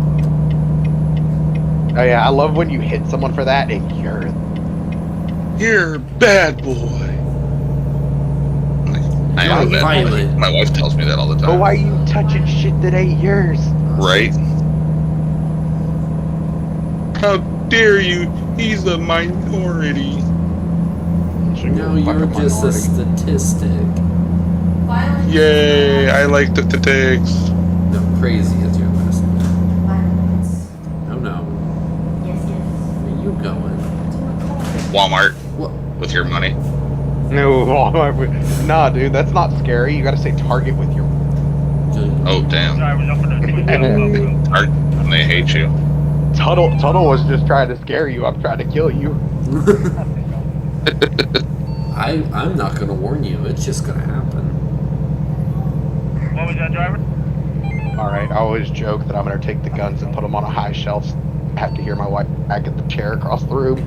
Oh yeah, I love when you hit someone for that and you're a bad boy. I am a bad boy. My wife tells me that all the time. But why are you touching shit that ain't yours? Right? How dare you? He's a minority. No, you're just a statistic. Yay, I like the statistics. No, crazy is your last name. Walmart What? with your money. No, nah, dude, that's not scary. You gotta say Target with your. Oh damn! Drivers up in the twin club. And they hate you. Tuttle was just trying to scare you. I'm trying to kill you. I'm not gonna warn you. It's just gonna happen. What was that, driver? All right, I always joke that I'm gonna take the guns and put them on a high shelf. I have to hear my wife back at the chair across the room.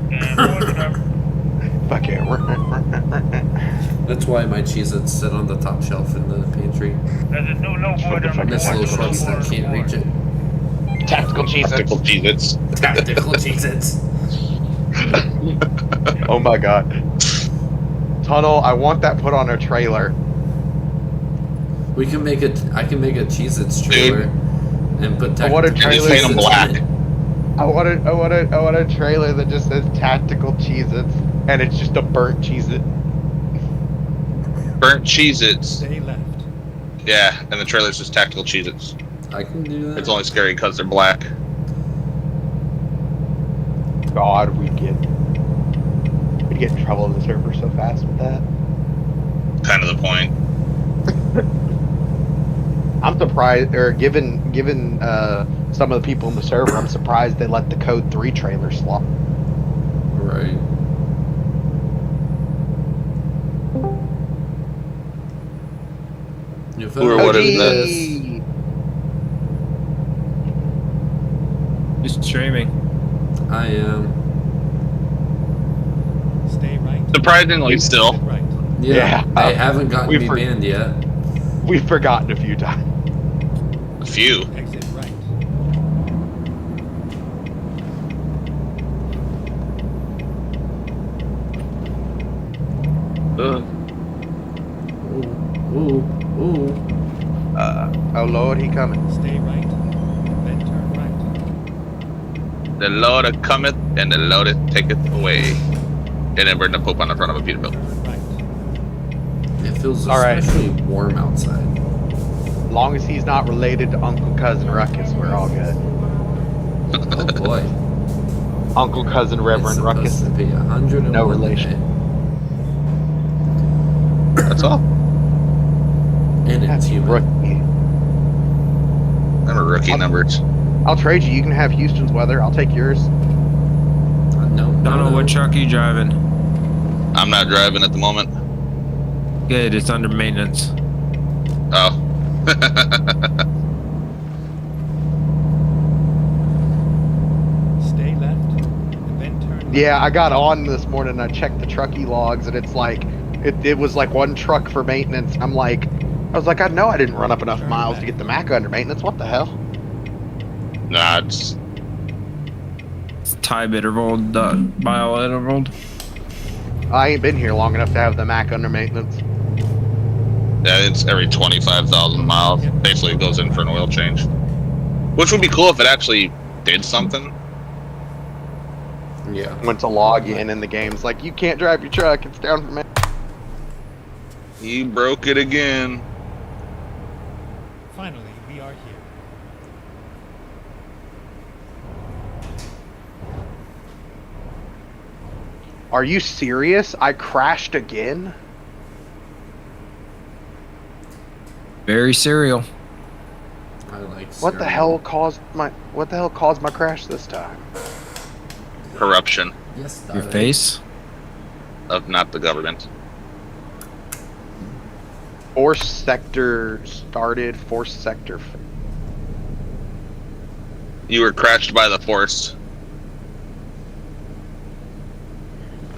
Fuck it. That's why my Cheez-Its sit on the top shelf in the pantry. There's a new low board Fucking Miss little shorts that can't reach it. Tactical Tactical Cheez-Its. Cheez-Its. Tactical Cheez-Its. Oh my god. Tunnel, I want that put on a trailer. We can make it. I can make a Cheez-Its trailer and put I want a Tactical trailer. Paint them black. I want a trailer that just says Tactical Cheez-Its, and it's just a burnt Cheez-It. Burnt Cheez-Its. Stay left. Yeah, and the trailer's just Tactical Cheez-Its. I can do that. It's only scary because they're black. God, we'd get in trouble in the server so fast with that. Kind of the point. I'm surprised, or given some of the people in the server, I'm surprised they let the Code 3 trailer slot. Right. If Who or what is this? Just streaming. I am. Stay right. Surprisingly, still. Exit right. Yeah. Yeah. They haven't gotten me banned yet. We've forgotten a few times. A few. Exit right. Ooh. Oh Lord, he coming. Stay right. Then turn right. The Lord cometh and the Lord taketh away. And then burn the Pope on the front of a Peterbilt. Turn right. It feels All right. especially warm outside. As long as he's not related to Uncle Cousin Ruckus, we're all good. Oh boy. Uncle Cousin Reverend It's Ruckus. supposed to be 101 No relation. That's all. And it's That's human. rookie. Remember rookie numbers. I'll trade you. You can have Houston's weather. I'll take yours. No. Donald, what truck are you driving? I'm not driving at the moment. Good, it's under maintenance. Oh. Stay left. And then turn left. Yeah, I got on this morning and I checked the trucky logs and it's like, it was like one truck for maintenance. I was like, I know I didn't run up enough miles to get the Mac under maintenance. What the hell? Nah, it's Time interval, mile interval. I ain't been here long enough to have the Mac under maintenance. yeah, it's every 25,000 miles. Basically, it goes in for an oil change, which would be cool if it actually did something. Yeah. Went to log in and the game's like, you can't drive your truck. It's down for me. You broke it again. Finally, we are here. Are you serious? I crashed again? Very serial. I like What the hell caused my crash this time? Corruption Yes, Your darling. face? of not the government. Force sector started, force sector You were crashed by the force.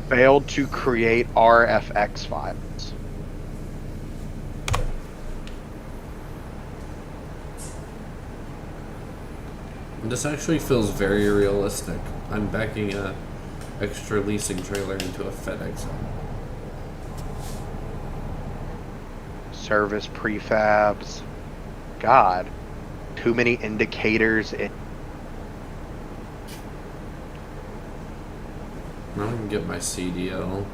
failed to create RFX files. This actually feels very realistic. I'm backing a extra leasing trailer into a FedEx zone. Service prefabs. God. Too many indicators. Now I can get my CDL.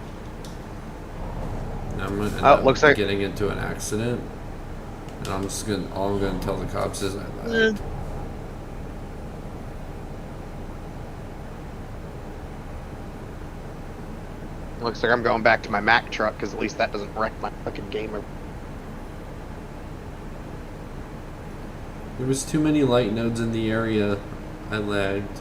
Now I'm gonna end Oh, up looks like- getting into an accident. And all I'm gonna tell the cops is I lied. Looks like I'm going back to my Mac truck because at least that doesn't wreck my fucking gamer. There was too many light nodes in the area. I lagged.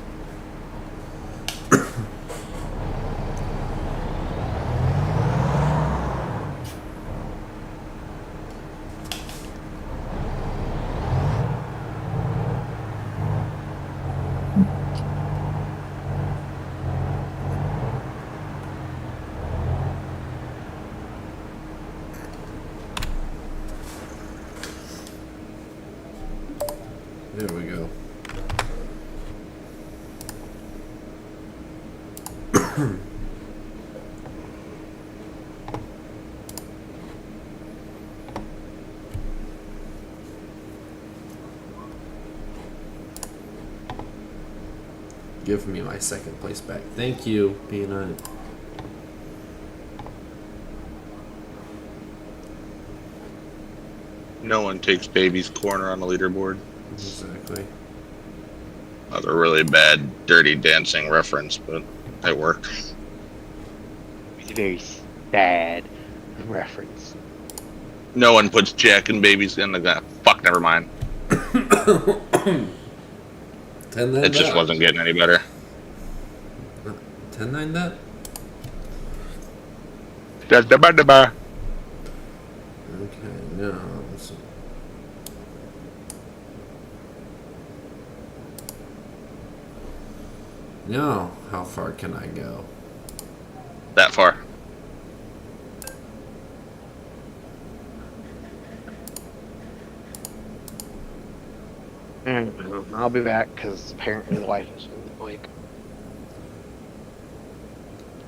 There we go. Give me my second place back. Thank you, Peanut. No one takes baby's corner on the leaderboard. Exactly. That was a really bad Dirty Dancing reference, but it worked. It's a very sad reference. No one puts Jack and babies in the fuck. Never mind. It just wasn't getting any better. 10-9 that? Just the bar. Okay, no. Now, how far can I go? That far. I'll be back because apparently the wife is awake.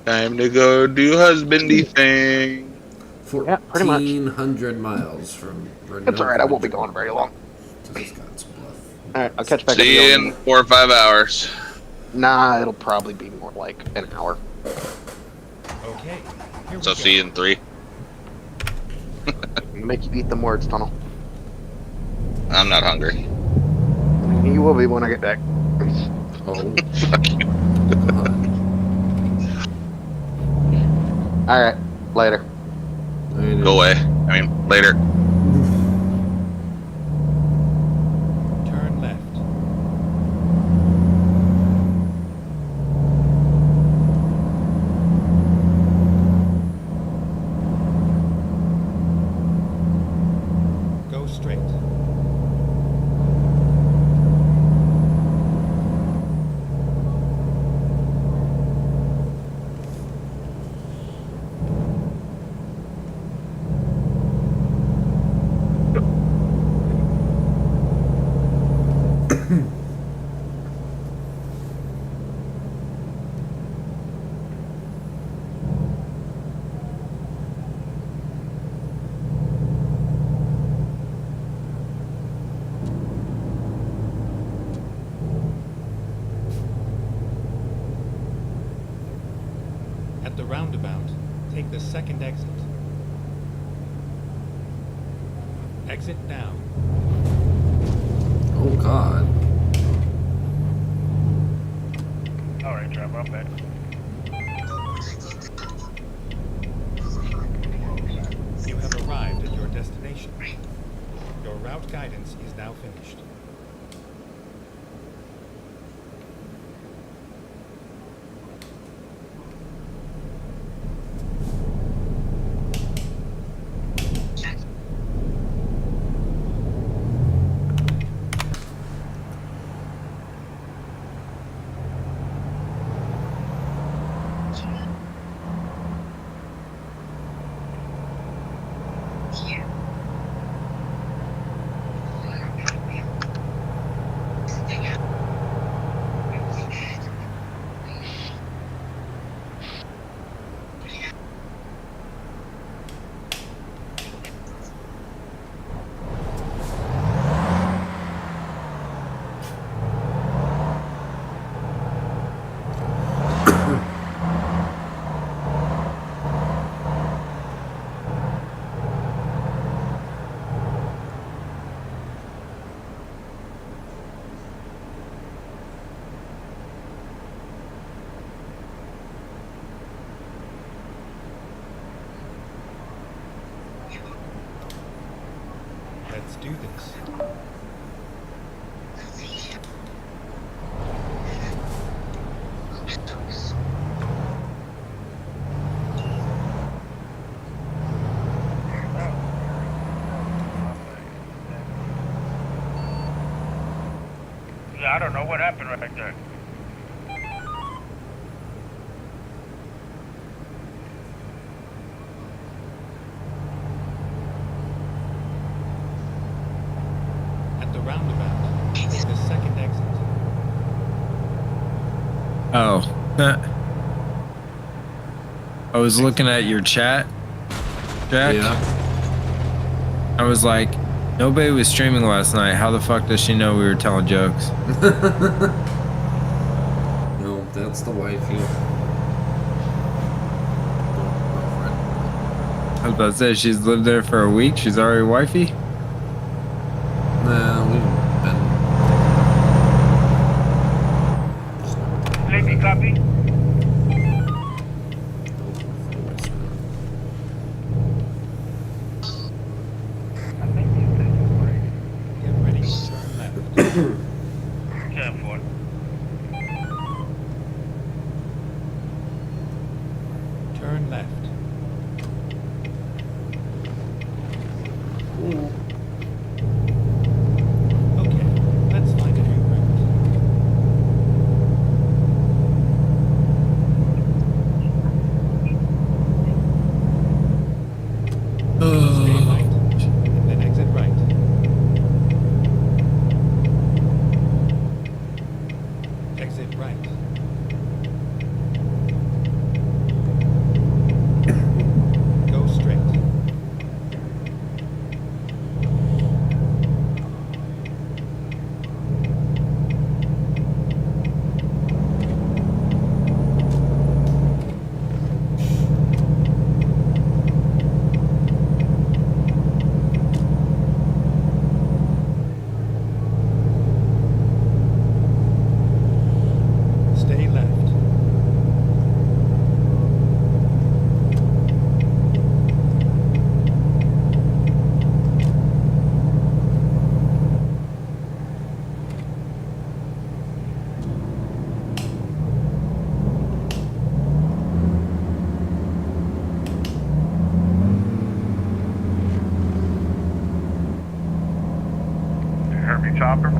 Time to go do husbandy thing. Yeah, pretty much. 1,400 miles from. It's alright, I won't be going very long. Alright, I'll catch back up See you in 4 or 5 hours. Nah, it'll probably be more like an hour. Okay. Here So we see you in 3. Make you eat them words, Tunnel. I'm not hungry. You will be when I get back. Oh. Fuck you. Alright, later. Go away. I mean, later. Turn left. Go straight. At the roundabout, take the second exit. Exit now. Oh, God. Alright, driver, I'm back. You have arrived at your destination. Your route guidance is now finished. I don't know what happened right there. At the roundabout, take the second exit. Oh. I was looking at your chat, Jack. Yeah. I was like, nobody was streaming last night. How the fuck does she know we were telling jokes? No, that's the wifey. I was about to say, she's lived there for a week. She's already wifey? Nah, we've been. Lady, copy? I think you did it right. Get ready to turn left. 10-4. Turn left. Okay, let's find a new route. Stay right, and then exit right. Exit right. Go straight. Stay left. You heard me, Chopper?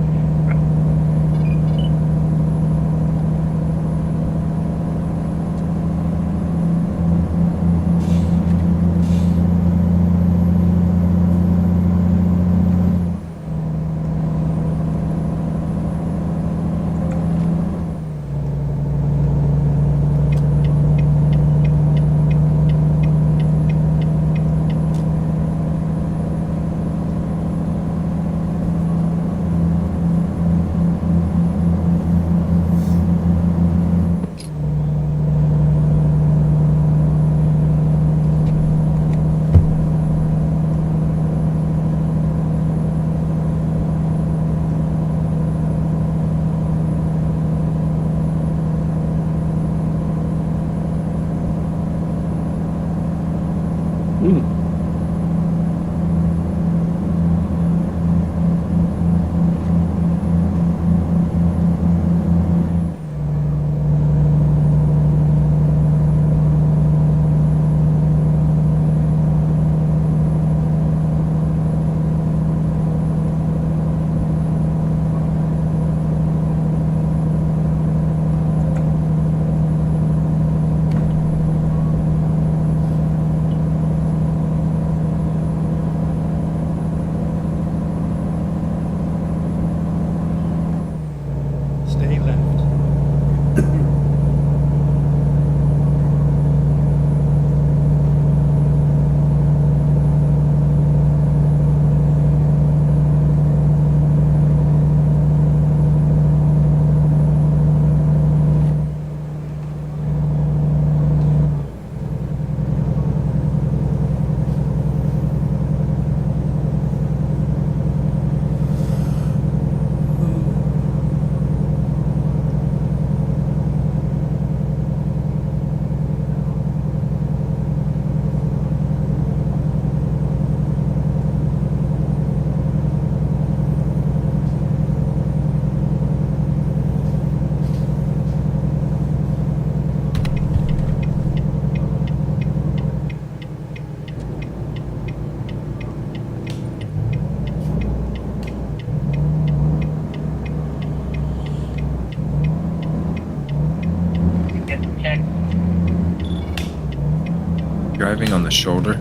driving on the shoulder?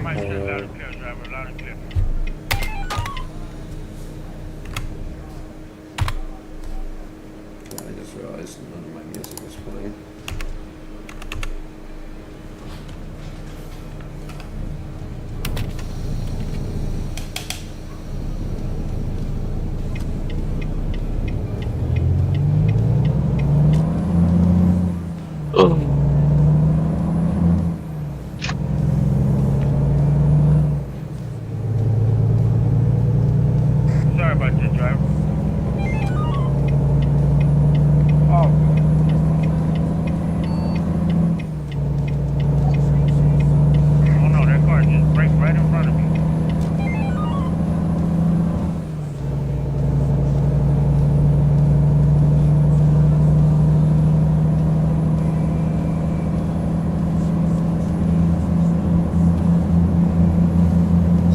Might be a loud and clear, driver, loud and clear. I just realized none of my music was playing. Sorry about that, driver. Oh. Oh no, that car just braked right in front of me.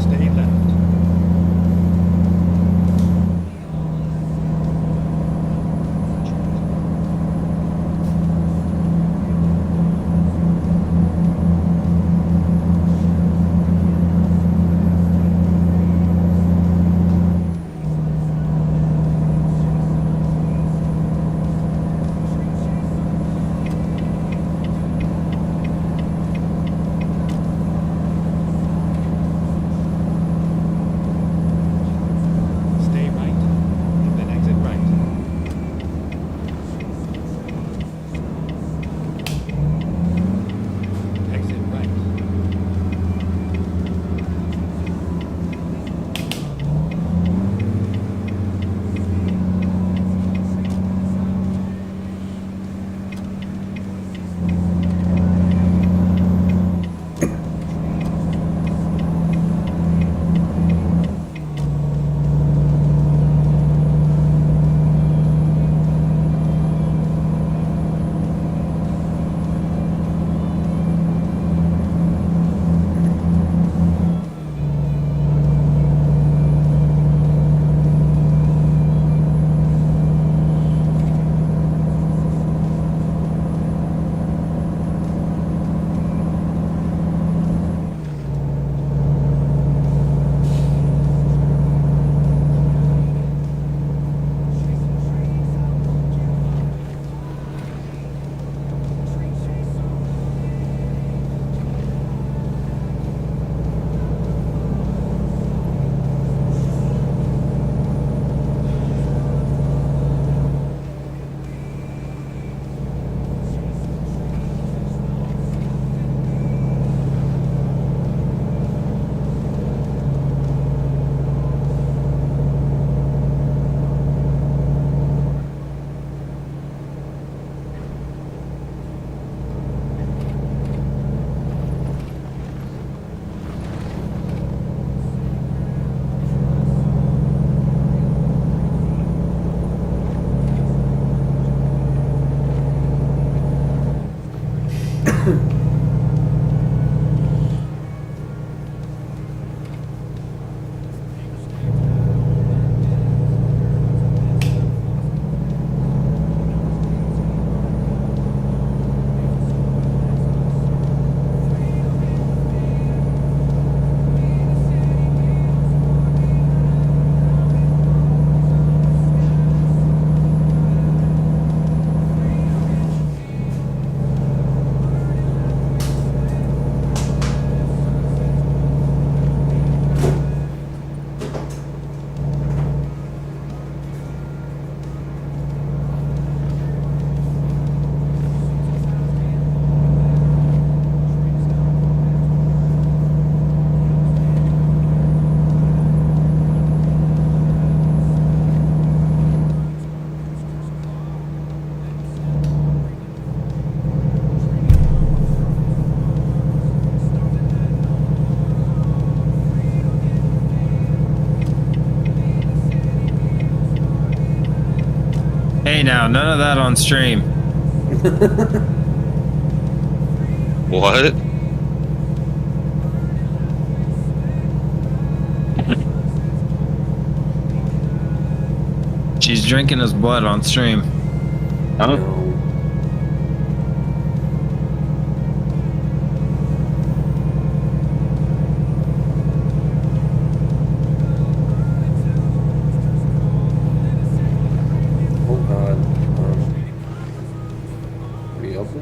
Stay left. Stay right, and then exit right. Exit right. Hey now, none of that on stream. What? She's drinking his blood on stream. Huh? open.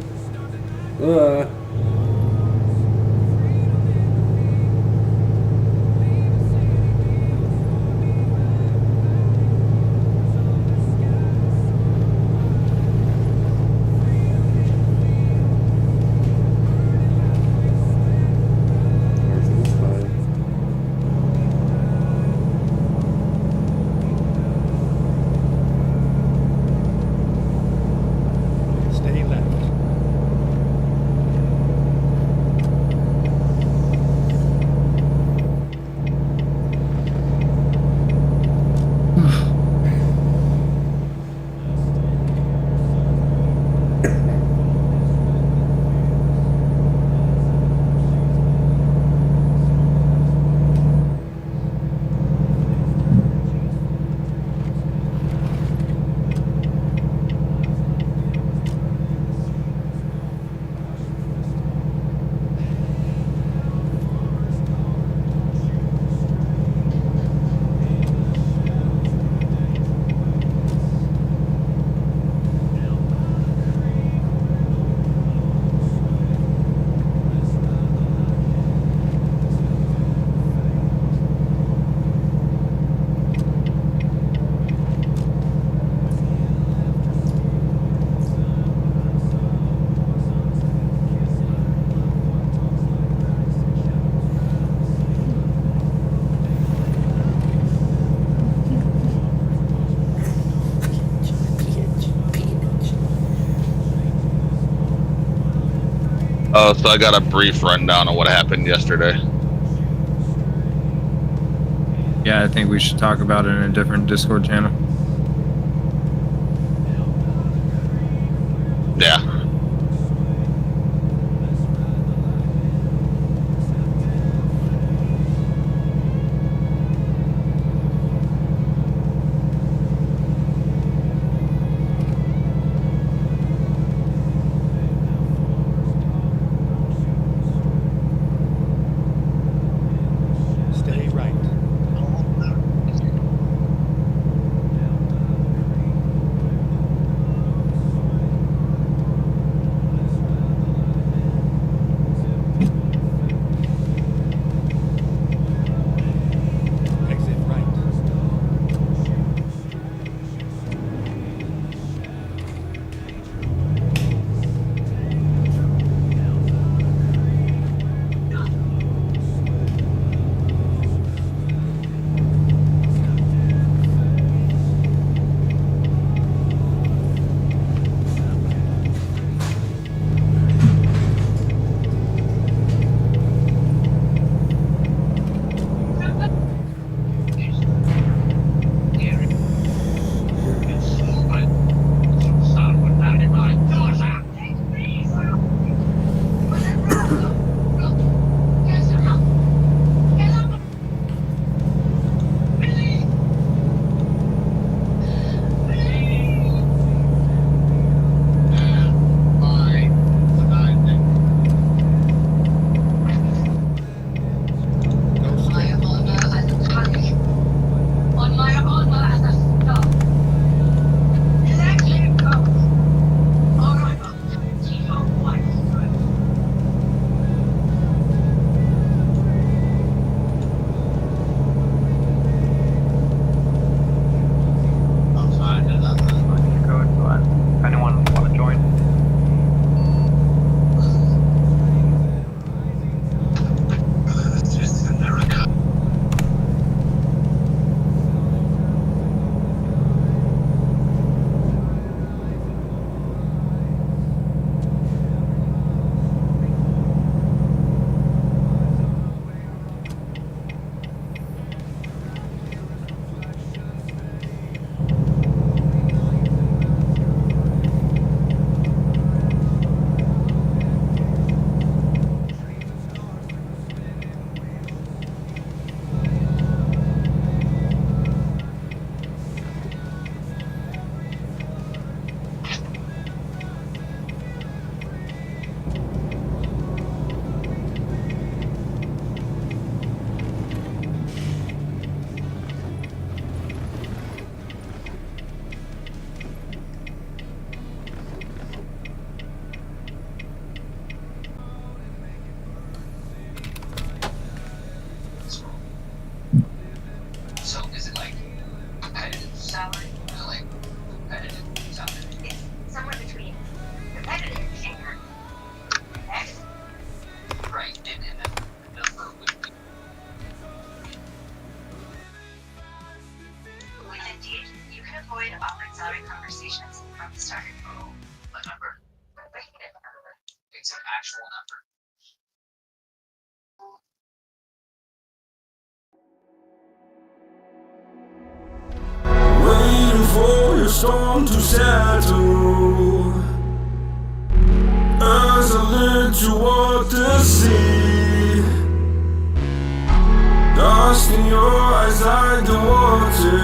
Everything's fine. Stay left. Oh, so I got a brief rundown of what happened yesterday. Yeah, I think we should talk about it in a different Discord channel. Yeah. Stay right. Like competitive something. It's somewhere between competitive and competitive. Right, and a number would be. With Indeed, you can avoid awkward salary conversations from the start. Oh, a number. It's an actual number. Waiting for your storm to settle as I learn to walk the sea. Dust in your eyes like the water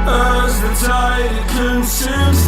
as the tide consumes